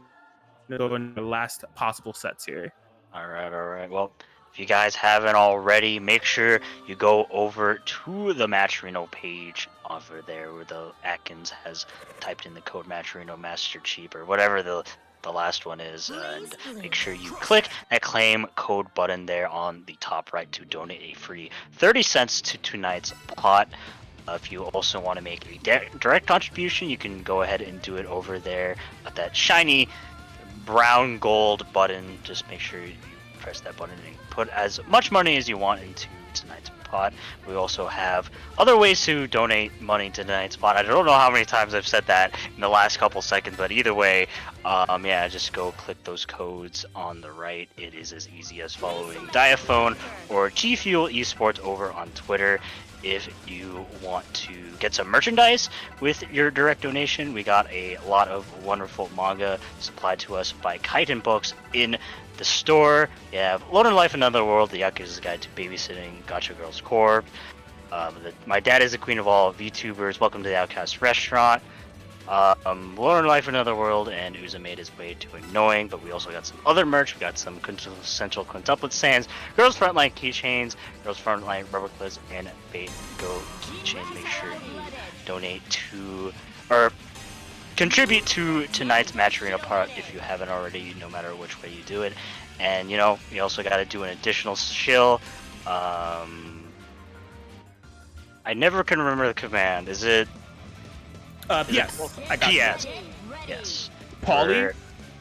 the last possible sets here. All right. Well, if you guys haven't already, make sure you go over to the Matcherino page over there where the Atkins has typed in the code Matcherino Master Cheap or whatever the last one is, and make sure you click that claim code button there on the top right to donate a free 30 cents to tonight's pot. If you also want to make a direct contribution, you can go ahead and do it over there at that shiny brown gold button. Just make sure you press that button and put as much money as you want into tonight's pot. We also have other ways to donate money to tonight's pot. I don't know how many times I've said that in the last couple seconds, but either way, yeah, just go click those codes on the right. It is as easy as following Diaphone or G Fuel Esports over on Twitter. If you want to get some merchandise with your direct donation, we got a lot of wonderful manga supplied to us by Kaiten Books in the store. You have Lone in Life Another World, the Yakuza's Guide to Babysitting, Gacha Girls Corp. My Dad is the Queen of All VTubers, Welcome to the Outcast Restaurant. Lone in Life Another World, and Uza made his way to Annoying, but we also got some other merch. We got some Quintessential Quintuplet Sands, Girls Frontline Keychains, Girls Frontline Rubber Clips, and Bait Go Keychain. Make sure you donate to, or contribute to tonight's Match Arena part if you haven't already, no matter which way you do it. And you know, you also got to do an additional shill. I never can remember the command. Is it Yes, I got PS? it. Yes. Paulie?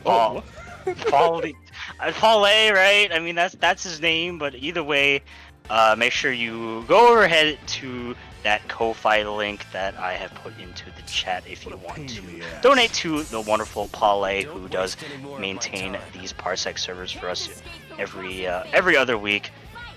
Paul. Paulie. Paulie, right? I mean, that's his name, but either way, make sure you go overhead to that Ko-Fi link that I have put into the chat if you want to donate to the wonderful Paulie, who does maintain these Parsec servers for us every other week.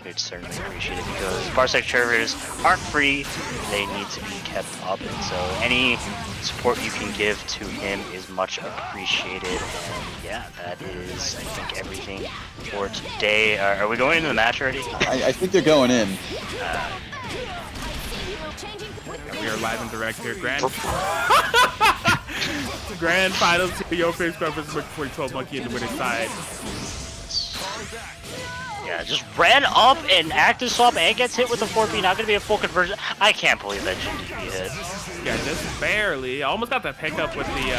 We'd certainly appreciate it because Parsec servers aren't free; they need to be kept up, and so any support you can give to him is much appreciated. And yeah, that is, I think, everything for today. Are we going into the match already? I think they're going in. We are live and direct here. Grand finals to Yo Face Scrub vs. Monkey 2012 Monkey in the winning side. Yeah, just ran up and active swap and gets hit with a 4P. Not gonna be a full conversion. I can't believe that GDP hit. Yeah, just barely. Almost got the pickup with the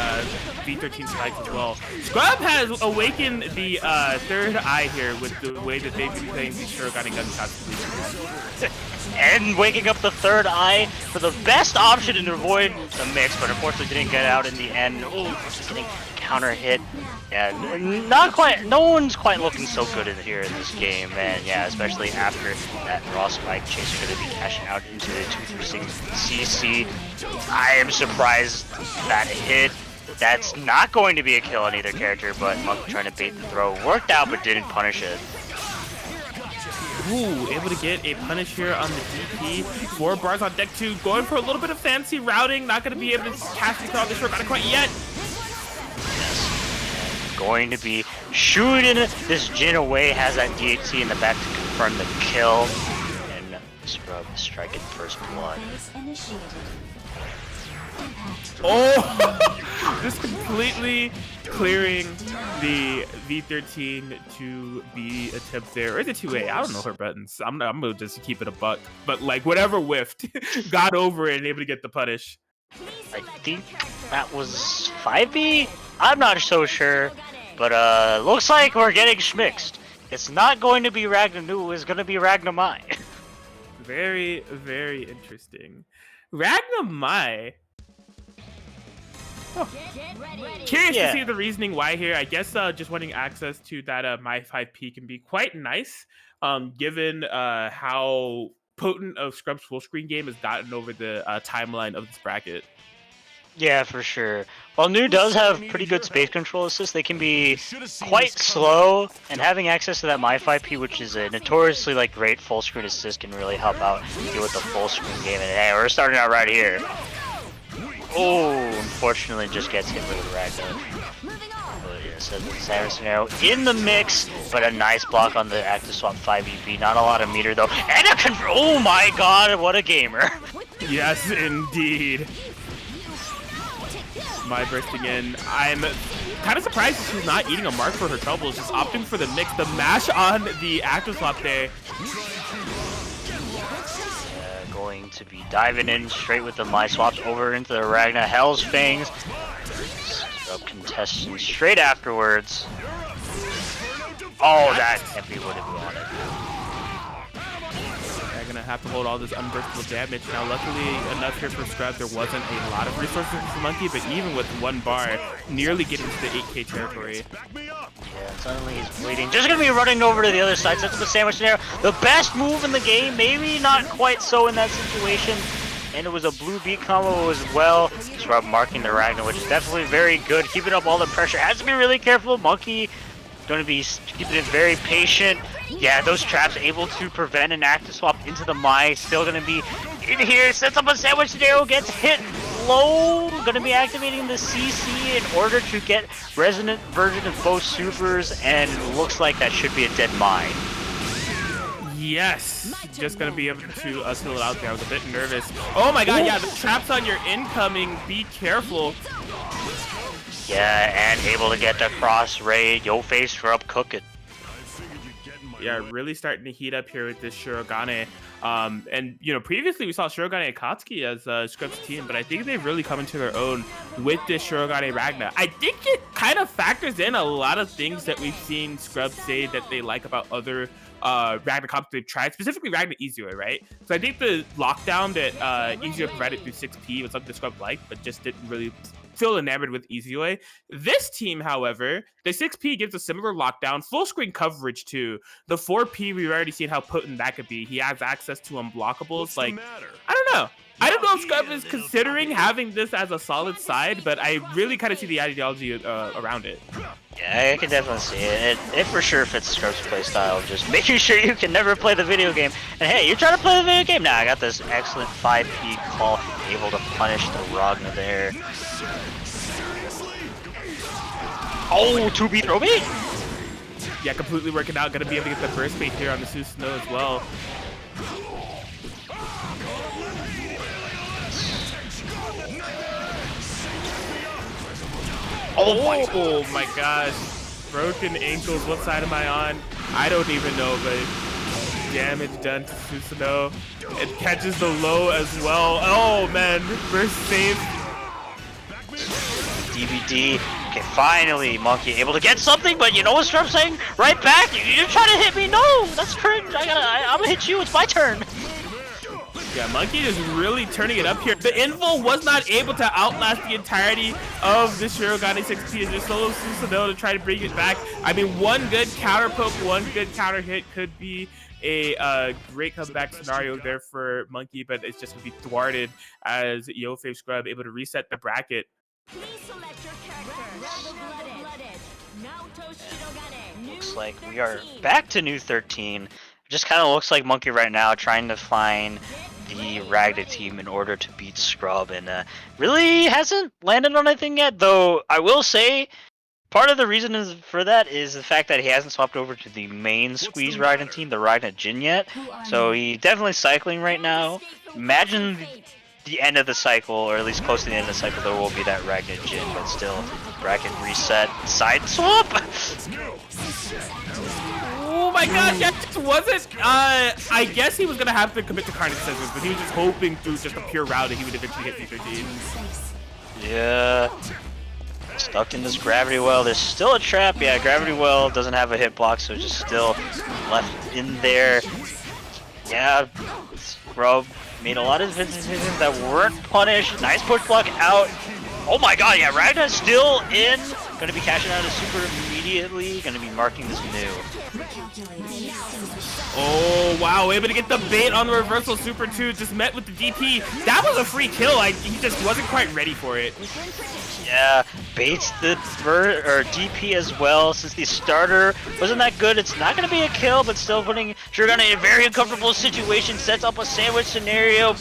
V13 spikes as well. Scrub has awakened the third eye here with the way that they've been playing these Shirogane gunshots. And waking up the third eye for the best option to avoid the mix, but unfortunately didn't get out in the end. Oh, just getting counter hit. And not quite, no one's quite looking so good in here in this game, and yeah, especially after that raw spike chase going to be cashing out into the 236 CC. I am surprised that hit. That's not going to be a kill on either character, but Monk trying to bait the throw worked out but didn't punish it. Ooh, able to get a punish here on the DP. 4 bars on deck 2, going for a little bit of fancy routing. Not going to be able to cast the on this short, not quite yet. going to be shooting this Jin away, has that DHC in the back to confirm the kill, and Scrub striking first blood. Oh! Just completely clearing the V13 to B attempt there. Or is it 2A? I don't know her buttons. I'm gonna just keep it a buck. But like whatever whiffed, got over it and able to get the punish. I think that was 5B? I'm not so sure. But looks like we're getting schmixed. It's not going to be Ragnar Nu, it's gonna be Ragnar Mai. Very, very interesting. Ragnar Mai. Oh. Curious to see the reasoning why here. I guess just wanting access to that My 5P can be quite nice, given how potent of Scrub's full screen game has gotten over the timeline of this bracket. Yeah, for sure. While Nu does have pretty good space control assist, they can be quite slow, and having access to that My 5P, which is a notoriously like great full screen assist, can really help out deal with the full screen game. And hey, we're starting out right here. Oh, unfortunately, just gets hit with Ragnar. But yeah, so the scenario in the mix, but a nice block on the active swap 5EB. Not a lot of meter though, and a control. Oh my god, what a gamer! Yes, indeed. My bursting in. I'm kind of surprised that she's not eating a mark for her troubles, just opting for the mix. The mash on the active swap there. Going to be diving in straight with the My Swaps over into the Ragnar Hell's Fangs. Scrub contestant straight afterwards. Oh, that MP would have been on it. They're gonna have to hold all this unburstable damage. Now, luckily enough here for Scrub, there wasn't a lot of resources for Monkey, but even with one bar, nearly getting to the 8K territory. Yeah, suddenly he's bleeding. Just gonna be running over to the other side. Sets up a sandwich there. The best move in the game, maybe not quite so in that situation. And it was a blue beat combo as well. Scrub marking the Ragnar, which is definitely very good. Keeping up all the pressure. Has to be really careful. Monkey gonna be keeping it very patient. Yeah, those traps able to prevent an active swap into the Mai. Still gonna be in here. Sets up a sandwich scenario. Gets hit low. Gonna be activating the CC in order to get resonant version of both supers. And looks like that should be a dead Mai. Yes, just gonna be able to seal it out there. I was a bit nervous. Oh my god, yeah, the traps on your incoming. Be careful. Yeah, and able to get the cross raid. Yo face Scrub cook it. Yeah, really starting to heat up here with this Shirogane. And you know, previously we saw Shirogane Akatsuki as Scrub's team, but I think they've really come into their own with this Shirogane Ragnar. I think it kind of factors in a lot of things that we've seen Scrub say that they like about other Ragnar comps they've tried, specifically Ragnar Izue, right? So I think the lockdown that Izue provided through 6P was something Scrub liked, but just didn't really feel enamored with Izue. This team, however, the 6P gives a similar lockdown, full screen coverage too. The 4P, we've already seen how potent that could be. He has access to unblockables. Like, I don't know. I don't know if Scrub is considering having this as a solid side, but I really kind of see the ideology around it. Yeah, I can definitely see it. It for sure fits Scrub's playstyle, just making sure you can never play the video game. And hey, you're trying to play the video game? Nah, I got this excellent 5P call, able to punish the Ragnar there. Oh, 2B throw bait! Yeah, completely working out. Gonna be able to get the burst bait here on the Susanoo as well. Oh my gosh. Broken ankles. What side am I on? I don't even know, but damage done to Susanoo. It catches the low as well. Oh man, burst save. DVD. Okay, finally, Monkey able to get something, but you know what Scrub's saying? Right back? You're trying to hit me? No, that's cringe. I'm gonna hit you. It's my turn. Yeah, Monkey is really turning it up here. The Invul was not able to outlast the entirety of this Shirogane 6P and just solo Susanoo to try to bring it back. I mean, one good counter poke, one good counter hit could be a great comeback scenario there for Monkey, but it's just going to be thwarted as Yofei Scrub able to reset the bracket. Please select your character. Looks like we are back to New 13. It just kind of looks like Monkey right now trying to find the Ragnar team in order to beat Scrub, and really hasn't landed on anything yet, though I will say Part of the reason for that is the fact that he hasn't swapped over to the main squeeze Ragna team, the Ragna Jin yet. So he's definitely cycling right now. Imagine the end of the cycle, or at least close to the end of the cycle, there will be that Ragna Jin, but still, bracket reset, side swap! Oh my gosh, that just wasn't, I guess he was gonna have to commit to Carnage Scissors, but he was just hoping through just a pure route that he would eventually hit D13. Yeah. Stuck in this gravity well. There's still a trap. Yeah, gravity well doesn't have a hitbox, so just still left in there. Yeah, Scrub made a lot of decisions that weren't punished. Nice push block out. Oh my god, yeah, Ragna's still in. Gonna be cashing out his super immediately. Gonna be marking this new. Oh wow, able to get the bait on the reversal super 2, just met with the DP. That was a free kill, he just wasn't quite ready for it. Yeah, baits the DP as well. Since the starter wasn't that good, it's not going to be a kill, but still putting Shogun in a very uncomfortable situation. Sets up a sandwich scenario.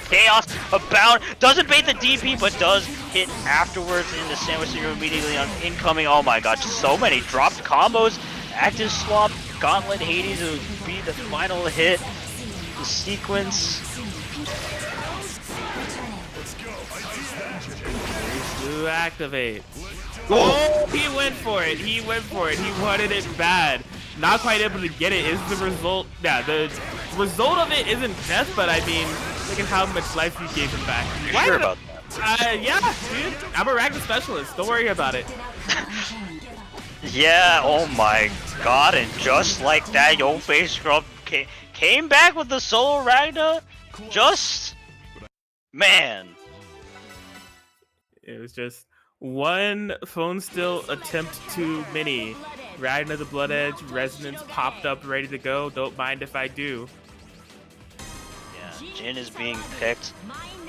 Chaos abound. Doesn't bait the DP, but does hit afterwards in the sandwich scenario immediately on incoming. Oh my god, just so many dropped combos. Active swap, Gauntlet Hades would be the final hit. The sequence. To activate. Oh, he went for it. He went for it. He wanted it bad. Not quite able to get it is the result. Yeah, the result of it isn't death, but I mean, look at how much life you gave him back. You're sure about that? Yeah, dude. I'm a Ragnar specialist. Don't worry about it. Yeah, oh my god, and just like that, Yo Face Scrub came back with the solo Ragna. Just, man. It was just one phone still attempt too many. Ragnar the Blood Edge, Resonance popped up ready to go. Don't mind if I do. Yeah, Jin is being picked,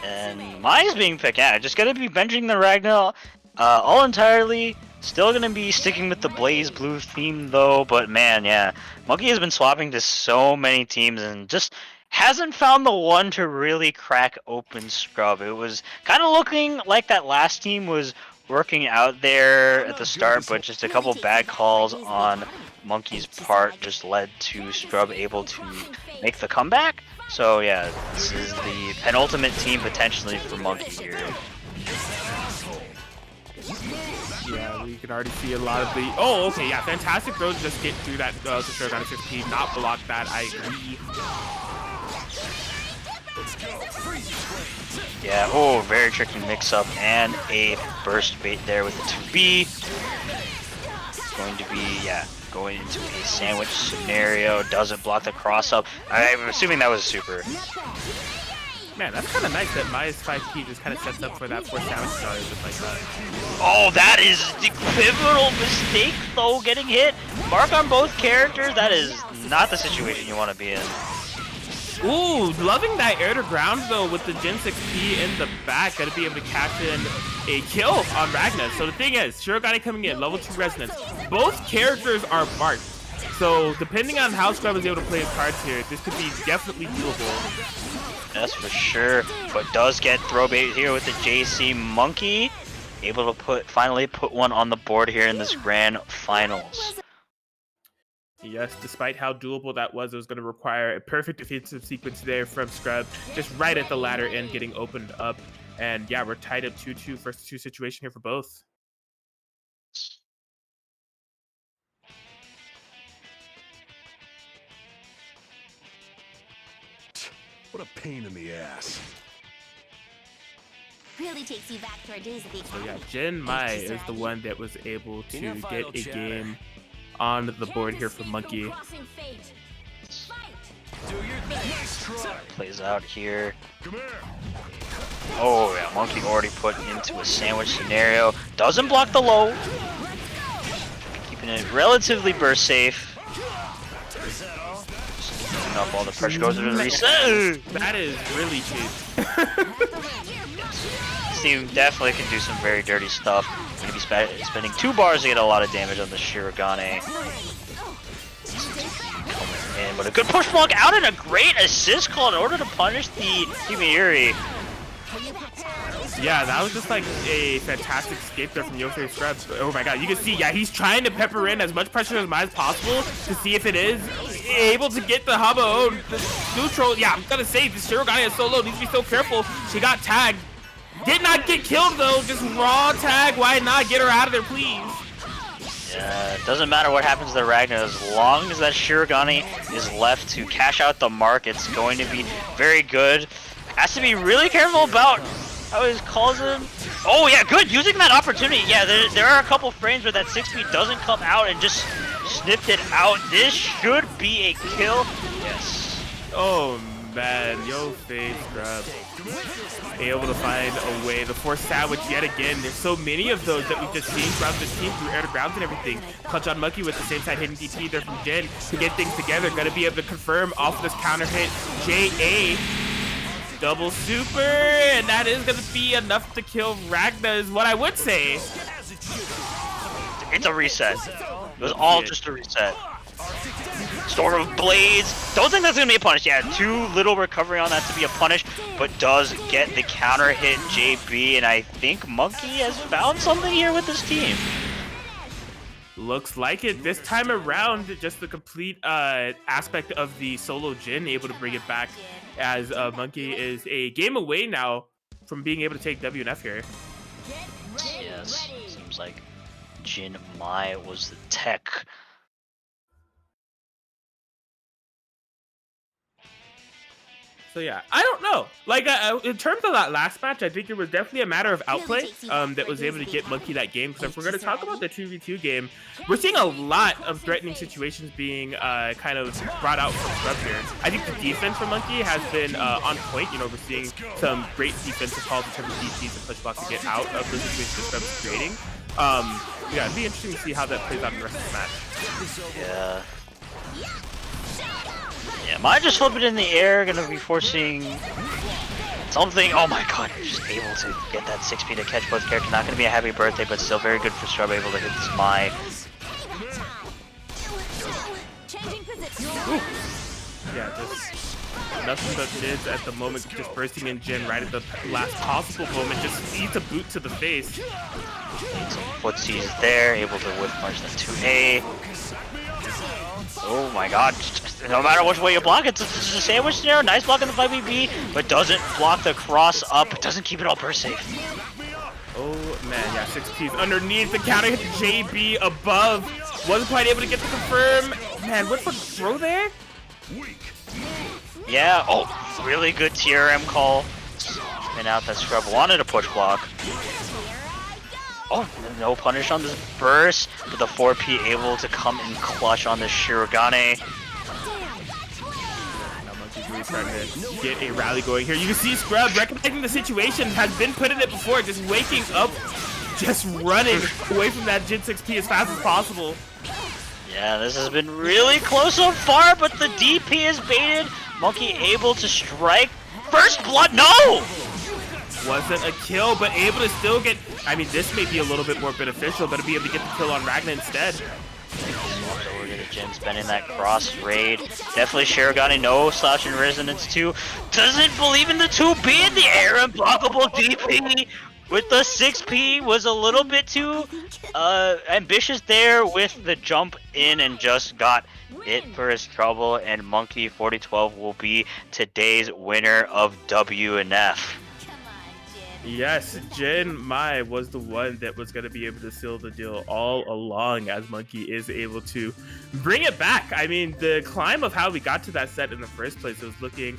and mine is being picked. Yeah, just gonna be benching the Ragnar all entirely. Still gonna be sticking with the Blaze Blue theme though, but man, yeah. Monkey has been swapping to so many teams and just hasn't found the one to really crack open Scrub. It was kind of looking like that last team was working out there at the start, but just a couple bad calls on Monkey's part just led to Scrub able to make the comeback. So yeah, this is the penultimate team potentially for Monkey here. Yeah, we can already see a lot of the... Oh, okay, yeah, fantastic throw to just get through that to Shogun 15, not block that, I agree. Yeah, oh, very tricky mix-up, and a burst bait there with the 2B. It's going to be, yeah, going into a sandwich scenario, doesn't block the cross-up. I'm assuming that was super. Man, that's kind of nice that Maya's 5P just kind of sets up for that 4 sandwich scenario just like that. Oh, that is the pivotal mistake, though, getting hit. Mark on both characters, that is not the situation you want to be in. Ooh, loving that air to ground though with the Gen 6P in the back. Gonna be able to cash in a kill on Ragnar. So the thing is, Shirogane coming in, level 2 resonance. Both characters are marked. So depending on how Scrub is able to play his cards here, this could be definitely doable. That's for sure, but does get throw bait here with the JC Monkey. Able to finally put one on the board here in this grand finals. Yes, despite how doable that was, it was going to require a perfect defensive sequence there from Scrub, just right at the ladder end getting opened up. And yeah, we're tied up 2-2 first 2 situation here for both. What a pain in the ass. Really takes you back to our days at the So academy. yeah, Jin Mai is the one that was able to get a game on the board here for Monkey. Plays out here. Come here. Oh yeah, Monkey already put into a sandwich scenario. Doesn't block the low. Keeping it relatively burst safe. Just up all the pressure goes to the reset. That is really cheap. This team definitely can do some very dirty stuff. Going to be spending 2 bars to get a lot of damage on the Shirogane. But a good push block out and a great assist call in order to punish the Himiyuri. Yeah, that was just like a fantastic escape there from Yofei Scrub. Oh my god, you can see, yeah, he's trying to pepper in as much pressure as possible to see if it is able to get the Habo neutral. Yeah, I'm gonna say this Shirogane is so low, needs to be so careful. She got tagged. Did not get killed though, just raw tag. Why not get her out of there, please? Yeah, it doesn't matter what happens to the Ragnar, as long as that Shirogane is left to cash out the mark, it's going to be very good. Has to be really careful about how his calls him. Oh yeah, good, using that opportunity. Yeah, there are a couple frames where that 6P doesn't come out and just sniffed it out. This should be a kill. Yes. Oh man, Yofei Scrub able to find a way. The force sandwich yet again. There's so many of those that we've just seen throughout this team through air to grounds and everything. Clutch on Monkey with the same side hitting DP there from Jin to get things together. Gonna be able to confirm off of this counter hit. JA double super, and that is gonna be enough to kill Ragnar is what I would say. It's a reset. It was all just a reset. Storm of Blades. Don't think that's gonna be a punish. Yeah, too little recovery on that to be a punish, but does get the counter hit JB, and I think Monkey has found something here with this team. Looks like it this time around. Just the complete aspect of the solo Jin able to bring it back, as Monkey is a game away now from being able to take WNF here. Yes, seems like Jin Mai was the tech. So yeah, I don't know. Like in terms of that last match, I think it was definitely a matter of outplay that was able to get Monkey that game. Because if we're going to talk about the 2v2 game, we're seeing a lot of threatening situations being kind of brought out from Scrub here. I think the defense for Monkey has been on point. You know, we're seeing some great defensive calls in terms of DPs and push blocks to get out of the situation that Scrub is creating. Yeah, it'd be interesting to see how that plays out in the rest of the match. Yeah. Yeah, Mai just flip it in the air, gonna be forcing something. Oh my god, you're just able to get that 6P to catch both characters. Not gonna be a happy birthday, but still very good for Scrub, able to hit this Mai. Yeah, just nothing but mids at the moment, just bursting in Jin right at the last possible moment, just needs a boot to the face. Some footsies there, able to whip punch that 2A. Oh my god, no matter which way you block, it's just a sandwich there. Nice block on the 5BB, but doesn't block the cross up, doesn't keep it all burst safe. Oh man, yeah, 6P's underneath the counter hit JB above. Wasn't quite able to get the confirm. Man, what's the throw there? Yeah, oh, really good TRM call. And out that Scrub wanted a push block. Oh, no punish on this burst, but the 4P able to come in clutch on this Shirogane. Now Monkey's really starting to get a rally going here. You can see Scrub recognizing the situation, has been put in it before, just waking up, just running away from that Jin 6P as fast as possible. Yeah, this has been really close so far, but the DP is baited. Monkey able to strike. First blood, no! Wasn't a kill, but able to still get, I mean, this may be a little bit more beneficial, but to be able to get the kill on Ragnar instead. Over to Jin spending that cross raid. Definitely Shirogane, no slash and resonance 2. Doesn't believe in the 2B in the air, unblockable DP. With the 6P was a little bit too ambitious there with the jump in and just got it for his trouble, and Monkey 4012 will be today's winner of WNF. Yes, Jin Mai was the one that was going to be able to seal the deal all along, as Monkey is able to bring it back. I mean, the climb of how we got to that set in the first place, it was looking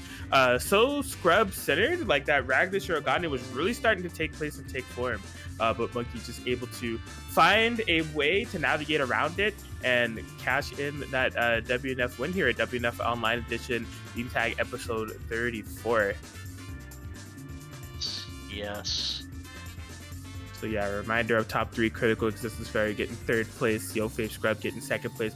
so Scrub-centered, like that Ragnar Shirogane was really starting to take place and take form. But Monkey just able to find a way to navigate around it and cash in that WNF win here at WNF Online Edition BBTAG episode 34. Yes. So yeah, a reminder of top 3 critical existence fairy getting 3rd place, Yofei Scrub getting 2nd place,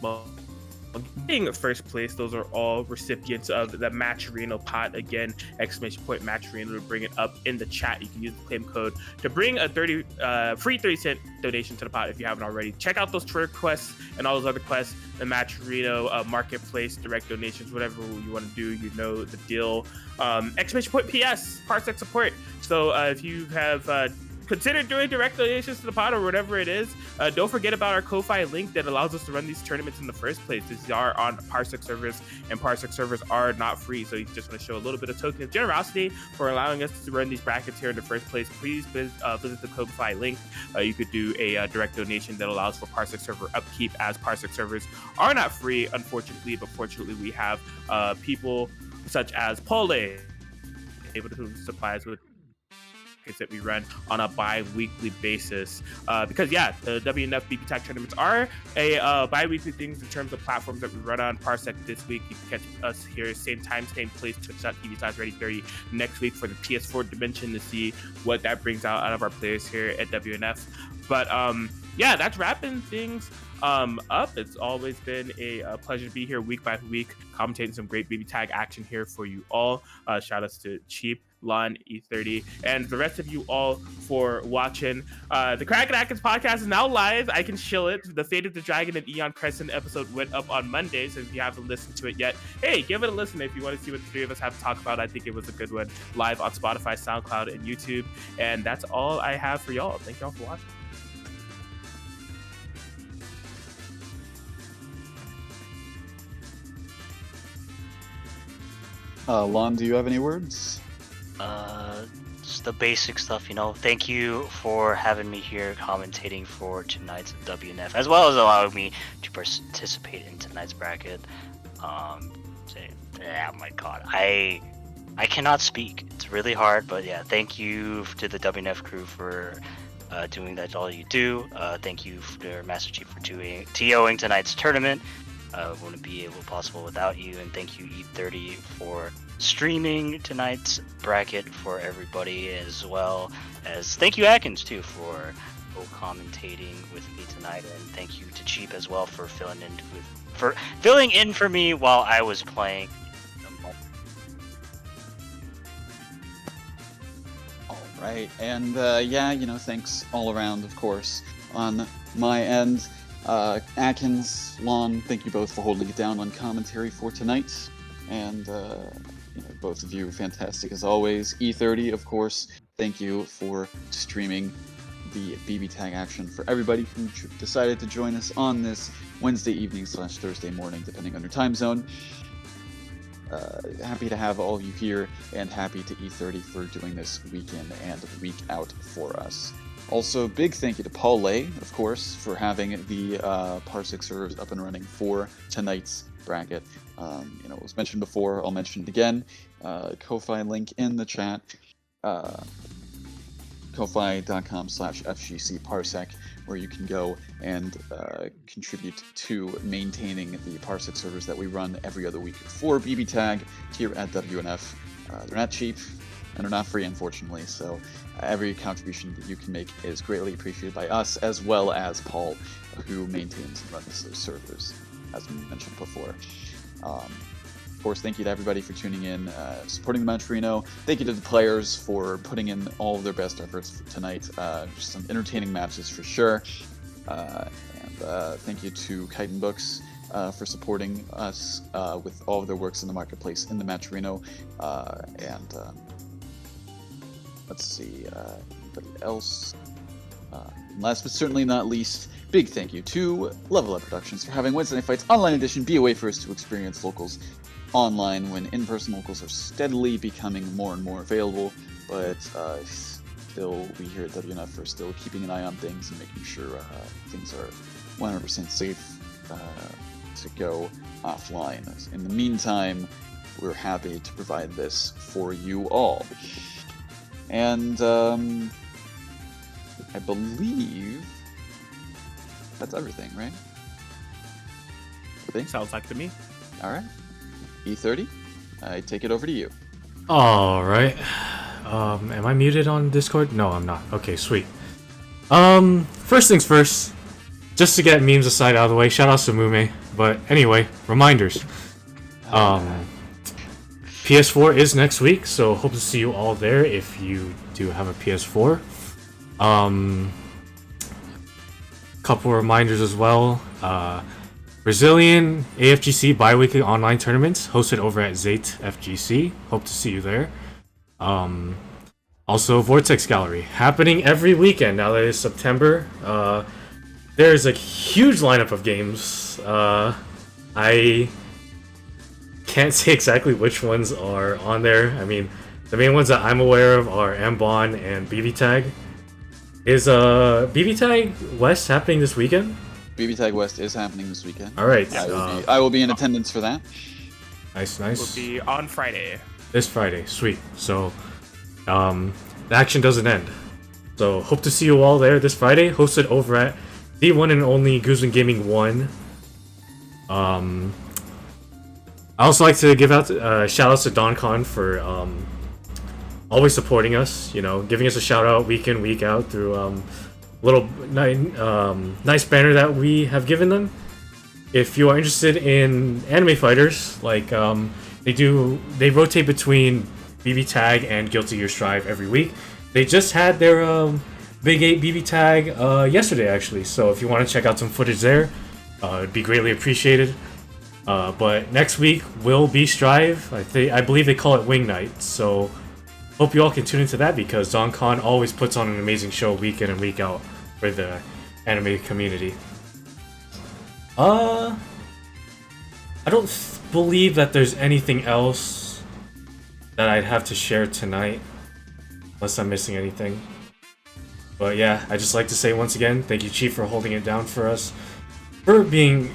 first place, those are all recipients of the Matcherino pot. Again, !Matcherino to bring it up in the chat. You can use the claim code to bring a free 30-cent donation to the pot if you haven't already. Check out those Twitter quests and all those other quests, the Matcherino marketplace, direct donations, whatever you want to do, you know the deal. !PS, Parsec support. So if you have consider doing direct donations to the pot or whatever it is. Don't forget about our Ko-Fi link that allows us to run these tournaments in the first place. These are on Parsec servers, and Parsec servers are not free. So you just want to show a little bit of token of generosity for allowing us to run these brackets here in the first place. Please visit the Ko-Fi link. You could do a direct donation that allows for Parsec server upkeep, as Parsec servers are not free, unfortunately. But fortunately, we have people such as Paul able to supply us with that we run on a bi-weekly basis because the WNF BBTAG tournaments are a bi-weekly things in terms of platforms that we run on. Parsec this week, you can catch us here same time, same place, twitch.tv/ready30 next week for the PS4 dimension to see what that brings out of our players here at WNF. But that's wrapping things up. It's always been a pleasure to be here week by week, commentating some great BBTAG action here for you all. Shout outs to Cheap, Lon, E30, and the rest of you all for watching. The Kraken Atkins podcast is now live. I can shill it. The Fate of the Dragon and Eon Crescent episode went up on Monday, so if you haven't listened to it yet, hey, give it a listen if you want to see what the three of us have to talk about. I think it was a good one, live on Spotify, SoundCloud, and YouTube. And that's all I have for y'all. Thank y'all for watching. Lon, do you have any words? Just the basic stuff, Thank you for having me here commentating for tonight's WNF, as well as allowing me to participate in tonight's bracket. Oh my god, I cannot speak. It's really hard, but yeah, thank you to the WNF crew for doing that all you do. Thank you for Master Chief for TOing tonight's tournament. Wouldn't be possible without you, and thank you E30 for streaming tonight's bracket for everybody, as well as thank you Atkins too for co-commentating with me tonight, and thank you to Cheap as well for filling in for me while I was playing. All right, and thanks all around, of course, on my end. Atkins, Lon, thank you both for holding it down on commentary for tonight, and both of you fantastic as always. E30, of course, thank you for streaming the BBTAG action for everybody who decided to join us on this Wednesday evening / Thursday morning, depending on your time zone. Happy to have all of you here, and happy to E30 for doing this week in and week out for us. Also, big thank you to Paul Lay, of course, for having the Parsec servers up and running for tonight's bracket. It was mentioned before, I'll mention it again. Ko-Fi link in the chat. Ko-Fi.com/FGC where you can go and contribute to maintaining the Parsec servers that we run every other week for BBTAG here at WNF. They're not cheap, and they're not free, unfortunately, so every contribution that you can make is greatly appreciated by us, as well as Paul, who maintains and runs those servers, as mentioned before. Of course, thank you to everybody for tuning in, supporting the Matcherino. Thank you to the players for putting in all of their best efforts for tonight. Just some entertaining matches for sure. And thank you to Chitin Books for supporting us with all of their works in the marketplace in the Matcherino. Let's see, anybody else? Last but certainly not least, big thank you to Level Up Productions for having Wednesday Night Fights Online Edition be a way for us to experience locals online when in-person locals are steadily becoming more and more available, but still, we here at WNF are still keeping an eye on things and making sure things are 100% safe to go offline. In the meantime, we're happy to provide this for you all. And I believe that's everything, right? Sounds like to me. All right. E30, I take it over to you. All right. Am I muted on Discord? No, I'm not. Okay, sweet. First things first. just to get memes aside out of the way, shout out to Mume. But anyway, reminders. PS4 is next week, so hope to see you all there if you do have a PS4. Couple reminders as well. Brazilian AFGC bi-weekly online tournaments hosted over at Zate FGC. Hope to see you there. Also, Vortex Gallery happening every weekend now that it's September. There's a huge lineup of games. I can't say exactly which ones are on there. I mean, the main ones that I'm aware of are Ambon and BBTAG. Is BBTAG West happening this weekend? BBTAG West is happening this weekend. All right. I will be in attendance for that. Nice. Will be on Friday. This Friday, sweet. So, the action doesn't end. So, hope to see you all there this Friday. Hosted over at the one and only Guzman Gaming 1. I also like to give out shout outs to DonCon for always supporting us. You know, giving us a shout out week in week out through little nice banner that we have given them. If you are interested in anime fighters, like they rotate between BB Tag and Guilty Gear Strive every week. They just had their Big 8 BB Tag yesterday, actually. So if you want to check out some footage there, it'd be greatly appreciated. But next week will be Strive. I believe they call it Wing Night. So hope you all can tune into that because DonCon always puts on an amazing show week in and week out for the anime community. I don't believe that there's anything else that I'd have to share tonight, unless I'm missing anything. But yeah, I just like to say once again, thank you, Chief, for holding it down for us, for being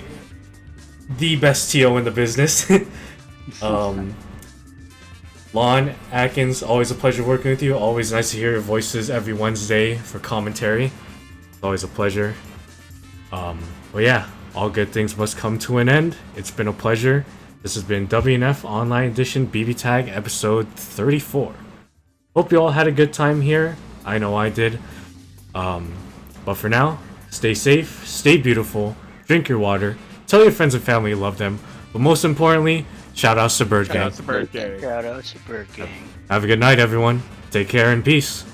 the best TO in the business. Lon, Atkins, always a pleasure working with you. Always nice to hear your voices every Wednesday for commentary. It's always a pleasure. But yeah, all good things must come to an end. It's been a pleasure. This has been WNF Online Edition BB Tag episode 34. Hope you all had a good time here. I know I did. But for now, stay safe, stay beautiful, drink your water, tell your friends and family you love them, but most importantly, shout outs to Bird Gang. Shout out to Bird Gang. Have a good night, everyone. Take care and peace.